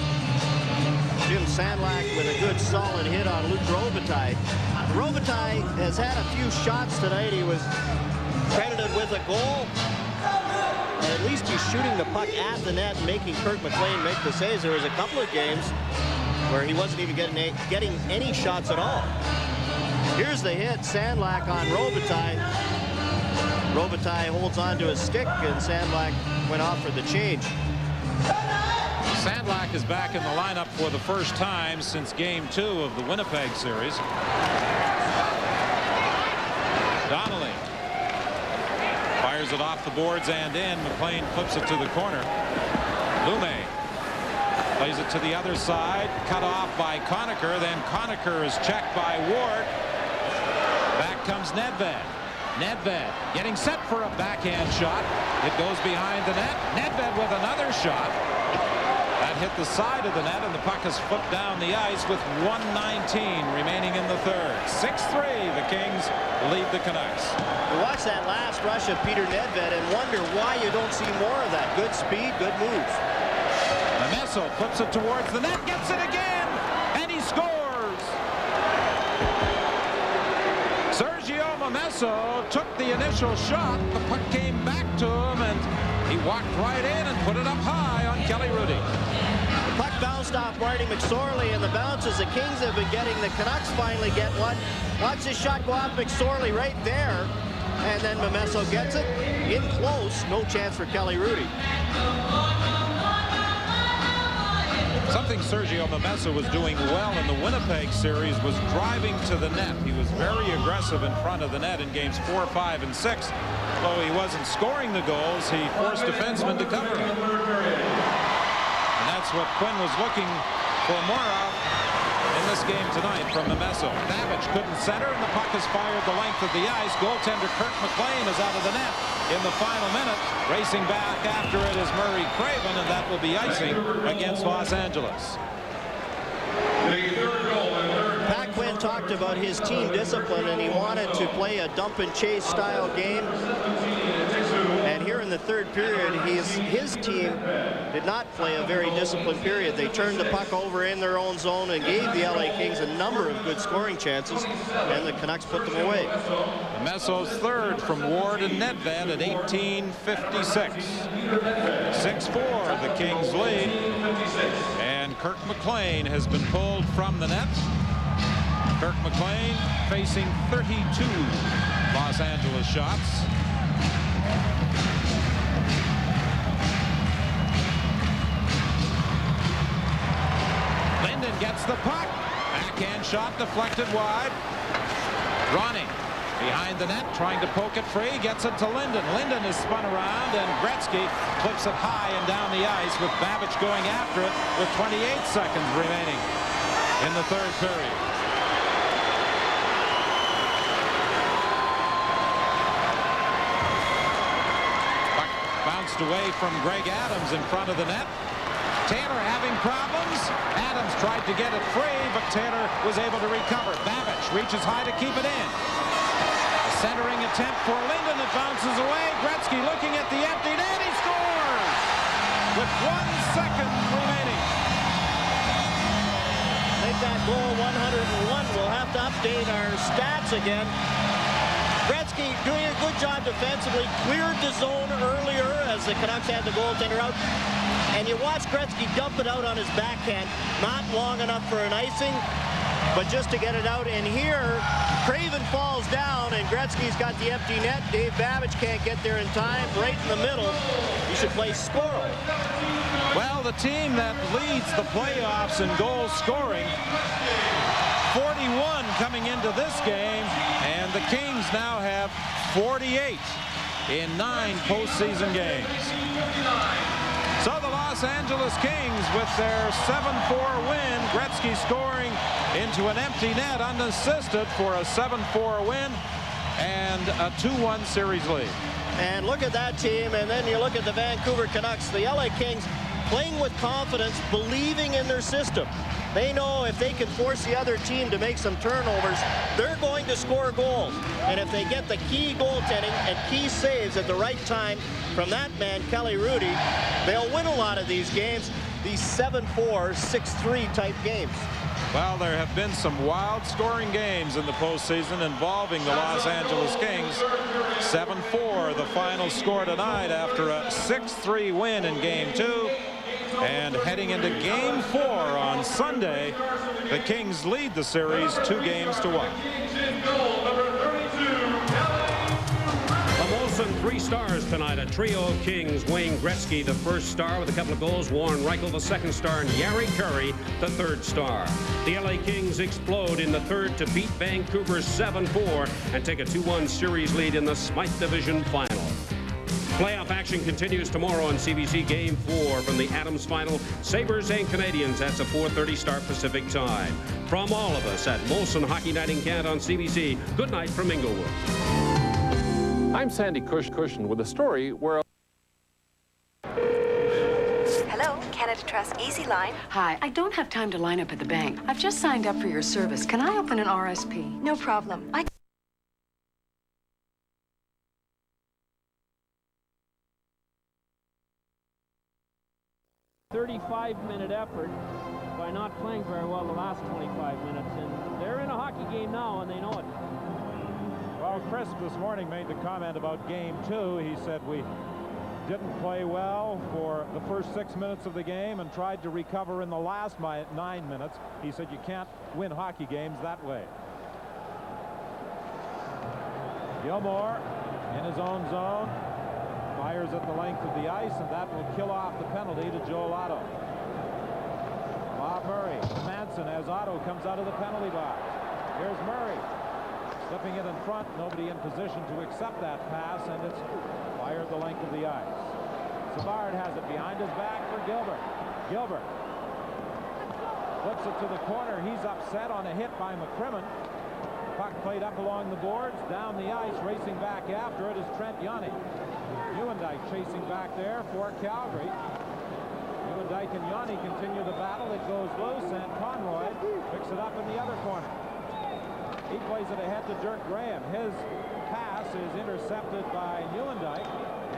S4: Jim Sandlak with a good solid hit on Luc Robitaille. Robitaille has had a few shots tonight. He was credited with a goal. And at least he's shooting the puck at the net and making Kirk McLean make the saves. There was a couple of games where he wasn't even getting any shots at all. Here's the hit, Sandlak on Robitaille. Robitaille holds on to his stick, and Sandlak went off for the change.
S3: Sandlak is back in the lineup for the first time since Game 2 of the Winnipeg series. Donnelly fires it off the boards and in. McLean flips it to the corner. Lume plays it to the other side. Cut off by Conacher. Then Conacher is checked by Ward. Back comes Nedved. Nedved getting set for a backhand shot. It goes behind the net. Nedved with another shot. That hit the side of the net, and the puck is flipped down the ice with 1:19 remaining in the third. 6-3, the Kings lead the Canucks.
S4: You watch that last rush of Peter Nedved and wonder why you don't see more of that. Good speed, good moves.
S3: Memesso flips it towards the net, gets it again, and he scores. Sergio Memesso took the initial shot. The puck came back to him, and he walked right in and put it up high on Kelly Rudy.
S4: The puck bounced off Marty McSorley, and the bounces the Kings have been getting, the Canucks finally get one. Watch this shot go off McSorley right there, and then Memesso gets it in close. No chance for Kelly Rudy.
S3: Something Sergio Memesso was doing well in the Winnipeg series was driving to the net. He was very aggressive in front of the net in games 4, 5, and 6. Though he wasn't scoring the goals, he forced defensemen to cover him. And that's what Quinn was looking for more of in this game tonight from Memesso. Babbage couldn't center, and the puck is fired the length of the ice. Goaltender Kirk McLean is out of the net in the final minute. Racing back after it is Murray Craven, and that will be icing against Los Angeles.
S4: Pat Quinn talked about his team discipline, and he wanted to play a dump and chase style game. And here in the third period, his team did not play a very disciplined period. They turned the puck over in their own zone and gave the LA Kings a number of good scoring chances, and the Canucks put them away.
S3: Messo's third from Ward and Nedved at 18:56. 6-4, the Kings lead. And Kirk McLean has been pulled from the net. Kirk McLean facing 32 Los Angeles shots. Linden gets the puck. Backhand shot deflected wide. Ronnie behind the net, trying to poke it free, gets it to Linden. Linden is spun around, and Gretzky flips it high and down the ice with Babbage going after it with 28 seconds remaining in the third period. Puck bounced away from Greg Adams in front of the net. Taylor having problems. Adams tried to get it free, but Taylor was able to recover. Babbage reaches high to keep it in. A centering attempt for Linden. It bounces away. Gretzky looking at the empty net. He scores! with 1 second remaining.
S4: Make that goal 101. We'll have to update our stats again. Gretzky doing a good job defensively, cleared the zone earlier as the Canucks had the goaltender out. And you watch Gretzky dump it out on his backhand, not long enough for an icing, but just to get it out. And here, Craven falls down, and Gretzky's got the empty net. Dave Babbage can't get there in time. Right in the middle, you should play Squirrel.
S3: Well, the team that leads the playoffs in goal scoring, 41 coming into this game, and the Kings now have 48 in 9 postseason games. So the Los Angeles Kings with their 7-4 win, Gretzky scoring into an empty net unassisted for a 7-4 win and a 2-1 series lead.
S4: And look at that team, and then you look at the Vancouver Canucks, the LA Kings playing with confidence, believing in their system. They know if they can force the other team to make some turnovers, they're going to score goals. And if they get the key goaltending and key saves at the right time from that man, Kelly Rudy, they'll win a lot of these games, these 7-4, 6-3 type games.
S3: Well, there have been some wild scoring games in the postseason involving the Los Angeles Kings. 7-4, the final score tonight after a 6-3 win in Game 2. And heading into Game 4 on Sunday, the Kings lead the series 2-1.
S1: The Molson 3 stars tonight, a trio of Kings. Wayne Gretzky, the first star with a couple of goals. Warren Reichel, the second star. And Yari Curry, the third star. The LA Kings explode in the third to beat Vancouver 7-4 and take a 2-1 series lead in the Smythe Division Final. Playoff action continues tomorrow on CBC. Game 4 from the Adams Final. Sabres and Canadiens. That's a 4:30 start Pacific time. From all of us at Molson Hockey Night in Canada on CBC, good night from Inglewood.
S7: I'm Sandy Cushion with a story where...
S8: Hello, Canada Trust Easy Line.
S9: Hi, I don't have time to line up at the bank. I've just signed up for your service. Can I open an RSP?
S8: No problem.
S10: 35-minute effort by not playing very well the last 25 minutes, and they're in a hockey game now, and they know it.
S3: Well, Chris this morning made the comment about Game 2. He said we didn't play well for the first 6 minutes of the game and tried to recover in the last 9 minutes. He said you can't win hockey games that way. Gilmore in his own zone. Fires at the length of the ice, and that will kill off the penalty to Joel Otto. Bob Murray to Manson as Otto comes out of the penalty box. Here's Murray. Slipping it in front, nobody in position to accept that pass, and it's fired the length of the ice. Savard has it behind his back for Gilbert. Gilbert flips it to the corner. He's upset on a hit by McCrimmon. Puck played up along the boards, down the ice, racing back after it is Trent Yonny. Nieuwendyk chasing back there for Calgary. Nieuwendyk and Yonny continue the battle. It goes loose, and Conroy picks it up in the other corner. He plays it ahead to Dirk Graham. His pass is intercepted by Nieuwendyk,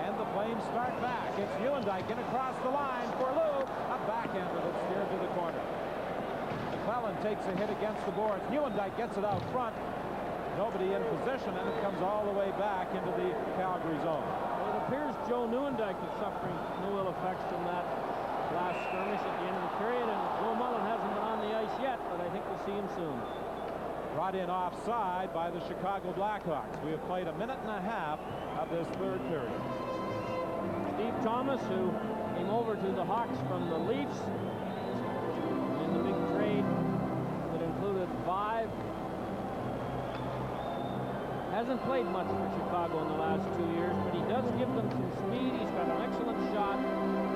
S3: and the Flames start back. It's Nieuwendyk in across the line for Lou. A backhander that's steered to the corner. McClellan takes a hit against the boards. Nieuwendyk gets it out front. Nobody in position, and it comes all the way back into the Calgary zone.
S10: Well, it appears Joe Nieuwendyk is suffering no ill effects from that last skirmish at the end of the period, and Joe Mullen hasn't been on the ice yet, but I think we'll see him soon.
S3: Brought in offside by the Chicago Blackhawks. We have played a minute and a half of this third period.
S10: Steve Thomas, who came over to the Hawks from the Leafs in the big trade that included 5, hasn't played much for Chicago in the last 2 years, but he does give them some speed. He's got an excellent shot,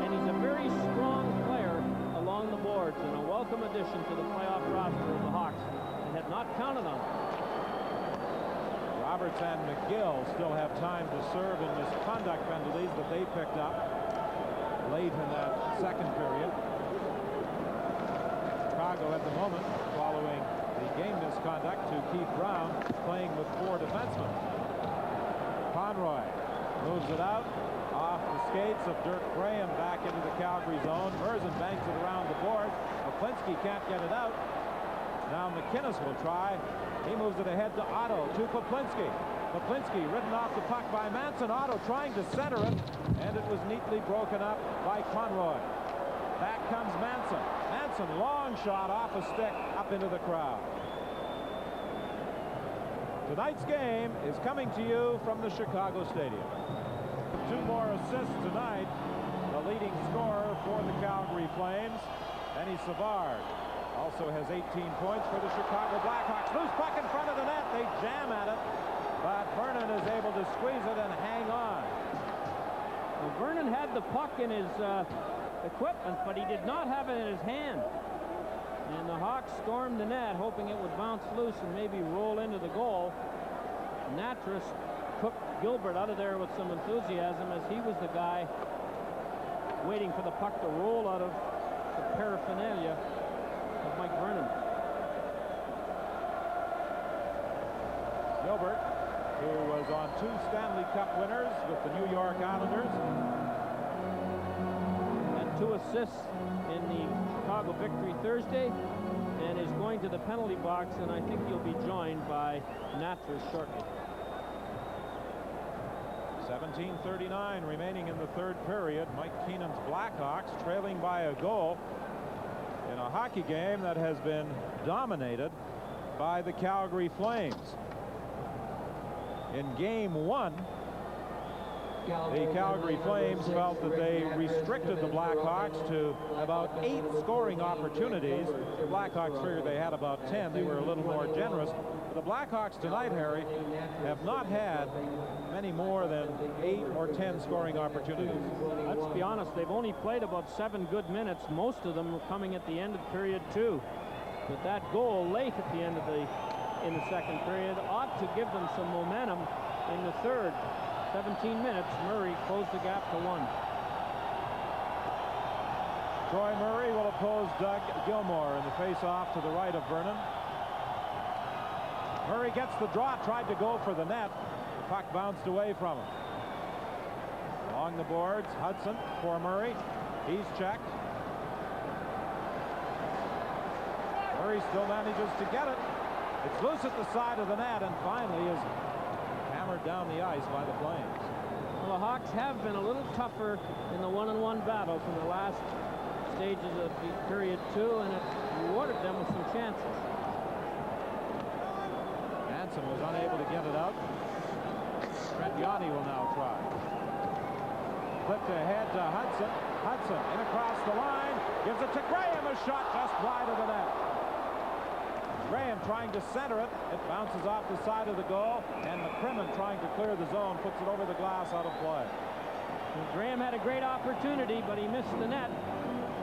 S10: and he's a very strong player along the boards, and a welcome addition to the playoff roster of the Hawks. Had not counted on it.
S3: Roberts and McGill still have time to serve in misconduct penalties that they picked up late in that second period. Chicago at the moment, following the game misconduct to Keith Brown, playing with 4 defensemen. Conroy Moves it out. Off the skates of Dirk Graham back into the Calgary zone. Murzin banks it around the board. Poplinski can't get it out. Now McInnes will try. He moves it ahead to Otto, to Poplinski. Poplinski ridden off the puck by Manson. Otto trying to center it, and it was neatly broken up by Conroy. Back comes Manson. Manson, long shot off a stick up into the crowd. Tonight's game is coming to you from the Chicago Stadium. 2 more assists tonight. The leading scorer for the Calgary Flames, Benny Savard, also has 18 points for the Chicago Blackhawks. Loose puck in front of the net. They jam at it, but Vernon is able to squeeze it and hang on.
S10: Well, Vernon had the puck in his equipment, but he did not have it in his hand. And the Hawks stormed the net, hoping it would bounce loose and maybe roll into the goal. Natras took Gilbert out of there with some enthusiasm, as he was the guy waiting for the puck to roll out of the paraphernalia of Mike Vernon.
S3: Gilbert, who was on 2 Stanley Cup winners with the New York Islanders,
S10: had 2 assists in the Chicago victory Thursday, and is going to the penalty box, and I think he'll be joined by Natras shortly.
S3: 17:39 remaining in the 3rd period. Mike Keenan's Blackhawks trailing by a goal in a hockey game that has been dominated by the Calgary Flames. In game 1, the Calgary Flames felt that they restricted the Blackhawks to about 8 scoring opportunities. The Blackhawks figured they had about 10. They were a little more generous. But the Blackhawks tonight, Harry, have not had many more than 8 or 10 scoring opportunities.
S10: Let's be honest, they've only played about 7 good minutes. Most of them were coming at the end of period 2. But that goal late at the end of in the 2nd period ought to give them some momentum in the 3rd. 17 minutes, Murray closed the gap to 1.
S3: Troy Murray will oppose Doug Gilmour in the face-off to the right of Vernon. Murray gets the draw, tried to go for the net. The puck bounced away from him. Along the boards, Hudson for Murray. He's checked. Murray still manages to get it. It's loose at the side of the net, and finally is hammered down the ice by the Flames.
S10: Well, the Hawks have been a little tougher in the one-on-one battles in the last stages of the period 2, and it rewarded them with some chances.
S3: Manson was unable to get it out. Trent-Yanni will now try. Flipped ahead to Hudson. Hudson in across the line. Gives it to Graham. A shot just wide of the net. Graham trying to center it. It bounces off the side of the goal, and McCrimmon trying to clear the zone, puts it over the glass out of play.
S10: Well, Graham had a great opportunity, but he missed the net.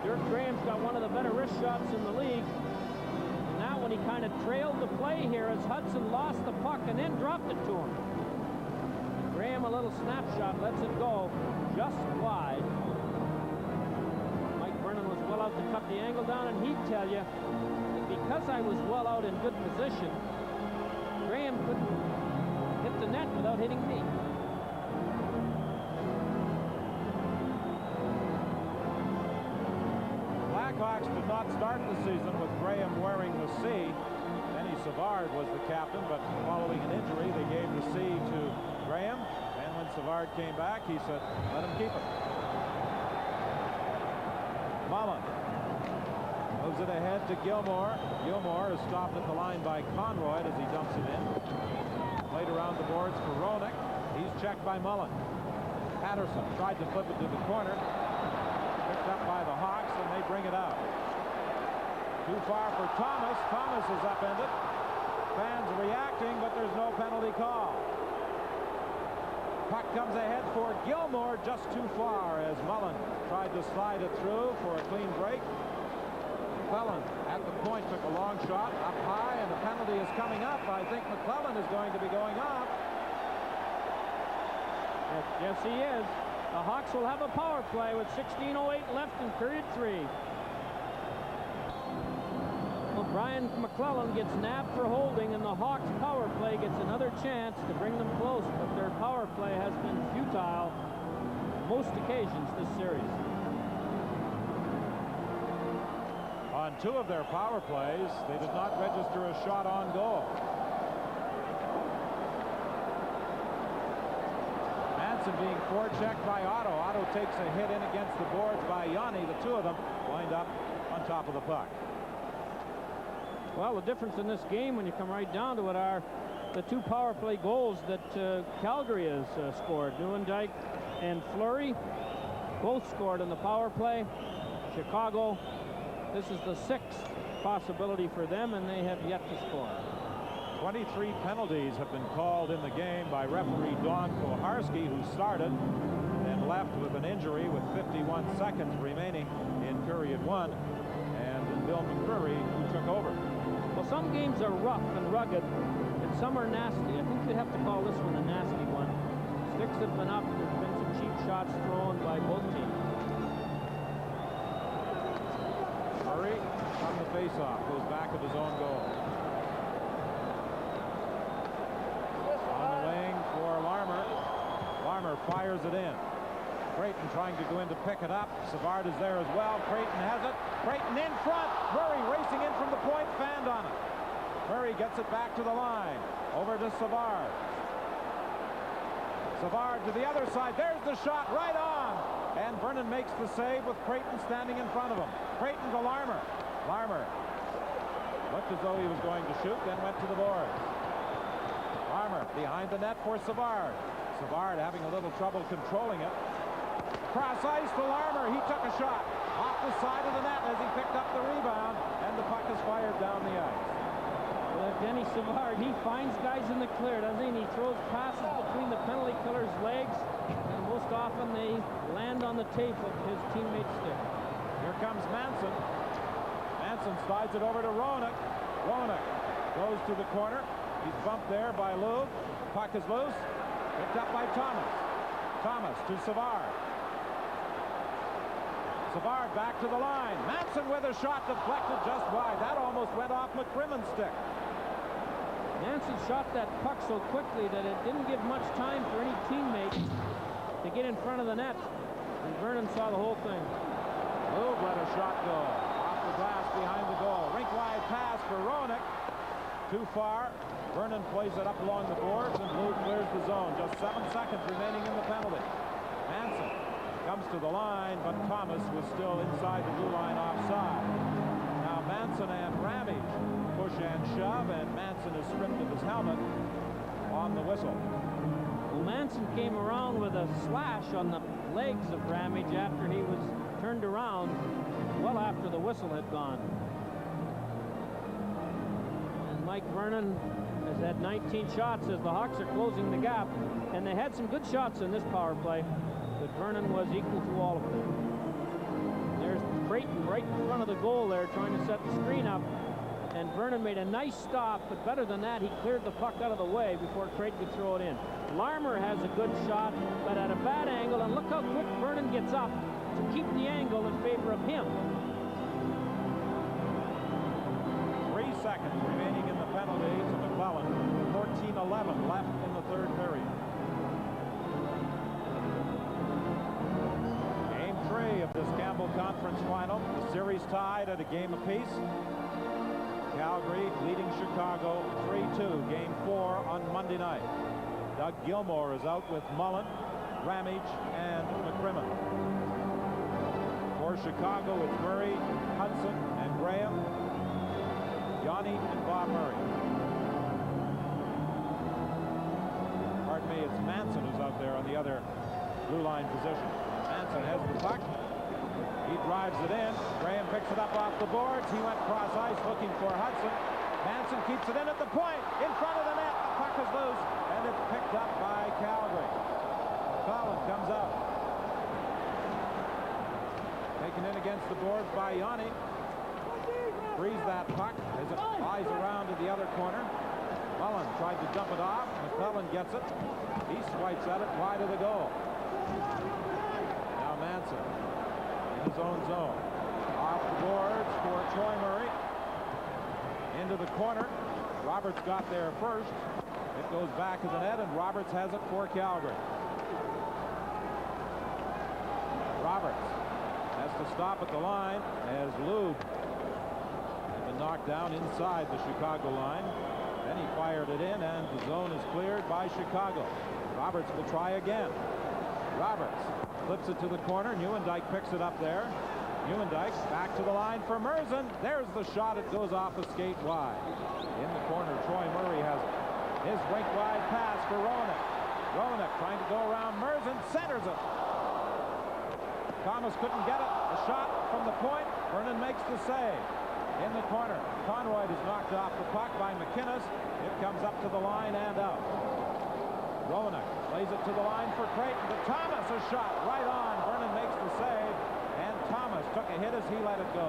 S10: Dirk Graham's got one of the better wrist shots in the league. And now when he kind of trailed the play here as Hudson lost the puck and then dropped it to him. Graham, a little snapshot, lets it go just wide. Mike Vernon was well out to cut the angle down, and he'd tell you, because I was well out in good position, Graham couldn't hit the net without hitting me.
S3: Blackhawks did not start the season with Graham wearing the C. Benny Savard was the captain, but following an injury, they gave the C to Graham. And when Savard came back, he said, let him keep it. Mullen moves it ahead to Gilmour. Gilmour is stopped at the line by Conroy as he dumps it in. Played around the boards for Roenick. He's checked by Mullen. Patterson tried to flip it to the corner. Picked up by the Hawks, and they bring it out. Too far for Thomas. Thomas is upended. Fans reacting, but there's no penalty call. Puck comes ahead for Gilmour, just too far as Mullen tried to slide it through for a clean break. McClellan at the point took a long shot up high, and the penalty is coming up. I think McClellan is going to be going off.
S10: Yes, he is. The Hawks will have a power play with 16:08 left in period 3. Well, Ryan McClellan gets nabbed for holding, and the Hawks power play gets another chance to bring them close, but their power play has been futile on most occasions this series.
S3: On 2 of their power plays, they did not register a shot on goal. Manson being forechecked by Otto. Otto takes a hit in against the boards by Yanni. The 2 of them wind up on top of the puck.
S10: Well, the difference in this game, when you come right down to it, are the 2 power play goals that Calgary has scored. Nieuwendyk and Fleury both scored in the power play. Chicago, this is the 6th possibility for them, and they have yet to score.
S3: 23 penalties have been called in the game by referee Don Koharski, who started and left with an injury with 51 seconds remaining in period 1, and Bill McCreary, who took over.
S10: Well, some games are rough and rugged, and some are nasty. I think you'd have to call this one a nasty one. Sticks have been up. There's been some cheap shots thrown by both teams.
S3: Murray from the faceoff goes back of his own goal. On the wing for Larmer. Larmer fires it in. Creighton trying to go in to pick it up. Savard is there as well. Creighton has it. Creighton in front. Murray racing in from the point. Fanned on it. Murray gets it back to the line. Over to Savard. Savard to the other side. There's the shot right on. And Vernon makes the save with Creighton standing in front of him. Creighton to Larmer. Larmer looked as though he was going to shoot, then went to the boards. Larmer behind the net for Savard. Savard having a little trouble controlling it. Cross ice to Larmer. He took a shot off the side of the net as he picked up the rebound, and the puck is fired down the ice.
S10: Well, Denny Savard, he finds guys in the clear, doesn't he? And he throws passes between the penalty killer's legs, and most often they land on the tape of his teammate's stick.
S3: Here comes Manson. Manson slides it over to Roenick. Roenick goes to the corner. He's bumped there by Lou. Puck is loose. Picked up by Thomas. Thomas to Savard. Savard back to the line. Manson with a shot deflected just wide. That almost went off McCrimmon's stick.
S10: Manson shot that puck so quickly that it didn't give much time for any teammate to get in front of the net. And Vernon saw the whole thing.
S3: Loeb let a shot go. Off the glass behind the goal. Rink-wide pass for Roenick. Too far. Vernon plays it up along the boards, and Loeb clears the zone. Just 7 seconds remaining in the penalty. Manson comes to the line, but Thomas was still inside the blue line offside. Now Manson and Ramage push and shove, and Manson is stripped of his helmet on the whistle.
S10: Well, Manson came around with a slash on the legs of Ramage after he was turned around well after the whistle had gone. And Mike Vernon has had 19 shots as the Hawks are closing the gap, and they had some good shots in this power play, but Vernon was equal to all of them. There's Creighton right in front of the goal there trying to set the screen up, and Vernon made a nice stop, but better than that, he cleared the puck out of the way before Creighton could throw it in. Larmer has a good shot, but at a bad angle, and look how quick Vernon gets up to keep the angle in favor of him.
S3: 3 seconds remaining in the penalty to McClellan. 14-11 left in the third period. Game 3 of this Campbell Conference Final. The series tied at a game apiece. Calgary leading Chicago 3-2. Game 4 on Monday night. Doug Gilmour is out with Mullen, Ramage, and McCrimmon. For Chicago, it's Murray, Hudson, and Graham, Yanni, and Bob Murray. Pardon me, it's Manson who's out there on the other blue line position. Manson has the puck. He drives it in. Graham picks it up off the boards. He went cross ice looking for Hudson. Manson keeps it in at the point. In front of the net. The puck is loose. And it's picked up by Calgary. McClellan comes out. Taken in against the boards by Yanni. Frees that puck as it flies around to the other corner. Mullen tried to dump it off. McClellan gets it. He swipes at it wide of the goal. Now Manson in his own zone. Off the boards for Troy Murray. into the corner. Roberts got there first. It goes back to the net, and Roberts has it for Calgary. Roberts has to stop at the line as Lube had been knocked down inside the Chicago line. Then he fired it in, and the zone is cleared by Chicago. Roberts will try again. Roberts flips it to the corner. Nieuwendyk picks it up there. Nieuwendyk back to the line for Murzin. There's the shot. It goes off a skate wide. In the corner, Troy Murray has his rink wide pass for Roenick. Roenick trying to go around Murzin, centers it. Thomas couldn't get it. A shot from the point. Vernon makes the save. In the corner, Conroy is knocked off the puck by McInnes. It comes up to the line and out. Roenick plays it to the line for Creighton. To Thomas, a shot right on. Vernon makes the save, and Thomas took a hit as he let it go.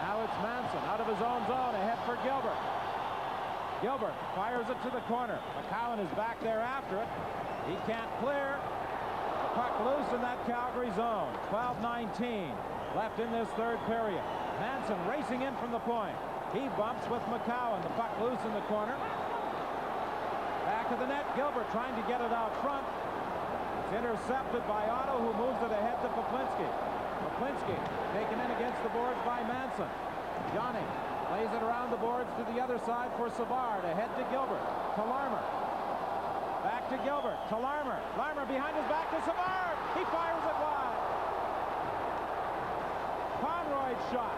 S3: Now it's Manson out of his own zone, ahead for Gilbert. Gilbert fires it to the corner. McCowan is back there after it. He can't clear. The puck loose in that Calgary zone. 12:19 left in this third period. Manson racing in from the point. He bumps with McCowan. The puck loose in the corner. Back of the net. Gilbert trying to get it out front. It's intercepted by Otto, who moves it ahead to Poplinski. Poplinski taken in against the boards by Manson. Johnny plays it around the boards to the other side for Savard. Ahead to Gilbert. To Larmer. Back to Gilbert. To Larmer. Larmer behind his back to Savard. He fires it wide. Conroy's shot.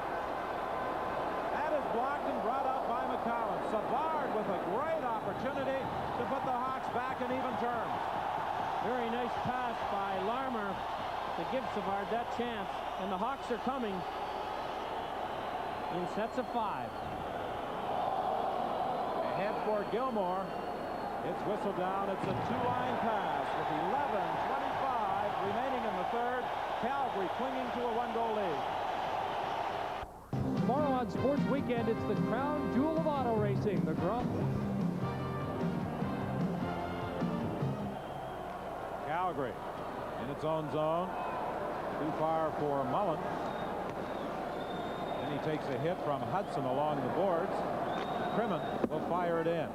S3: That is blocked and brought out by McCowan. Savard with a great opportunity to put the Hawks back in even terms.
S10: Very nice pass by Larmer to give Savard that chance. And the Hawks are coming in sets of 5.
S3: Ahead for Gilmore. It's whistled down. It's a two-line pass with 11:25 remaining in the third. Calgary clinging to a one-goal lead.
S10: Tomorrow on Sports Weekend, it's the crown jewel of auto racing, the Grum.
S3: Calgary in its own zone. Too far for Mullen. Then he takes a hit from Hudson along the boards. Crimmon will fire it in.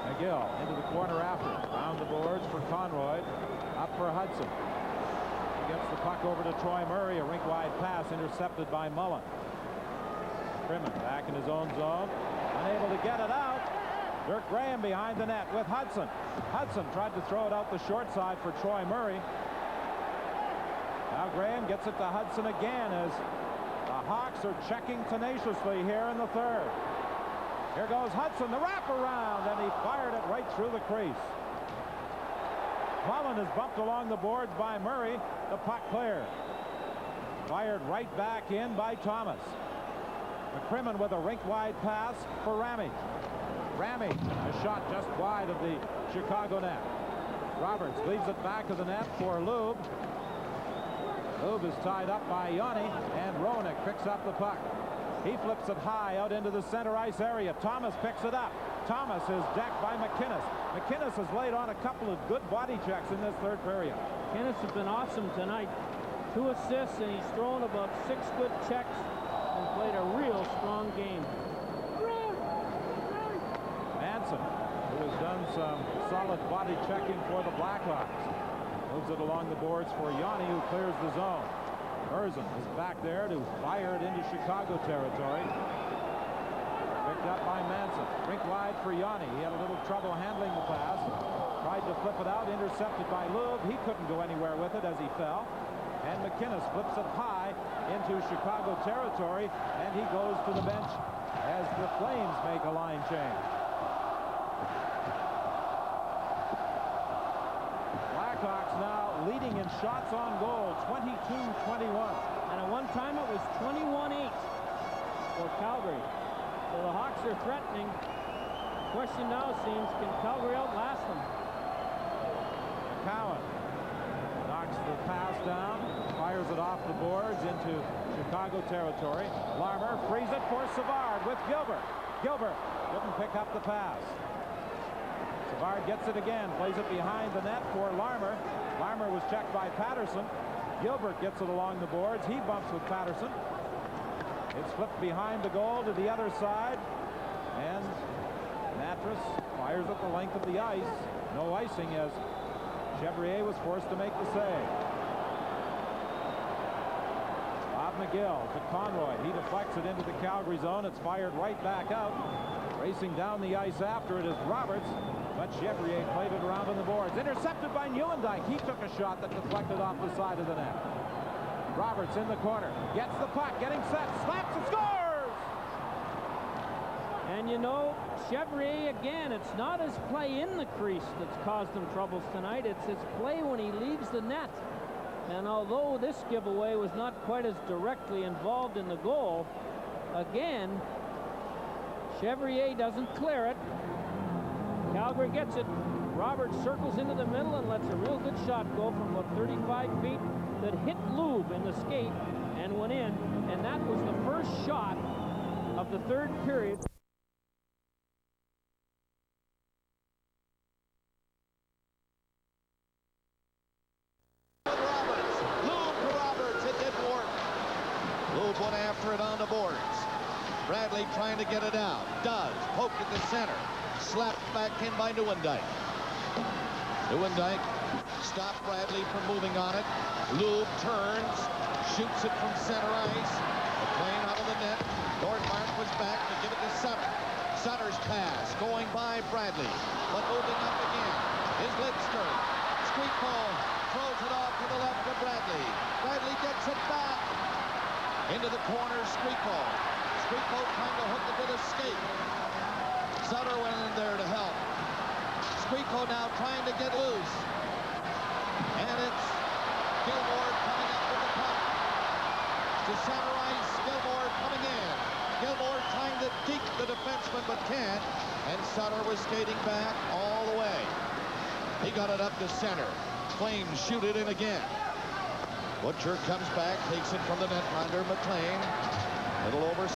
S3: McGill into the corner after. Around the boards for Conroy. Up for Hudson. He gets the puck over to Troy Murray. A rink-wide pass intercepted by Mullen. Crimmon back in his own zone. Unable to get it out. Dirk Graham behind the net with Hudson. Hudson tried to throw it out the short side for Troy Murray. Now Graham gets it to Hudson again as the Hawks are checking tenaciously here in the third. Here goes Hudson, the wraparound, and he fired it right through the crease. Mullen is bumped along the boards by Murray. The puck cleared. Fired right back in by Thomas. McCrimmon with a rink-wide pass for Ramey. Ramey, a shot just wide of the Chicago net. Roberts leaves it back of the net for Lube. Lube is tied up by Yanni, and Roenick picks up the puck. He flips it high out into the center ice area. Thomas picks it up. Thomas is decked by McInnes. McInnes has laid on a couple of good body checks in this third period.
S10: McInnes has been awesome tonight. 2 assists, and he's thrown about 6 good checks and played a real strong game.
S3: Manson, who has done some solid body checking for the Blackhawks, moves it along the boards for Yanni, who clears the zone. Murzin is back there to fire it into Chicago territory. Picked up by Manson. Rink wide for Yanni. He had a little trouble handling the pass. Tried to flip it out, intercepted by Lube. He couldn't go anywhere with it as he fell. And McInnes flips it high into Chicago territory, and he goes to the bench as the Flames make a line change. Blackhawks now leading in shots on goal, 22-21.
S10: And at one time it was 21-8 for Calgary. So the Hawks are threatening. The question now seems, can Calgary outlast them?
S3: McCowan knocks the pass down, fires it off the boards into Chicago territory. Larmer frees it for Savard with Gilbert. Gilbert couldn't pick up the pass. Savard gets it again, plays it behind the net for Larmer. Larmer was checked by Patterson. Gilbert gets it along the boards. He bumps with Patterson. It's flipped behind the goal to the other side. And Mattress fires at the length of the ice. No icing as Chevrier was forced to make the save. Bob McGill to Conroy. He deflects it into the Calgary zone. It's fired right back out. Racing down the ice after it is Roberts. But Chevrier played it around on the boards. Intercepted by Nieuwendyk. He took a shot that deflected off the side of the net. Roberts in the corner. Gets the puck. Getting set. Slaps and scores!
S10: And you know, Chevrier, again, it's not his play in the crease that's caused him troubles tonight. It's his play when he leaves the net. And although this giveaway was not quite as directly involved in the goal, again, Chevrier doesn't clear it. Calgary gets it. Roberts circles into the middle and lets a real good shot go from about 35 feet that hit Lube in the skate and went in. And that was the first shot of the third period.
S11: Went after it on the boards. Bradley trying to get it out. Does. Poked at the center. Slapped back in by Nieuwendyk. Nieuwendyk stopped Bradley from moving on it. Lube turns. Shoots it from center ice. McLean out of the net. Nordmark was back to give it to Sutter. Sutter's pass going by Bradley. But moving up again is Lidster. Skripal throws it off to the left of Bradley. Bradley gets it back. Into the corner, Skripal. Skripal trying to hook it with a skate. Sutter went in there to help. Skripal now trying to get loose. And it's Gilmore coming up with the puck. To center ice, Gilmore coming in. Gilmore trying to deke the defenseman but can't. And Sutter was skating back all the way. He got it up to center. Flames shoot it in again. Butcher comes back, takes it from the netminder, McLean. Little over